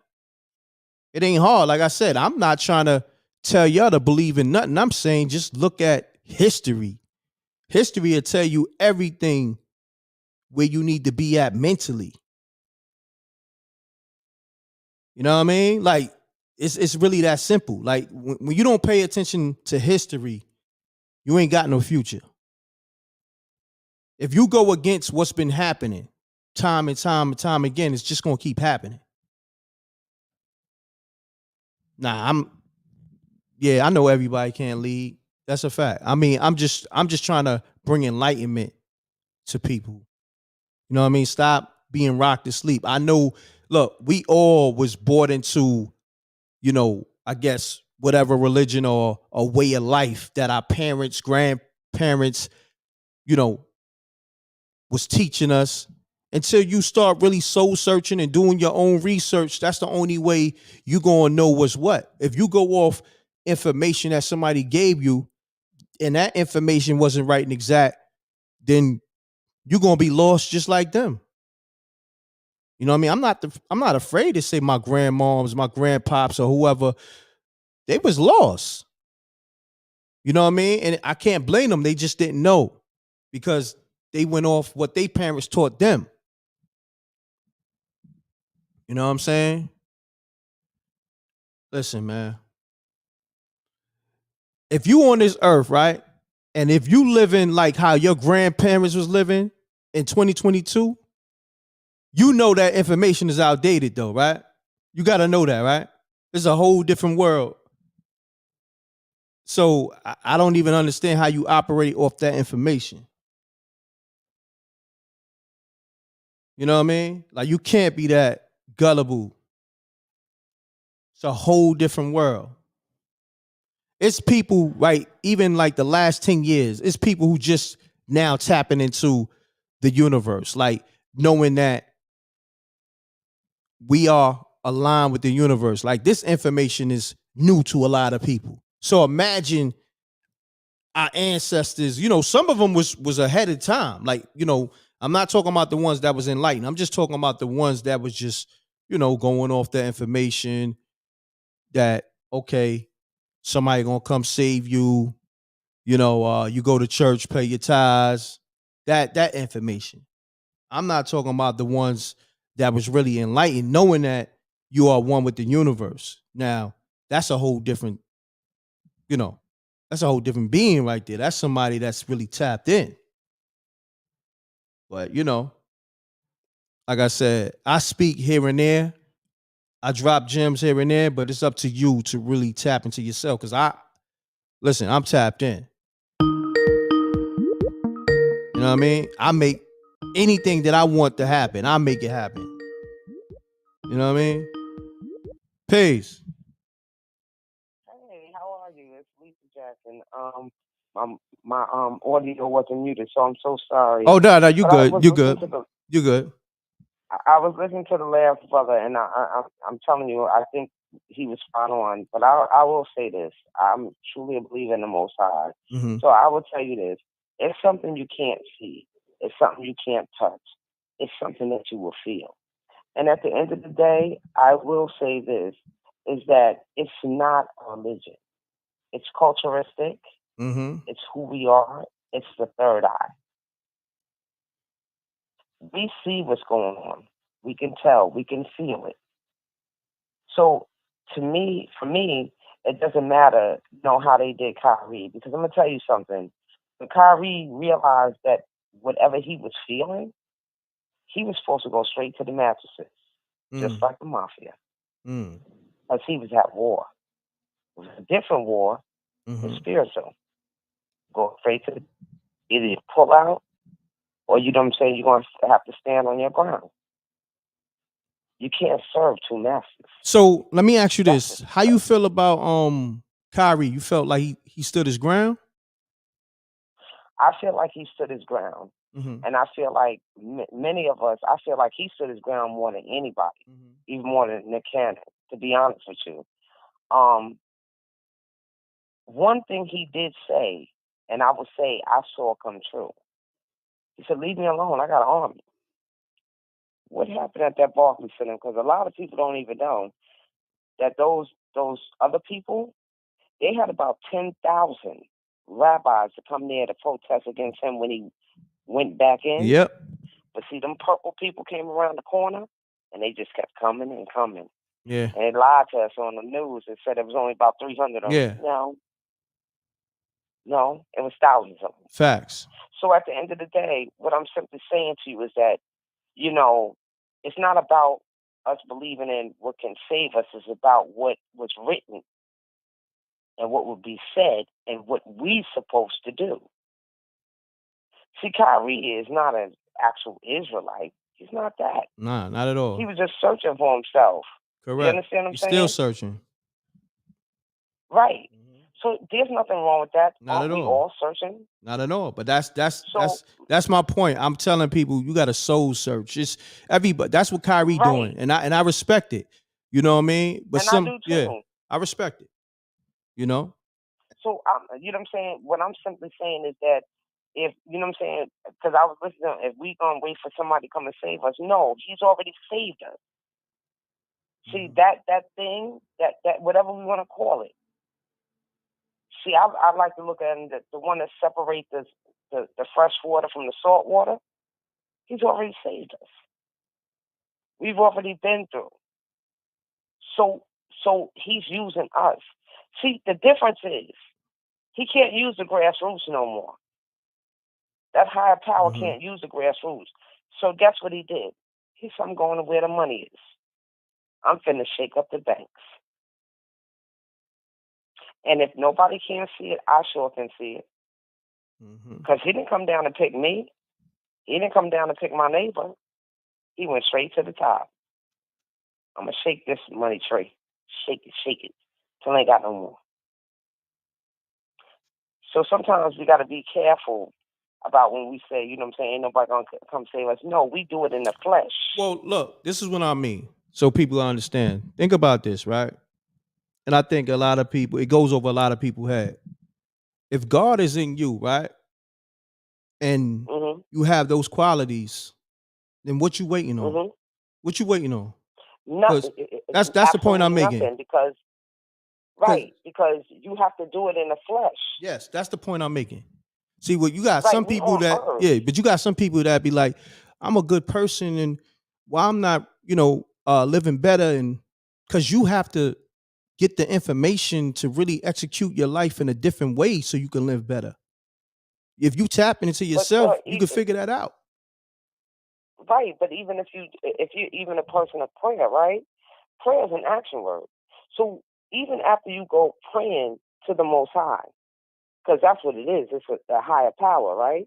It ain't hard. Like I said, I'm not trying to tell y'all to believe in nothing. I'm saying just look at history. History will tell you everything where you need to be at mentally. You know what I mean? Like, it's really that simple. Like, when you don't pay attention to history, you ain't got no future. If you go against what's been happening time and time and time again, it's just gonna keep happening. Nah, I know everybody can't lead. That's a fact. I mean, I'm just trying to bring enlightenment to people. You know what I mean? Stop being rocked to sleep. I know, look, we all was brought into, I guess whatever religion or a way of life that our parents, grandparents, was teaching us. Until you start really soul searching and doing your own research, that's the only way you gonna know what's what. If you go off information that somebody gave you and that information wasn't right and exact, then you're gonna be lost just like them. You know what I mean? I'm not afraid to say my grandmoms, my grandpops, or whoever, they was lost. You know what I mean? And I can't blame them. They just didn't know because they went off what their parents taught them. You know what I'm saying? Listen, man. If you on this earth, right? And if you living like how your grandparents was living in 2022, you know that information is outdated though, right? You got to know that, right? It's a whole different world. So I don't even understand how you operate off that information. You know what I mean? Like, you can't be that gullible. It's a whole different world. It's people, right? Even like the last 10 years, it's people who just now tapping into the universe, like knowing that we are aligned with the universe. Like, this information is new to a lot of people. So imagine our ancestors, some of them was ahead of time. Like, I'm not talking about the ones that was enlightened. I'm just talking about the ones that was just, going off the information that, okay, somebody gonna come save you. You go to church, pay your tithes, that information. I'm not talking about the ones that was really enlightened, knowing that you are one with the universe. Now, that's a whole different, that's a whole different being right there. That's somebody that's really tapped in. But, like I said, I speak here and there. I drop gems here and there, but it's up to you to really tap into yourself. Because I'm tapped in. You know what I mean? I make anything that I want to happen, I make it happen. You know what I mean? Peace. Hey, how are you? It's Lisa Jackson. My audio wasn't muted, so I'm so sorry. Oh no, you But I good. was You listening good. to the You good. I was listening to the last brother, and I'm telling you, I think he was spot on. But I will say this: I'm truly a believer in the Most High. Mhm. So I will tell you this: it's something you can't see. It's something you can't touch. It's something that you will feel. And at the end of the day, I will say this: is that it's not a religion. It's culturistic. Mhm. It's who we are. It's the third eye. We see what's going on. We can tell. We can feel it. So for me, it doesn't matter, how they did Kyrie, because I'm gonna tell you something. When Kyrie realized that whatever he was feeling, he was supposed to go straight to the mattresses, just like the mafia, because he was at war. It was a different war, it's spiritual. Go straight to either you pull out, or you know what I'm saying, you're gonna have to stand on your ground. You can't serve two masters. So let me ask you this: how you feel about Kyrie? You felt like he stood his ground? I feel like he stood his ground. Mhm. And I feel like many of us, I feel like he stood his ground more than anybody, even more than Nick Cannon, to be honest with you. One thing he did say, and I would say I saw come true. He said, "Leave me alone. I got an army." What happened at that Barclays Center? Because a lot of people don't even know that those other people, they had about 10,000 rabbis to come there to protest against him when he went back in. Yep. But see, them purple people came around the corner, and they just kept coming and coming. Yeah. And they lied to us on the news and said it was only about 300 of them. Yeah. No, it was thousands of them. Facts. So at the end of the day, what I'm simply saying to you is that, it's not about us believing in what can save us. It's about what was written and what would be said and what we're supposed to do. See, Kyrie is not an actual Israelite. He's not that. Nah, not at all. He was just searching for himself. Correct. You understand what I'm He's saying? still searching. Right. So there's nothing wrong with that. Not Aren't at we all. all searching? Not at all. But that's my point. I'm telling people you got a soul search. It's everybody. That's what Kyrie doing, and I respect it. You know what I mean? But and I do too. I respect it. You know. So you know what I'm saying? What I'm simply saying is that if you know what I'm saying, because I was listening, if we gonna wait for somebody to come and save us, no, he's already saved us. See that thing, that whatever we want to call it. See, I like to look at it, the one that separates the fresh water from the salt water. He's already saved us. We've already been through. So he's using us. See, the difference is he can't use the grassroots no more. That higher power can't use the grassroots. So guess what he did? He said, "I'm going to where the money is. I'm finna shake up the banks. And if nobody can see it, I sure can see it. Because he didn't come down to pick me. He didn't come down to pick my neighbor. He went straight to the top. I'm going to shake this money tree. Shake it, till I ain't got no more." So sometimes we got to be careful about when we say, you know what I'm saying, ain't nobody going to come save us. No, we do it in the flesh. Well, look, this is what I mean. So people understand. Think about this, right? And I think a lot of people, it goes over a lot of people's head. If God is in you, right? And you have those qualities, then what you waiting on? What you waiting on? Nothing. That's the point I'm making. Nothing, because Right, because you have to do it in the flesh. Yes, that's the point I'm making. See, what you got Right, some we people on that earth. but you got some people that be like, I'm a good person, and well, I'm not, living better, and because you have to get the information to really execute your life in a different way so you can live better. If you tap into But yourself, you can figure that out. right, but even if you even a person of prayer, right? Prayer is an action word. So even after you go praying to the Most High, because that's what it is, it's a higher power, right?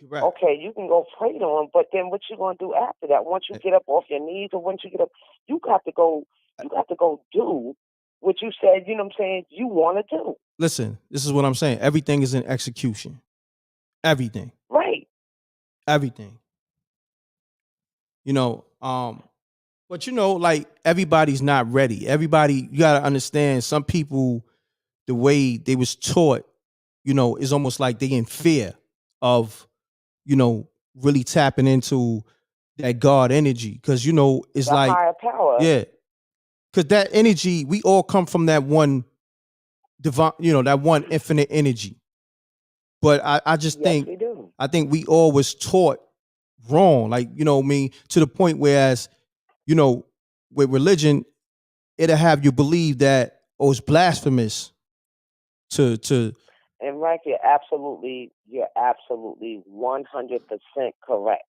Right. Okay, you can go pray to him, but then what you gonna do after that? Once you get up off your knees, or once you get up, you got to go do what you said. You know what I'm saying? You want to do. Listen, this is what I'm saying. Everything is in execution. Everything. Right. Everything. But like everybody's not ready. Everybody, you gotta understand, some people, the way they was taught, is almost like they in fear of, really tapping into that God energy. Cause it's The like, higher power. yeah. Cause that energy, we all come from that one divine, that one infinite energy. But I just Yes, think, we do. I think we all was taught wrong. Like, to the point whereas, with religion, it'll have you believe that, it's blasphemous to And Mike, you're absolutely 100% correct.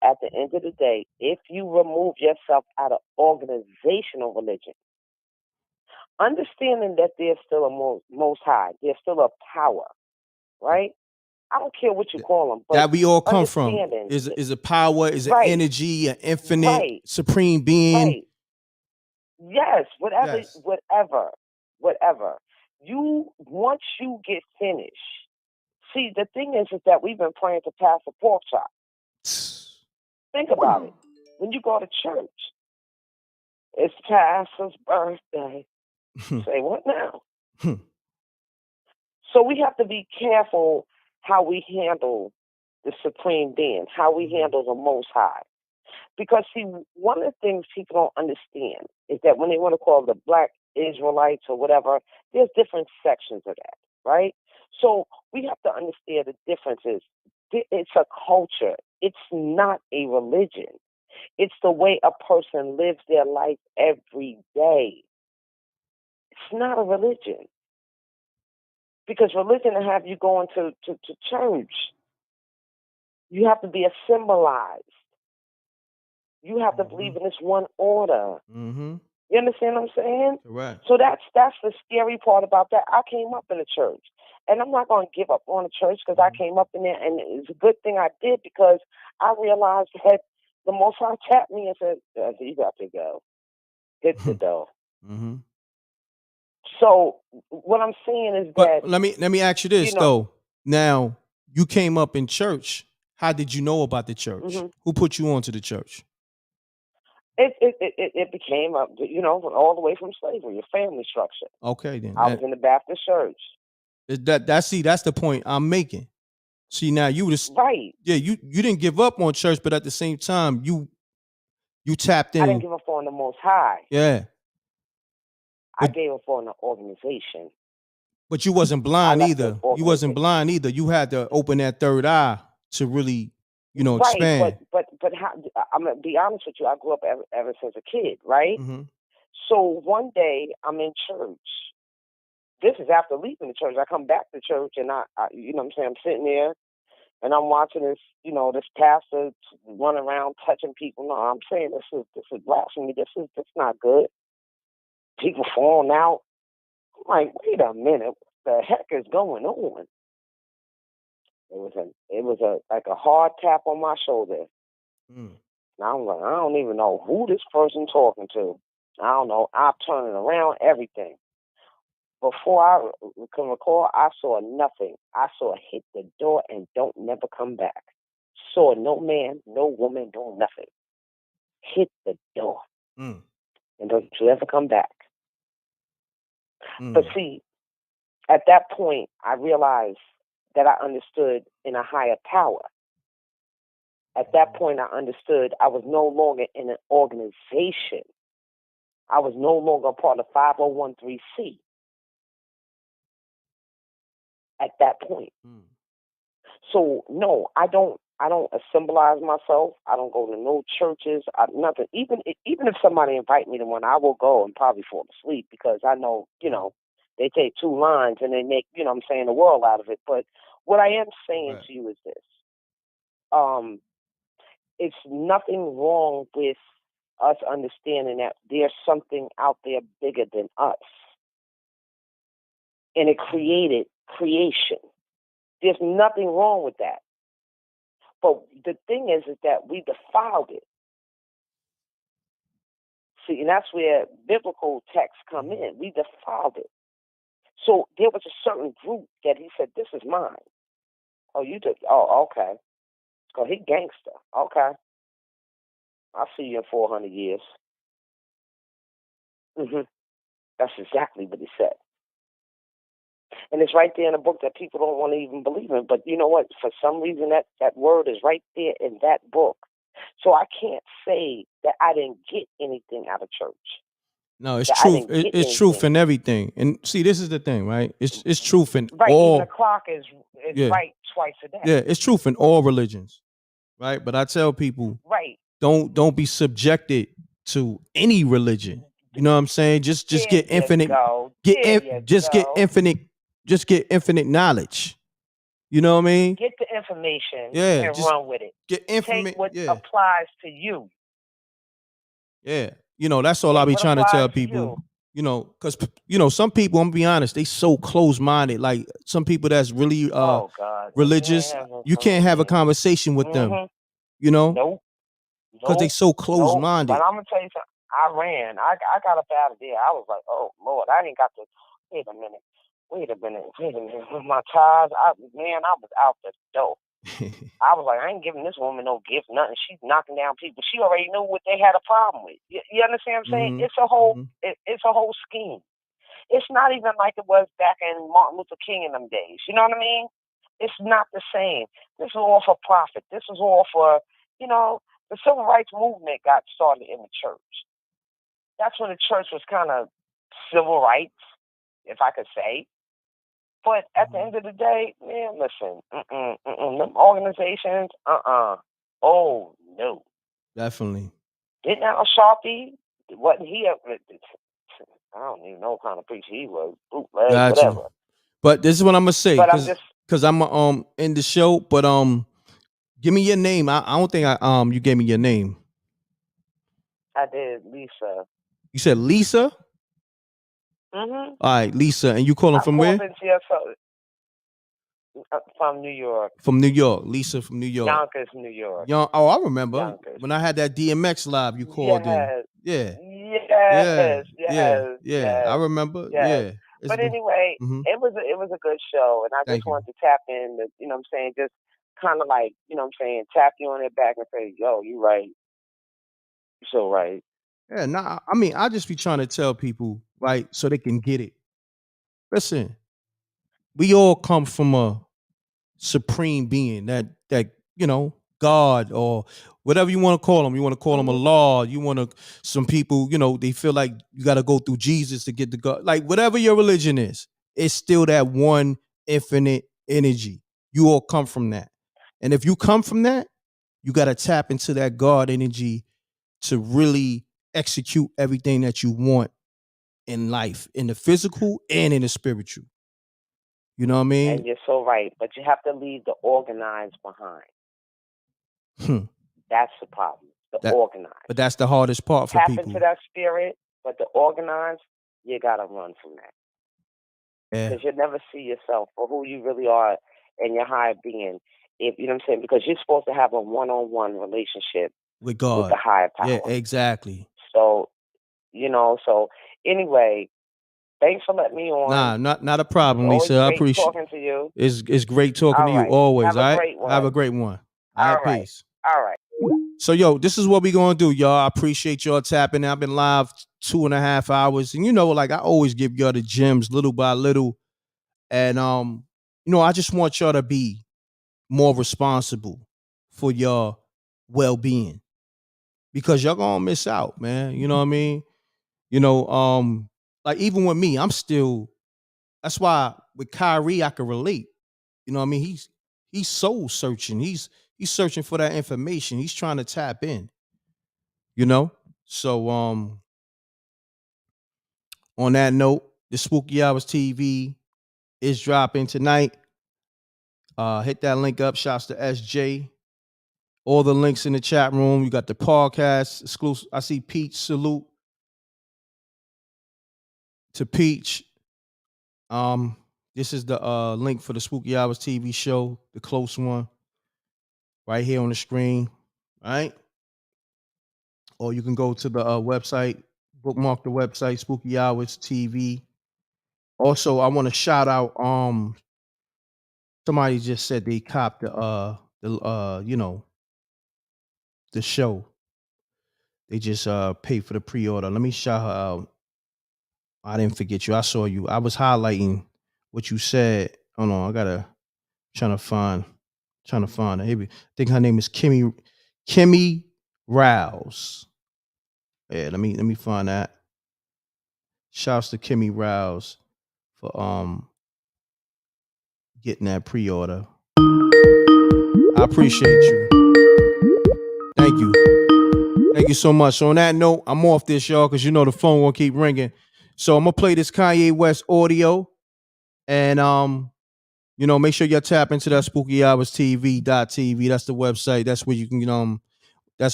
At the end of the day, if you remove yourself out of organizational religion, understanding that there's still a most high, there's still a power, right? I don't care what you call them, but that we all come from understanding is a power, is an right, energy, an infinite right, supreme being. right. Yes, whatever, Yes. whatever. You once you get finished. See, the thing is that we've been praying to pass a pork chop. Think about it. When you go to church, it's pastor's birthday. Say what now? So we have to be careful how we handle the supreme being, how we handle the Most High. Because, see, one of the things people don't understand is that when they want to call the Black Israelites or whatever, there's different sections of that, right? So we have to understand the differences. It's a culture. It's not a religion. It's the way a person lives their life every day. It's not a religion. Because religion will have you going to church. You have to be symbolized. You have to believe in this one order. Mm-hmm. You understand what I'm saying? Correct. So that's the scary part about that. I came up in a church. And I'm not going to give up on the church because I came up in there. And it's a good thing I did because I realized that the Most High tapped me and said, you got to go. Hit the door. Mm-hmm. So what I'm saying is But that... let me ask you this, though. Now, you came up in church. How did you know about the church? Mm-hmm. Who put you onto the church? It became all the way from slavery, a family structure. Okay, then. I was in the Baptist church. That's the point I'm making. See, now you was right. Yeah, you didn't give up on church, but at the same time, you tapped in. I didn't give up on the Most High. Yeah. I gave up on the organization. But you wasn't blind either. You wasn't blind either. You had to open that third eye to really, expand. Right, but how, I'm gonna be honest with you. I grew up ever since a kid, right? Mm-hmm. So one day I'm in church. This is after leaving the church. I come back to church and I you know what I'm saying, I'm sitting there and I'm watching this, this pastor run around touching people. No, I'm saying this is blasphemy. This not good. People falling out. I'm like, wait a minute, what the heck is going on? It was like a hard tap on my shoulder. Now I'm like, I don't even know who this person talking to. I don't know. I'm turning around, everything. Before I can recall, I saw nothing. I saw hit the door and don't never come back. Saw no man, no woman, no nothing. Hit the door. And don't you ever come back. But see, at that point, I realized that I understood in a higher power. At that point, I understood I was no longer in an organization. I was no longer a part of 5013C at that point. So no, I don't symbolize myself. I don't go to no churches. Nothing. Even if somebody invite me to one, I will go and probably fall asleep because I know, they take 2 lines and they make, the world out of it. But what I am saying to you is this. It's nothing wrong with us understanding that there's something out there bigger than us. And it created creation. There's nothing wrong with that. But the thing is that we defiled it. See, and that's where biblical texts come in. We defiled it. So there was a certain group that he said, this is mine. Oh, you did? Oh, okay. Oh, he gangster. Okay. I'll see you in 400 years. That's exactly what he said. And it's right there in a book that people don't want to even believe in. But you know what? For some reason, that word is right there in that book. So I can't say that I didn't get anything out of church. No, it's truth. It's truth in everything. And see, this is the thing, right? It's truth in all. Even the clock is right twice a day. Yeah, it's truth in all religions, right? But I tell people, don't be subjected to any religion. You know what I'm saying? Just get infinite. Just get infinite knowledge. You know what I mean? Get the information and run with it. Take what applies to you. Yeah. That's all I be trying to tell people. Because some people, I'm gonna be honest, they so close-minded. Like some people that's really religious, you can't have a conversation with them. Nope. Because they so close-minded. But I'm gonna tell you something. I ran. I got up out of there. I was like, oh Lord, I ain't got to. Wait a minute. With my ties, I was out the door. I was like, I ain't giving this woman no gift, nothing. She's knocking down people. She already knew what they had a problem with. You understand what I'm saying? It's a whole, it's a whole scheme. It's not even like it was back in Martin Luther King in them days. You know what I mean? It's not the same. This is all for profit. This is all for, the civil rights movement got started in the church. That's when the church was kind of civil rights, if I could say. But at the end of the day, man, listen, them organizations, oh no, definitely. Didn't Al Sharpie? Wasn't he? I don't even know what kind of preacher he was. Bootleg, whatever. But this is what I'm gonna say, because I'm in the show. But give me your name. I don't think you gave me your name. I did, Lisa. You said Lisa? All right, Lisa, and you calling from where? From New York. From New York, Lisa from New York. Yonkers, New York. I remember when I had that DMX live. You called in. Yes. I remember. Yeah. But anyway, it was a good show, and I just wanted to tap in. You know what I'm saying? Just kind of like, you know what I'm saying, tap you on the back and say, yo, you right. You're so right. Yeah, nah, I mean, I just be trying to tell people, right, so they can get it. Listen, we all come from a supreme being that God or whatever you want to call them. You want to call them Allah. You want to, some people, they feel like you got to go through Jesus to get to God. Like whatever your religion is, it's still that one infinite energy. You all come from that. And if you come from that, you got to tap into that God energy to really execute everything that you want in life, in the physical and in the spiritual. You know what I mean? And you're so right, but you have to leave the organized behind. That's the problem. Organized. But that's the hardest part for people. Tap into that spirit, but the organized, you gotta run from that. Because you'll never see yourself for who you really are and your higher being. If you know what I'm saying, because you're supposed to have a one-on-one relationship with God, with the higher power. Yeah, exactly. So, so anyway. Thanks for letting me on. Not a problem, Lisa. I appreciate talking to you. It's great talking to you always. Have a great one. Have a great one. All right. Peace. All right. So, yo, this is what we're gonna do, y'all. I appreciate y'all tapping. I've been live 2.5 hours, and like I always give y'all the gems little by little. And I just want y'all to be more responsible for your well-being, because y'all gonna miss out, man. You know what I mean? Like even with me, I'm still. That's why with Kyrie, I can relate. You know what I mean? He's soul searching. He's searching for that information. He's trying to tap in. So on that note, the Spooky Hours TV is dropping tonight. Hit that link up. Shouts to SJ. All the links in the chat room. You got the podcast exclusive. I see Peach. Salute to Peach. This is the link for the Spooky Hours TV show, the close one, right here on the screen. All right. Or you can go to the website, bookmark the website, Spooky Hours TV. Also, I want to shout out. Somebody just said they copped the show. They just paid for the pre-order. Let me shout her out. I didn't forget you. I saw you. I was highlighting what you said. Hold on, I gotta trying to find her. Maybe I think her name is Kimmy Rouse. Yeah, let me find that. Shouts to Kimmy Rouse for getting that pre-order. I appreciate you. Thank you. Thank you so much. So on that note, I'm off this, y'all, because the phone won't keep ringing. So I'm gonna play this Kanye West audio, and make sure you tap into that Spooky Hours TV.tv. That's the website. That's where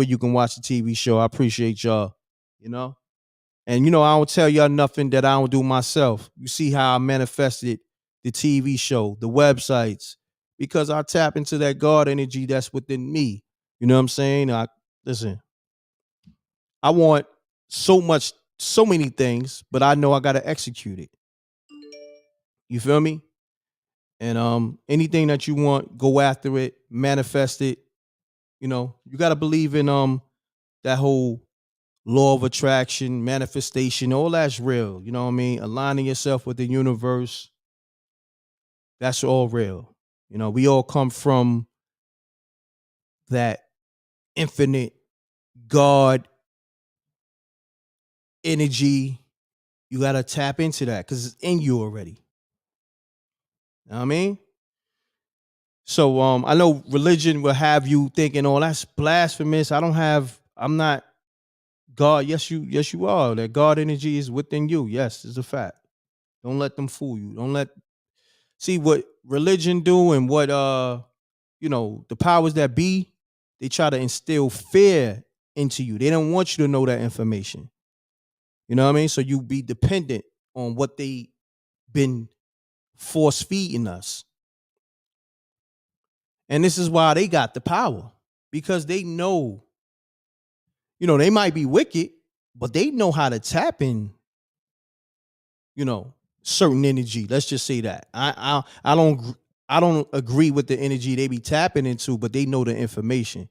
you can watch the TV show. I appreciate y'all. And I don't tell y'all nothing that I don't do myself. You see how I manifested the TV show, the websites, because I tap into that God energy that's within me. You know what I'm saying? Listen, I want so many things, but I know I gotta execute it. You feel me? And anything that you want, go after it, manifest it. You gotta believe in that whole law of attraction, manifestation, all that's real. You know what I mean? Aligning yourself with the universe. That's all real. We all come from that infinite God energy. You got to tap into that because it's in you already. You know what I mean? So I know religion will have you thinking, oh, that's blasphemous. I'm not God. Yes, you are. That God energy is within you. Yes, it's a fact. Don't let them fool you. See what religion do and what the powers that be, they try to instill fear into you. They don't want you to know that information. You know what I mean? So you be dependent on what they been force feeding us. And this is why they got the power. Because they know, they might be wicked, but they know how to tap in, certain energy. Let's just say that. I don't agree with the energy they be tapping into, but they know the information.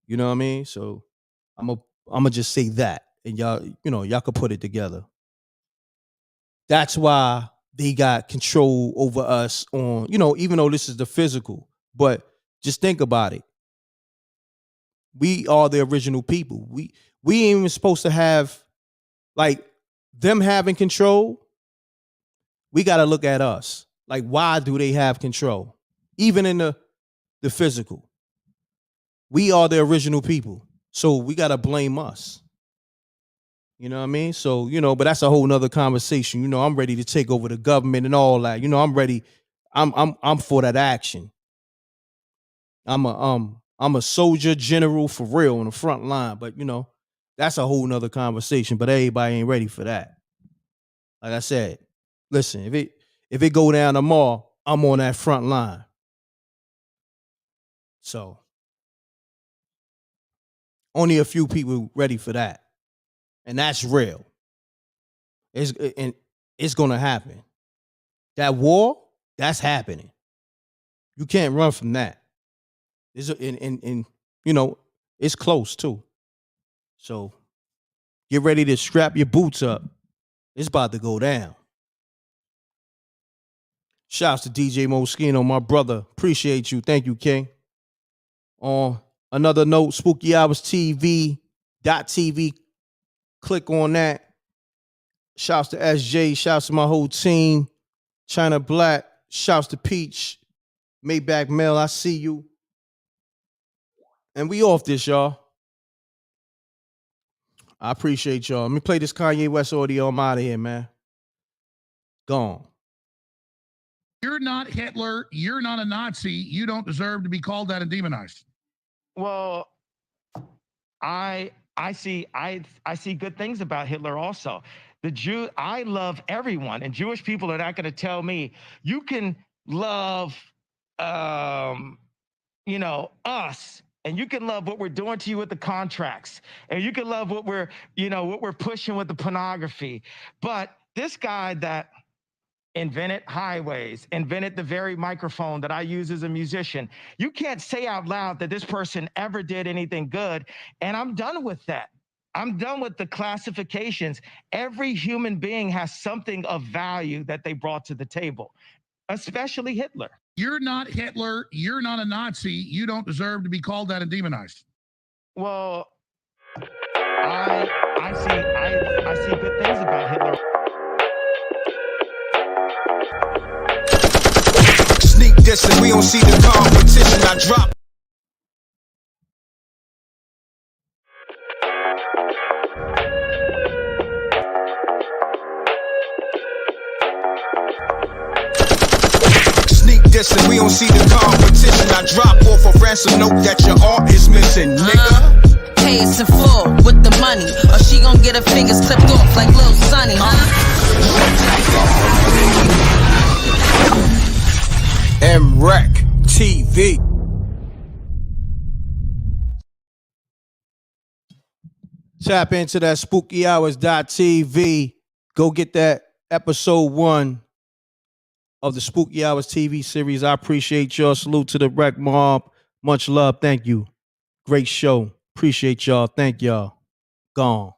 You know what I mean? So I'm gonna just say that, and y'all could put it together. That's why they got control over us on, even though this is the physical, but just think about it. We are the original people. We ain't even supposed to have like them having control. We got to look at us. Like, why do they have control? Even in the physical. We are the original people. So we got to blame us. You know what I mean? So, but that's a whole nother conversation. I'm ready to take over the government and all that. I'm ready. I'm for that action. I'm a soldier general for real on the front line, but that's a whole nother conversation. But everybody ain't ready for that. Like I said, listen, if it go down tomorrow, I'm on that front line. So only a few people ready for that. And that's real. It's gonna happen. That war, that's happening. You can't run from that. It's close too. So get ready to strap your boots up. It's about to go down. Shouts to DJ Moschino, my brother. Appreciate you. Thank you, King. On another note, Spooky Hours TV.tv. Click on that. Shouts to SJ. Shouts to my whole team. China Black. Shouts to Peach. Maybach Mel, I see you. And we off this, y'all. I appreciate y'all. Let me play this Kanye West audio. I'm out of here, man. Gone. You're not Hitler. You're not a Nazi. You don't deserve to be called that and demonized. Well, I see good things about Hitler also. I love everyone, and Jewish people are not going to tell me you can love us, and you can love what we're doing to you with the contracts, and you can love what we're pushing with the pornography. But this guy that invented highways, invented the very microphone that I use as a musician, you can't say out loud that this person ever did anything good. And I'm done with that. I'm done with the classifications. Every human being has something of value that they brought to the table, especially Hitler. You're not Hitler. You're not a Nazi. You don't deserve to be called that and demonized. Well, I see good things about Hitler. Sneak this and we don't see the competition. I drop. Sneak this and we don't see the competition. I drop off a ransom note that your art is missing, nigga. Pay us in full with the money, or she gon' get her fingers clipped off like Lil Sonny, m.reck TV. Tap into that spookyhours.tv. Go get that episode 1 of the Spooky Hours TV series. I appreciate y'all. Salute to the Wreck Mob. Much love. Thank you. Great show. Appreciate y'all. Thank y'all. Gone.